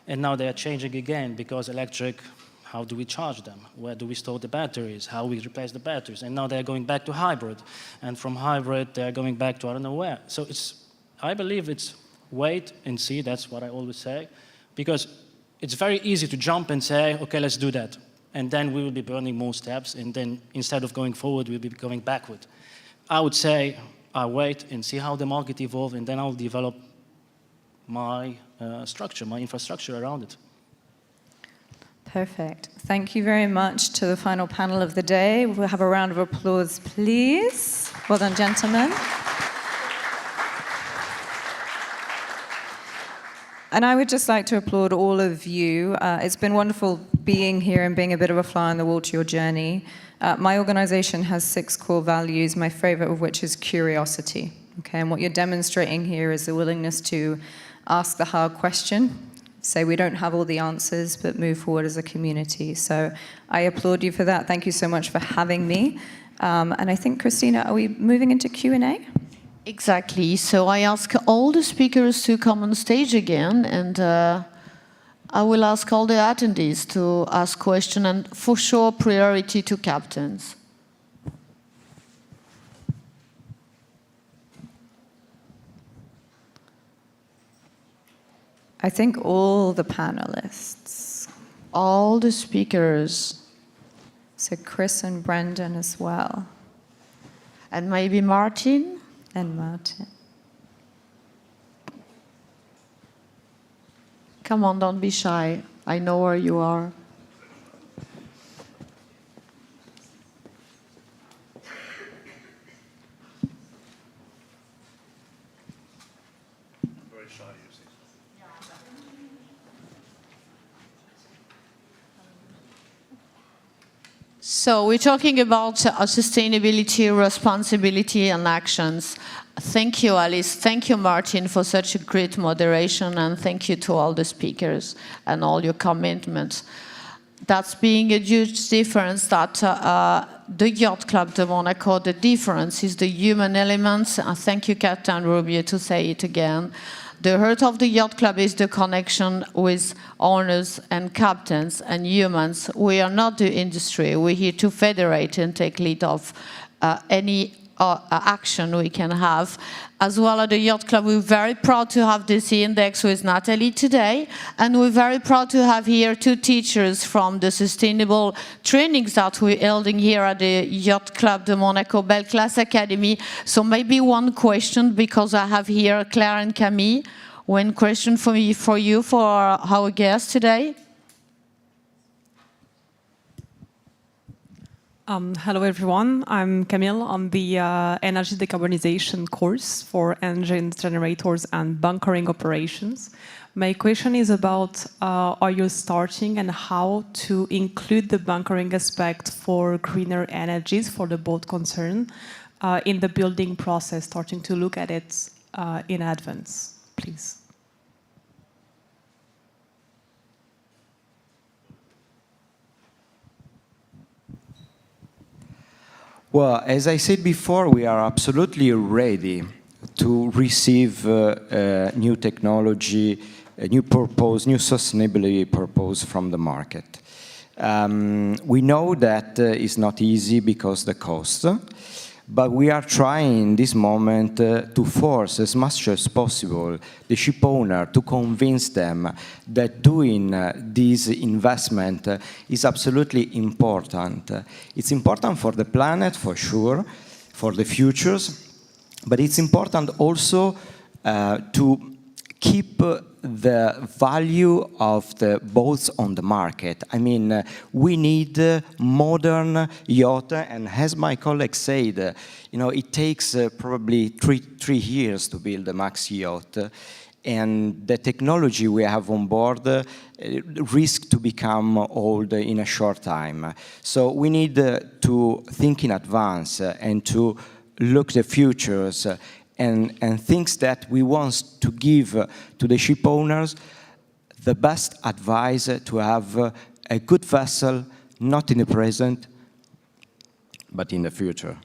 L: And now they are changing again, because electric, how do we charge them? Where do we store the batteries? How we replace the batteries? And now they're going back to hybrid. And from hybrid, they're going back to I don't know where. So it's, I believe it's wait and see, that's what I always say. Because it's very easy to jump and say, okay, let's do that. And then we will be burning more steps, and then instead of going forward, we'll be going backward. I would say, I'll wait and see how the market evolves, and then I'll develop my structure, my infrastructure around it.
H: Perfect. Thank you very much to the final panel of the day. We'll have a round of applause, please. Well done, gentlemen. And I would just like to applaud all of you. It's been wonderful being here and being a bit of a fly on the wall to your journey. My organization has 6 core values, my favorite of which is curiosity. Okay, and what you're demonstrating here is the willingness to ask the hard question, say we don't have all the answers, but move forward as a community. So I applaud you for that. Thank you so much for having me. And I think, Christina, are we moving into Q&A?
B: Exactly. So I ask all the speakers to come on stage again, and I will ask all the attendees to ask questions, and for sure priority to captains.
H: I think all the panelists.
B: All the speakers.
H: So Chris and Brendan as well.
B: And maybe Martin?
H: And Martin.
B: Come on, don't be shy. I know where you are.
E: Very shy, you see.
B: So we're talking about sustainability, responsibility, and actions. Thank you, Alice. Thank you, Martin, for such a great moderation, and thank you to all the speakers and all your commitments. That's being a huge difference that the Yacht Club de Monaco, the difference is the human elements. Thank you, Captain Rubio, to say it again. The heart of the Yacht Club is the connection with owners and captains and humans. We are not the industry. We're here to federate and take lead of any action we can have. As well at the Yacht Club, we're very proud to have the C Index with Natalie today, and we're very proud to have here 2 teachers from the sustainable trainings that we're holding here at the Yacht Club de Monaco Belle Classe Academy. So maybe one question, because I have here Claire and Camille. One question for you, for our guest today.
N: Hello everyone, I'm Camille on the Energy Decarbonization course for engines, generators and bunkering operations. My question is about are you starting and how to include the bunkering aspect for greener energies for the boat concern in the building process, starting to look at it in advance, please.
K: Well, as I said before, we are absolutely ready to receive new technology, a new purpose, new sustainability purpose from the market. We know that it's not easy because the cost, but we are trying in this moment to force as much as possible the ship owner to convince them that doing this investment is absolutely important. It's important for the planet, for sure, for the futures, but it's important also to keep the value of the boats on the market. I mean, we need modern yacht, and as my colleague said, you know, it takes probably three years to build a max yacht, and the technology we have on board risks to become old in a short time. So we need to think in advance and to look the futures and things that we want to give to the ship owners the best advice to have a good vessel, not in the present, but in the future.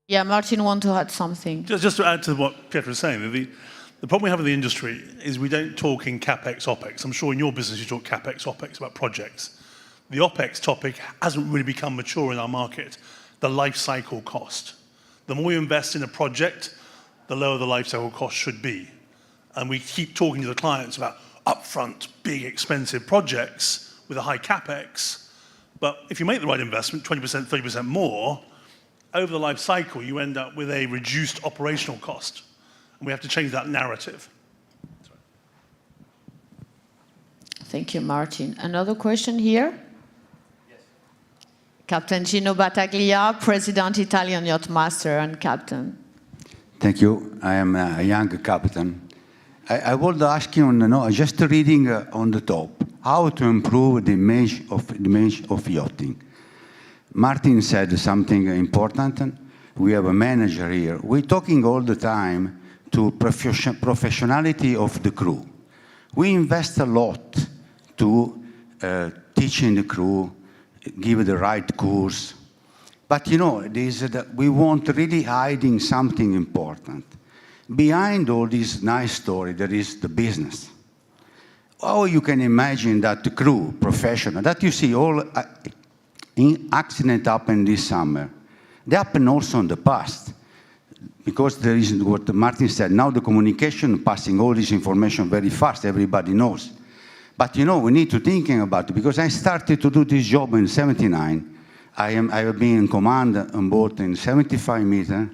B: Yeah, Martin want to add something.
E: Just to add to what Pietro was saying, the problem we have in the industry is we don't talk in CapEx, OpEx. I'm sure in your business you talk CapEx, OpEx about projects. The OpEx topic hasn't really become mature in our market, the life cycle cost. The more you invest in a project, the lower the life cycle cost should be. And we keep talking to the clients about upfront, big, expensive projects with a high CapEx. But if you make the right investment, 20%, 30% more, over the life cycle, you end up with a reduced operational cost. And we have to change that narrative. Sorry.
B: Thank you, Martin. Another question here? Captain Gino Battaglia, President, Italian Yacht Master and Captain.
O: Thank you. I am a young captain. I would ask you, just reading on the top, how to improve the image of yachting. Martin said something important. We have a manager here. We're talking all the time to professionality of the crew. We invest a lot to teaching the crew, give the right course. But we want really hiding something important. Behind all this nice story, there is the business. Oh, you can imagine that the crew, professional, that you see all accident happen this summer. They happen also in the past. Because there is what Martin said, now the communication passing all this information very fast, everybody knows. But we need to thinking about it, because I started to do this job in '79. I have been in command on board in 75 meters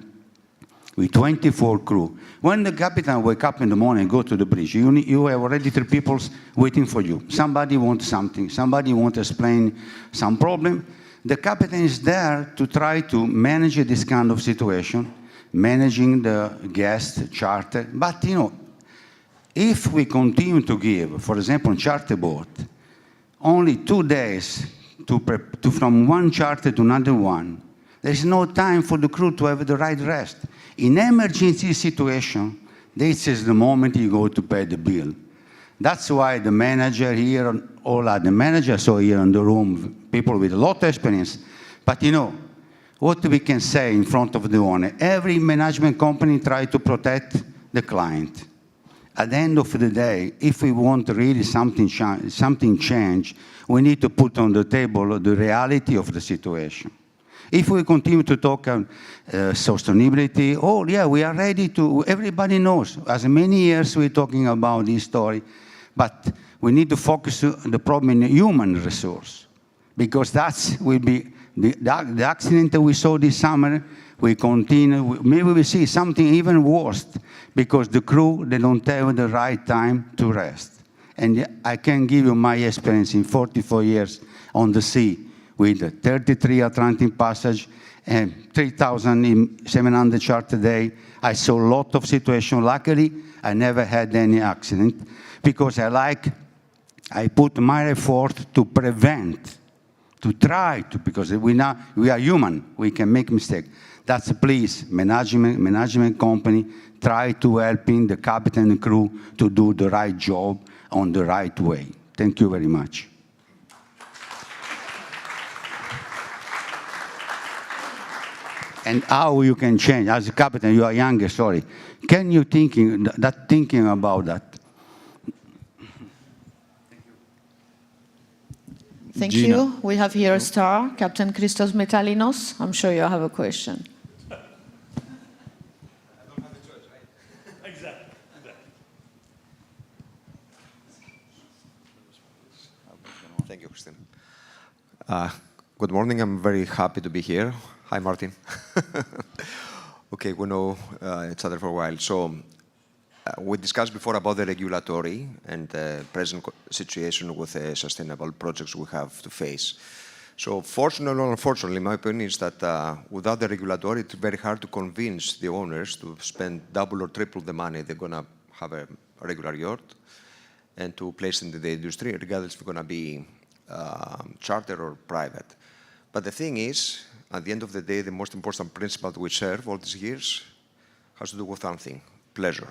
O: with 24 crew. When the captain wake up in the morning and go to the bridge, you have already 3 people waiting for you. Somebody wants something, somebody wants to explain some problem. The captain is there to try to manage this kind of situation, managing the guest charter. But if we continue to give, for example, charter boat, only 2 days from one charter to another one, there's no time for the crew to have the right rest. In emergency situation, this is the moment you go to pay the bill. That's why the manager here, all other managers are here in the room, people with a lot of experience. But what we can say in front of the owner, every management company tries to protect the client. At the end of the day, if we want really something change, we need to put on the table the reality of the situation. If we continue to talk sustainability, oh yeah, we are ready to, everybody knows, as many years we're talking about this story, but we need to focus the problem in human resource, because that will be the accident that we saw this summer. We continue, maybe we see something even worse, because the crew, they don't have the right time to rest. And I can give you my experience in 44 years on the sea, with 33 Atlantic passage and 3,700 charter a day. I saw a lot of situations. Luckily, I never had any accident, because I put my effort to prevent, to try to, because we are human, we can make mistakes. That's please, management company, try to helping the captain and crew to do the right job on the right way. Thank you very much. and how you can change. As a captain, you are younger, sorry. Can you thinking about that?
B: Thank
G: Gina.
B: you. We have here a star, Captain Christos Metalinos. I'm sure you have a question.
P: Thank you, Christine. Good morning. I'm very happy to be here. Hi, Martin. Okay, we know each other for a while. So we discussed before about the regulatory and the present situation with the sustainable projects we have to face. So fortunately or unfortunately, my opinion is that without the regulatory, it's very hard to convince the owners to spend double or triple the money they're going to have a regular yacht and to place into the industry, regardless if it's going to be charter or private. But the thing is, at the end of the day, the most important principle that we serve all these years has to do with one thing: pleasure.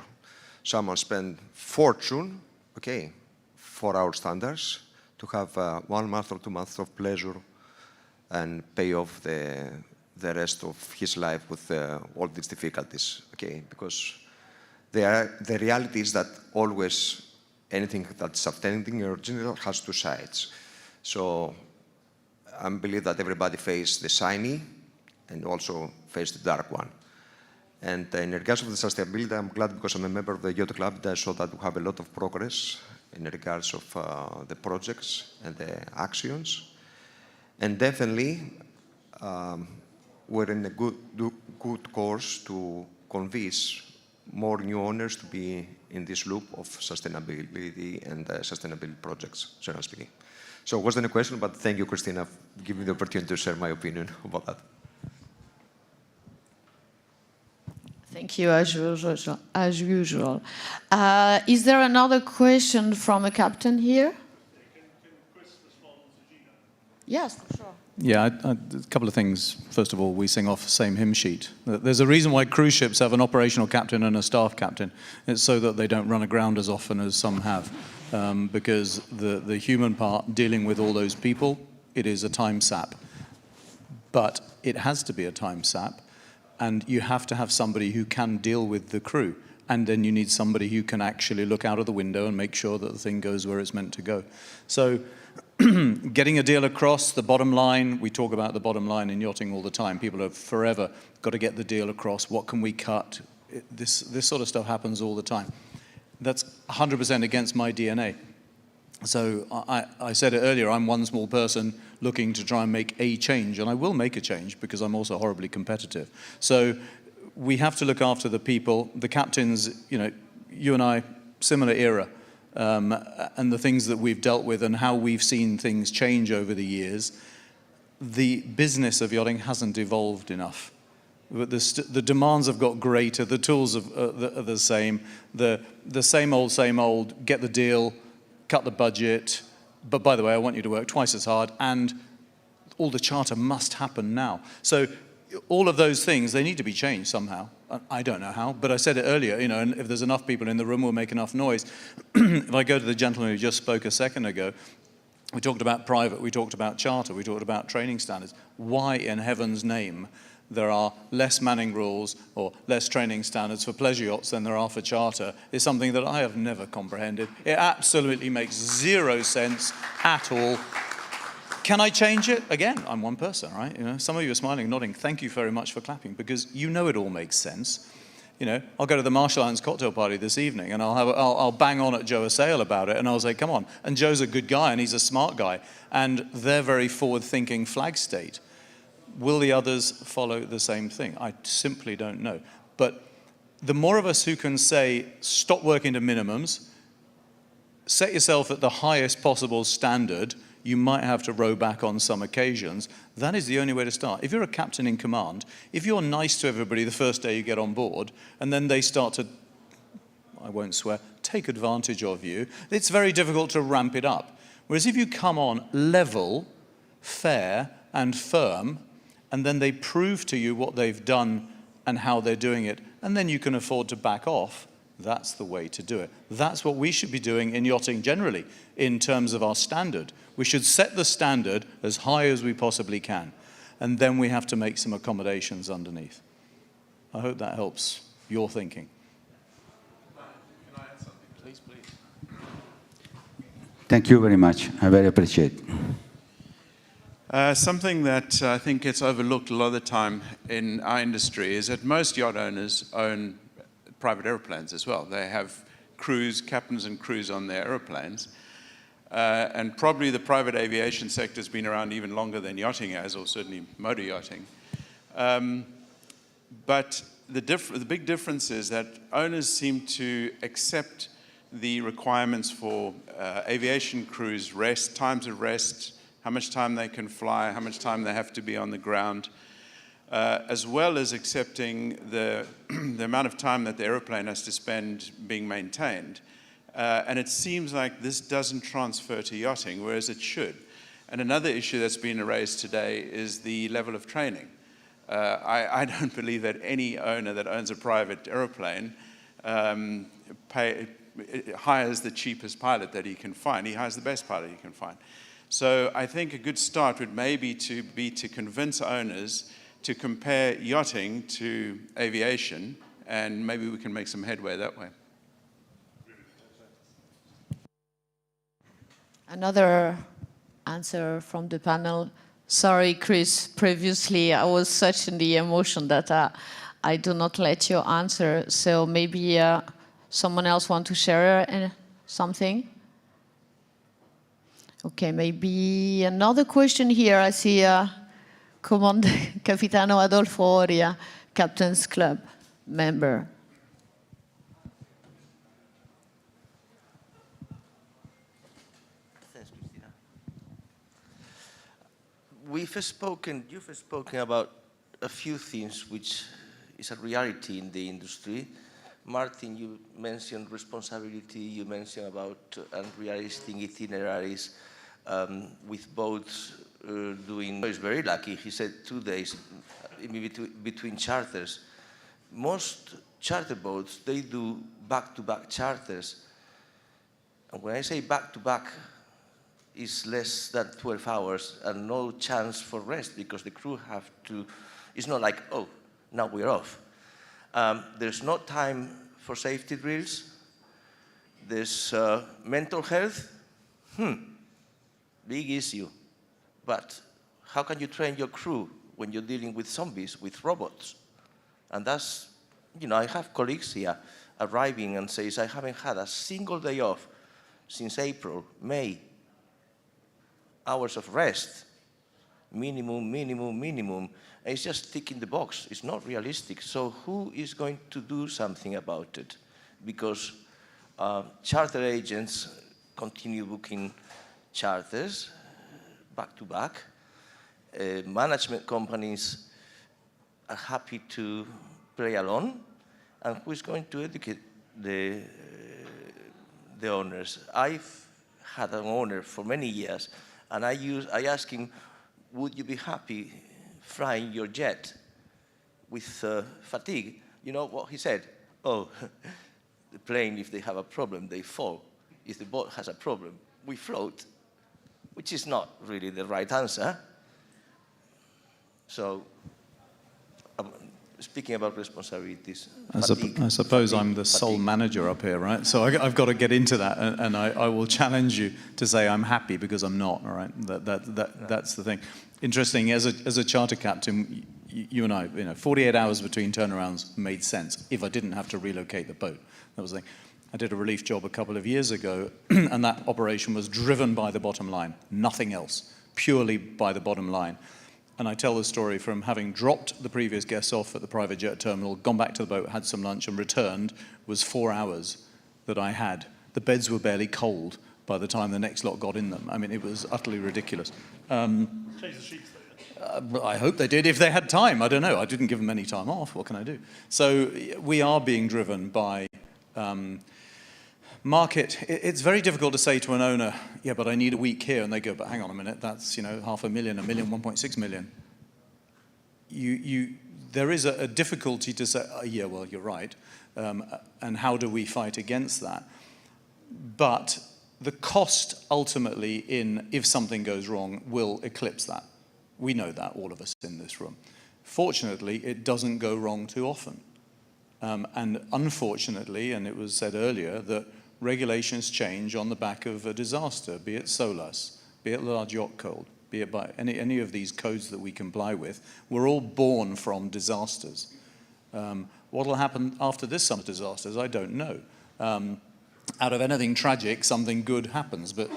P: Someone spend fortune, okay, for our standards, to have 1 month or 2 months of pleasure and pay off the rest of his life with all these difficulties, okay? Because the reality is that always anything that's authentic or original has two sides. So I believe that everybody faces the shiny and also face the dark one. And in regards of the sustainability, I'm glad because I'm a member of the Yacht Club that I saw that we have a lot of progress in regards of the projects and the actions. And definitely, we're in a good course to convince more new owners to be in this loop of sustainability and sustainability projects, generally speaking. So it wasn't a question, but thank you, Christina, for giving me the opportunity to share my opinion about that.
B: Thank you, as usual. Is there another question from a captain here?
E: Can Chris respond to Gina?
B: Yes, for sure.
G: Yeah, a couple of things. First of all, we sing off the same hymn sheet. There's a reason why cruise ships have an operational captain and a staff captain. It's so that they don't run aground as often as some have. Because the human part, dealing with all those people, it is a time sap. But it has to be a time sap, and you have to have somebody who can deal with the crew. And then you need somebody who can actually look out of the window and make sure that the thing goes where it's meant to go. So getting a deal across, the bottom line, we talk about the bottom line in yachting all the time. People have forever got to get the deal across. What can we cut? This sort of stuff happens all the time. That's 100% against my DNA. So I said it earlier, I'm one small person looking to try and make a change, and I will make a change because I'm also horribly competitive. So we have to look after the people. The captains, you and I, similar era, and the things that we've dealt with and how we've seen things change over the years. The business of yachting hasn't evolved enough. But the demands have got greater, the tools are the same, the same old, get the deal, cut the budget, but by the way, I want you to work twice as hard, and all the charter must happen now. So all of those things, they need to be changed somehow. I don't know how, but I said it earlier, and if there's enough people in the room, we'll make enough noise. If I go to the gentleman who just spoke a second ago, we talked about private, we talked about charter, we talked about training standards. Why in heaven's name there are less manning rules or less training standards for pleasure yachts than there are for charter is something that I have never comprehended. It absolutely makes zero sense at all. Can I change it? Again, I'm one person, right? Some of you are smiling, nodding. Thank you very much for clapping, because it all makes sense. I'll go to the Marshall Islands cocktail party this evening, and I'll bang on at Joe Assail about it, and I'll say, come on. And Joe's a good guy, and he's a smart guy, and they're very forward-thinking flag state. Will the others follow the same thing? I simply don't know. But the more of us who can say, stop working to minimums, set yourself at the highest possible standard, you might have to row back on some occasions. That is the only way to start. If you're a captain in command, if you're nice to everybody the first day you get on board, and then they start to, I won't swear, take advantage of you, it's very difficult to ramp it up. Whereas if you come on level, fair, and firm, and then they prove to you what they've done and how they're doing it, and then you can afford to back off, that's the way to do it. That's what we should be doing in yachting generally, in terms of our standard. We should set the standard as high as we possibly can. and then we have to make some accommodations underneath. I hope that helps your thinking.
M: Can I add something? Please, please.
O: Thank you very much. I very appreciate it.
I: Something that I think gets overlooked a lot of the time in our industry is that most yacht owners own private airplanes as well. They have crews, captains and crews on their airplanes. And probably the private aviation sector has been around even longer than yachting has, or certainly motor yachting. But the big difference is that owners seem to accept the requirements for aviation crews, rest, times of rest, how much time they can fly, how much time they have to be on the ground, as well as accepting the amount of time that the airplane has to spend being maintained. And it seems like this doesn't transfer to yachting, whereas it should. And another issue that's been raised today is the level of training. I don't believe that any owner that owns a private airplane hires the cheapest pilot that he can find. He hires the best pilot he can find. So I think a good start would maybe be to convince owners to compare yachting to aviation, and maybe we can make some headway that way.
B: Another answer from the panel. Sorry, Chris, previously I was such in the emotion that I do not let you answer. So maybe someone else want to share something? Okay, maybe another question here. I see Capitano Adolfo Oria, Captain's Club member.
Q: Thanks, Christina. You've spoken about a few things which is a reality in the industry. Martin, you mentioned responsibility, you mentioned about unrealistic itineraries with boats doing. He's very lucky, he said 2 days between charters. Most charter boats, they do back-to-back charters. And when I say back-to-back, it's less than 12 hours and no chance for rest because the crew have to, it's not like, oh, now we're off. There's no time for safety drills. There's mental health. Big issue. But how can you train your crew when you're dealing with zombies, with robots? And that's, I have colleagues here arriving and says, I haven't had a single day off since April, May. Hours of rest. Minimum. And it's just ticking the box. It's not realistic. So who is going to do something about it? Because charter agents continue booking charters back to back. Management companies are happy to play along. And who is going to educate the owners? I've had an owner for many years, and I asked him, would you be happy flying your jet with fatigue? You know what he said? Oh, the plane, if they have a problem, they fall. If the boat has a problem, we float, which is not really the right answer. So, speaking about responsibilities.
G: I suppose I'm the sole manager up here, right? So I've got to get into that, and I will challenge you to say I'm happy because I'm not, all right? That's the thing. Interesting, as a charter captain, you and I, 48 hours between turnarounds made sense if I didn't have to relocate the boat. That was the thing. I did a relief job a couple of years ago, and that operation was driven by the bottom line, nothing else, purely by the bottom line. And I tell the story from having dropped the previous guests off at the private jet terminal, gone back to the boat, had some lunch, and returned, was 4 hours that I had. The beds were barely cold by the time the next lot got in them. I mean, it was utterly ridiculous.
E: Change the sheets, though.
G: I hope they did, if they had time. I don't know. I didn't give them any time off. What can I do? So we are being driven by market. It's very difficult to say to an owner, yeah, but I need a week here. And they go, but hang on a minute, that's, $500,000, $1 million, 1.6 million. There is a difficulty to say, yeah, well, you're right. And how do we fight against that? But the cost ultimately if something goes wrong will eclipse that. We know that, all of us in this room. Fortunately, it doesn't go wrong too often. And unfortunately, and it was said earlier, that regulations change on the back of a disaster, be it SOLAS, be it large yacht code, be it by any of these codes that we comply with. We're all born from disasters. What will happen after this summer disasters, I don't know. Out of anything tragic, something good happens, but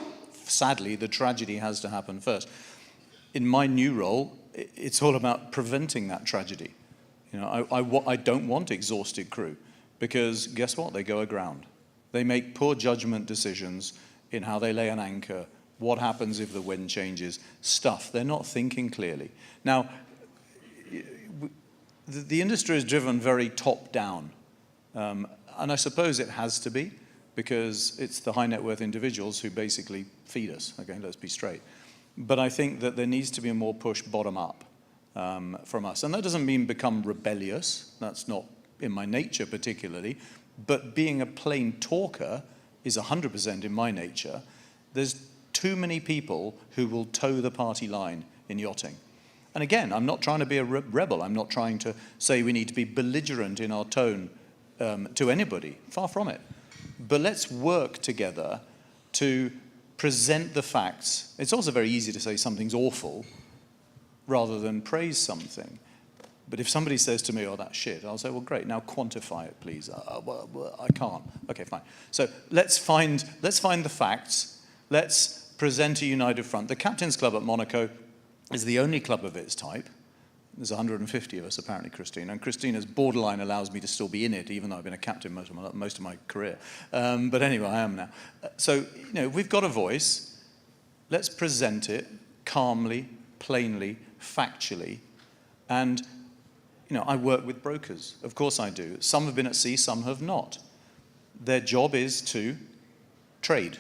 G: sadly, the tragedy has to happen first. In my new role, it's all about preventing that tragedy. You know, I don't want exhausted crew, because guess what? They go aground. They make poor judgment decisions in how they lay an anchor, what happens if the wind changes, stuff. They're not thinking clearly. Now, the industry is driven very top-down, and I suppose it has to be, because it's the high net worth individuals who basically feed us, okay, let's be straight. But I think that there needs to be a more push bottom-up from us. And that doesn't mean become rebellious, that's not in my nature particularly, but being a plain talker is 100% in my nature. There's too many people who will toe the party line in yachting. And again, I'm not trying to be a rebel. I'm not trying to say we need to be belligerent in our tone to anybody. Far from it. But let's work together to present the facts. It's also very easy to say something's awful rather than praise something. But if somebody says to me, oh, that's shit, I'll say, well, great, now quantify it, please. Well, I can't. Okay, fine. So let's find the facts. Let's present a united front. The Captain's Club at Monaco is the only club of its type. There's 150 of us, apparently, Christina. And Christina's borderline allows me to still be in it, even though I've been a captain most of my career. But anyway, I am now. So, you know, we've got a voice. Let's present it calmly, plainly, factually. And, you know, I work with brokers. Of course I do. Some have been at sea, some have not. Their job is to trade.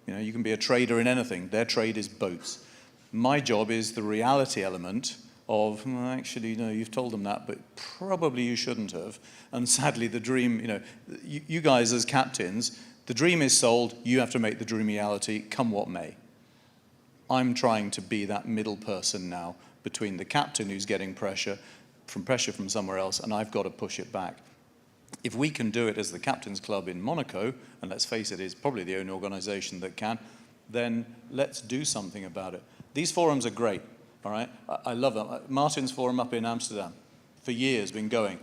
G: You know, you can be a trader in anything. Their trade is boats. My job is the reality element of, well, actually, no, you've told them that, but probably you shouldn't have. And sadly, the dream, you know, you guys as captains, the dream is sold, you have to make the dream reality, come what may. I'm trying to be that middle person now between the captain who's getting pressure from somewhere else, and I've got to push it back. If we can do it as the Captain's Club in Monaco, and let's face it, is probably the only organization that can, then let's do something about it. These forums are great. All right, I love them. Martin's Forum up in Amsterdam, for years, been going.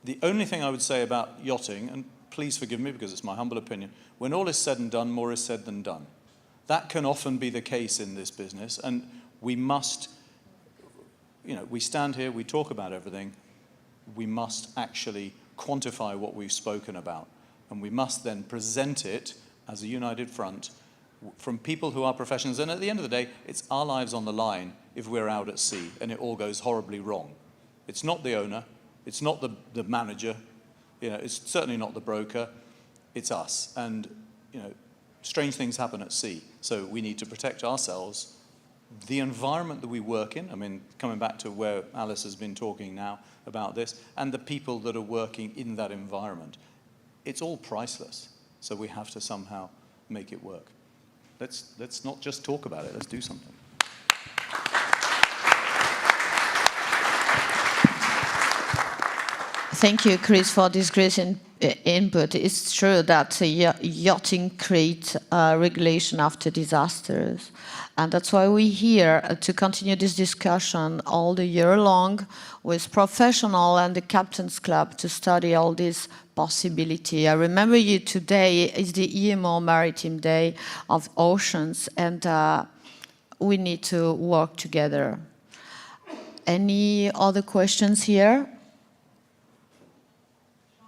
G: The only thing I would say about yachting, and please forgive me because it's my humble opinion, when all is said and done, more is said than done. That can often be the case in this business, and we must, you know, we stand here, we talk about everything, we must actually quantify what we've spoken about, and we must then present it as a united front from people who are professionals. And at the end of the day, it's our lives on the line if we're out at sea and it all goes horribly wrong. It's not the owner, it's not the manager, you know, it's certainly not the broker, it's us. And, you know, strange things happen at sea, so we need to protect ourselves. The environment that we work in, I mean, coming back to where Alice has been talking now about this, and the people that are working in that environment, it's all priceless. So we have to somehow make it work. Let's not just talk about it, let's do something.
B: Thank you, Chris, for this great input. It's true that yachting creates regulation after disasters. And that's why we're here to continue this discussion all the year long with professionals and the Captain's Club to study all these possibilities. I remember you today is the IMO Maritime Day of Oceans, and we need to work together. Any other questions here?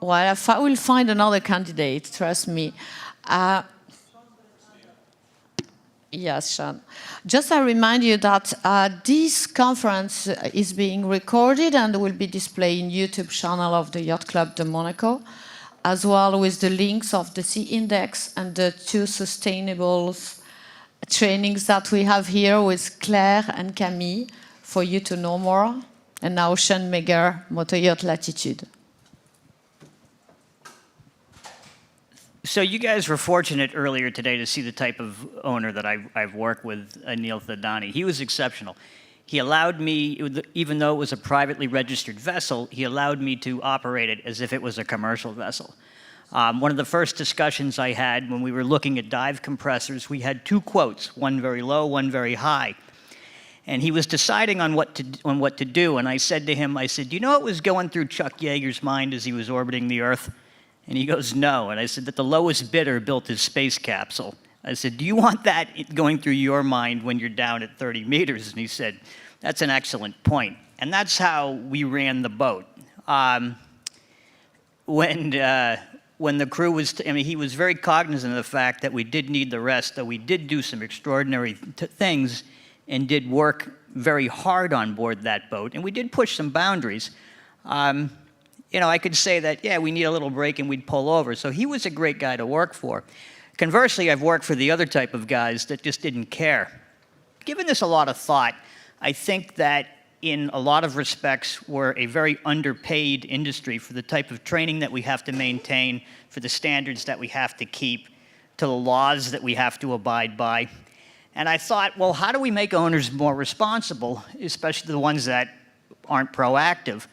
B: Well, I will find another candidate, trust me. Yes, Sean. Just I remind you that this conference is being recorded and will be displayed in YouTube channel of the Yacht Club de Monaco, as well with the links of the Sea Index and the 2 sustainable trainings that we have here with Claire and Camille for you to know more. And now Sean Meagher, Motor Yacht Latitude.
D: So you guys were fortunate earlier today to see the type of owner that I've worked with, Neil Thadani. He was exceptional. He allowed me, even though it was a privately registered vessel, he allowed me to operate it as if it was a commercial vessel. One of the first discussions I had when we were looking at dive compressors, we had two quotes, one very low, one very high. And he was deciding on what to do, and I said to him, I said, do you know what was going through Chuck Yeager's mind as he was orbiting the Earth? And he goes, no. And I said that the lowest bidder built his space capsule. I said, do you want that going through your mind when you're down at 30 meters? And he said, that's an excellent point. And that's how we ran the boat. When the crew was, he was very cognizant of the fact that we did need the rest, that we did do some extraordinary things and did work very hard on board that boat. And we did push some boundaries. I could say that, yeah, we need a little break and we'd pull over. So he was a great guy to work for. Conversely, I've worked for the other type of guys that just didn't care. Given this a lot of thought, I think that in a lot of respects, we're a very underpaid industry for the type of training that we have to maintain, for the standards that we have to keep, to the laws that we have to abide by. And I thought, well, how do we make owners more responsible, especially the ones that aren't proactive?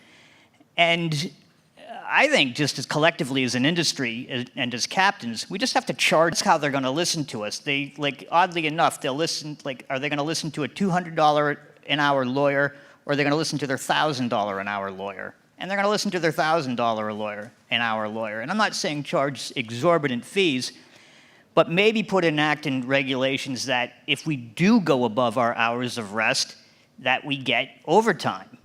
D: And I think just as collectively as an industry and as captains, we just have to charge. That's how they're going to listen to us. They, oddly enough, they'll listen, are they going to listen to a $200 an hour lawyer, or are they going to listen to their $1,000 an hour lawyer? And they're going to listen to their $1,000 an hour lawyer. And I'm not saying charge exorbitant fees, but maybe put an act in regulations that if we do go above our hours of rest, that we get overtime,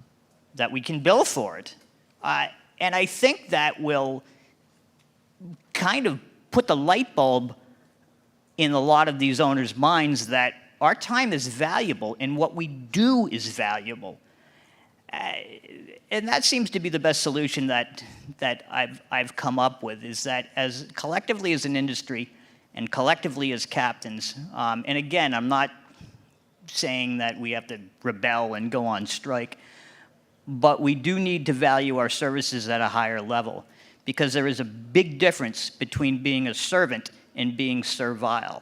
D: that we can bill for it. And I think that will kind of put the light bulb in a lot of these owners' minds that our time is valuable and what we do is valuable. And that seems to be the best solution that I've come up with, is that as collectively as an industry and collectively as captains, and again, I'm not saying that we have to rebel and go on strike, but we do need to value our services at a higher level, because there is a big difference between being a servant and being servile.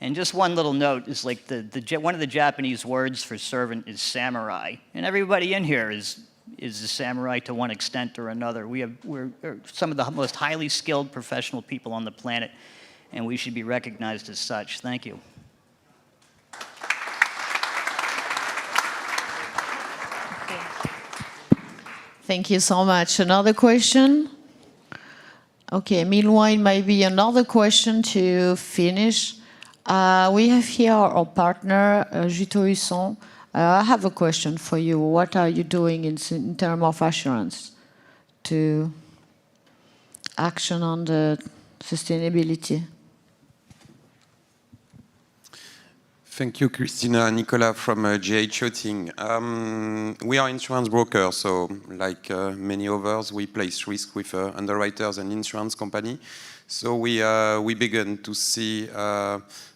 D: And just one little note is one of the Japanese words for servant is samurai, and everybody in here is a samurai to one extent or another. We're some of the most highly skilled professional people on the planet, and we should be recognized as such. Thank you.
B: Thank you so much. Another question? Okay, meanwhile, maybe another question to finish. We have here our partner, Y.C.M. I have a question for you. What are you doing in terms of assurance to action on the sustainability?
R: Thank you, Christina. Nicolas from GH Yachting. We are insurance brokers, so like many others, we place risk with underwriters and insurance company. So we began to see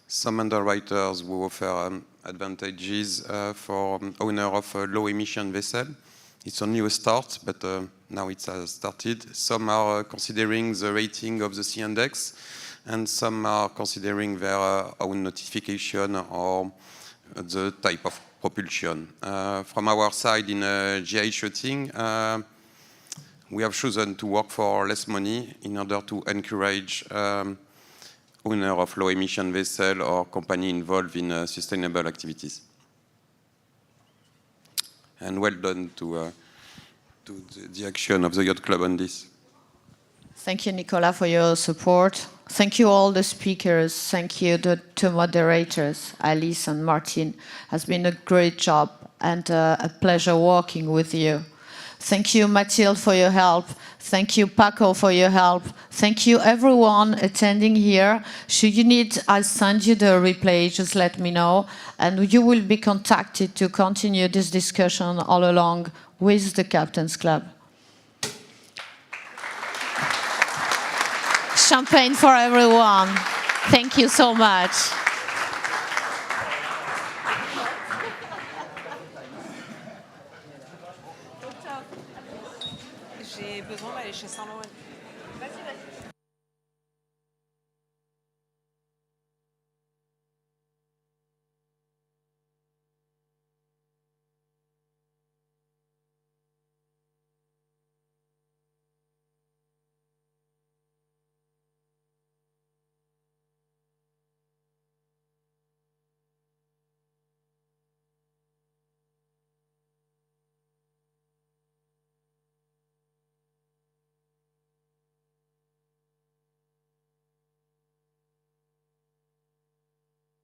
R: some underwriters who offer advantages for owner of a low-emission vessel. It's only a start, but now it has started. Some are considering the rating of the sea index, and some are considering their own notification or the type of propulsion. From our side in GH Yachting, we have chosen to work for less money in order to encourage owner of low-emission vessel or company involved in sustainable activities. And well done to the action of the Yacht Club on this.
B: Thank you, Nicolas, for your support. Thank you all the speakers. Thank you the two moderators, Alice and Martin. It has been a great job and a pleasure working with you. Thank you, Mathilde, for your help. Thank you, Paco, for your help. Thank you, everyone attending here. Should you need, I'll send you the replay, just let me know. And you will be contacted to continue this discussion all along with the Captain's Club. Champagne for everyone. Thank you so much.
N: J'ai besoin d'aller chez Saint-Laurent. Vas-y, vas-y.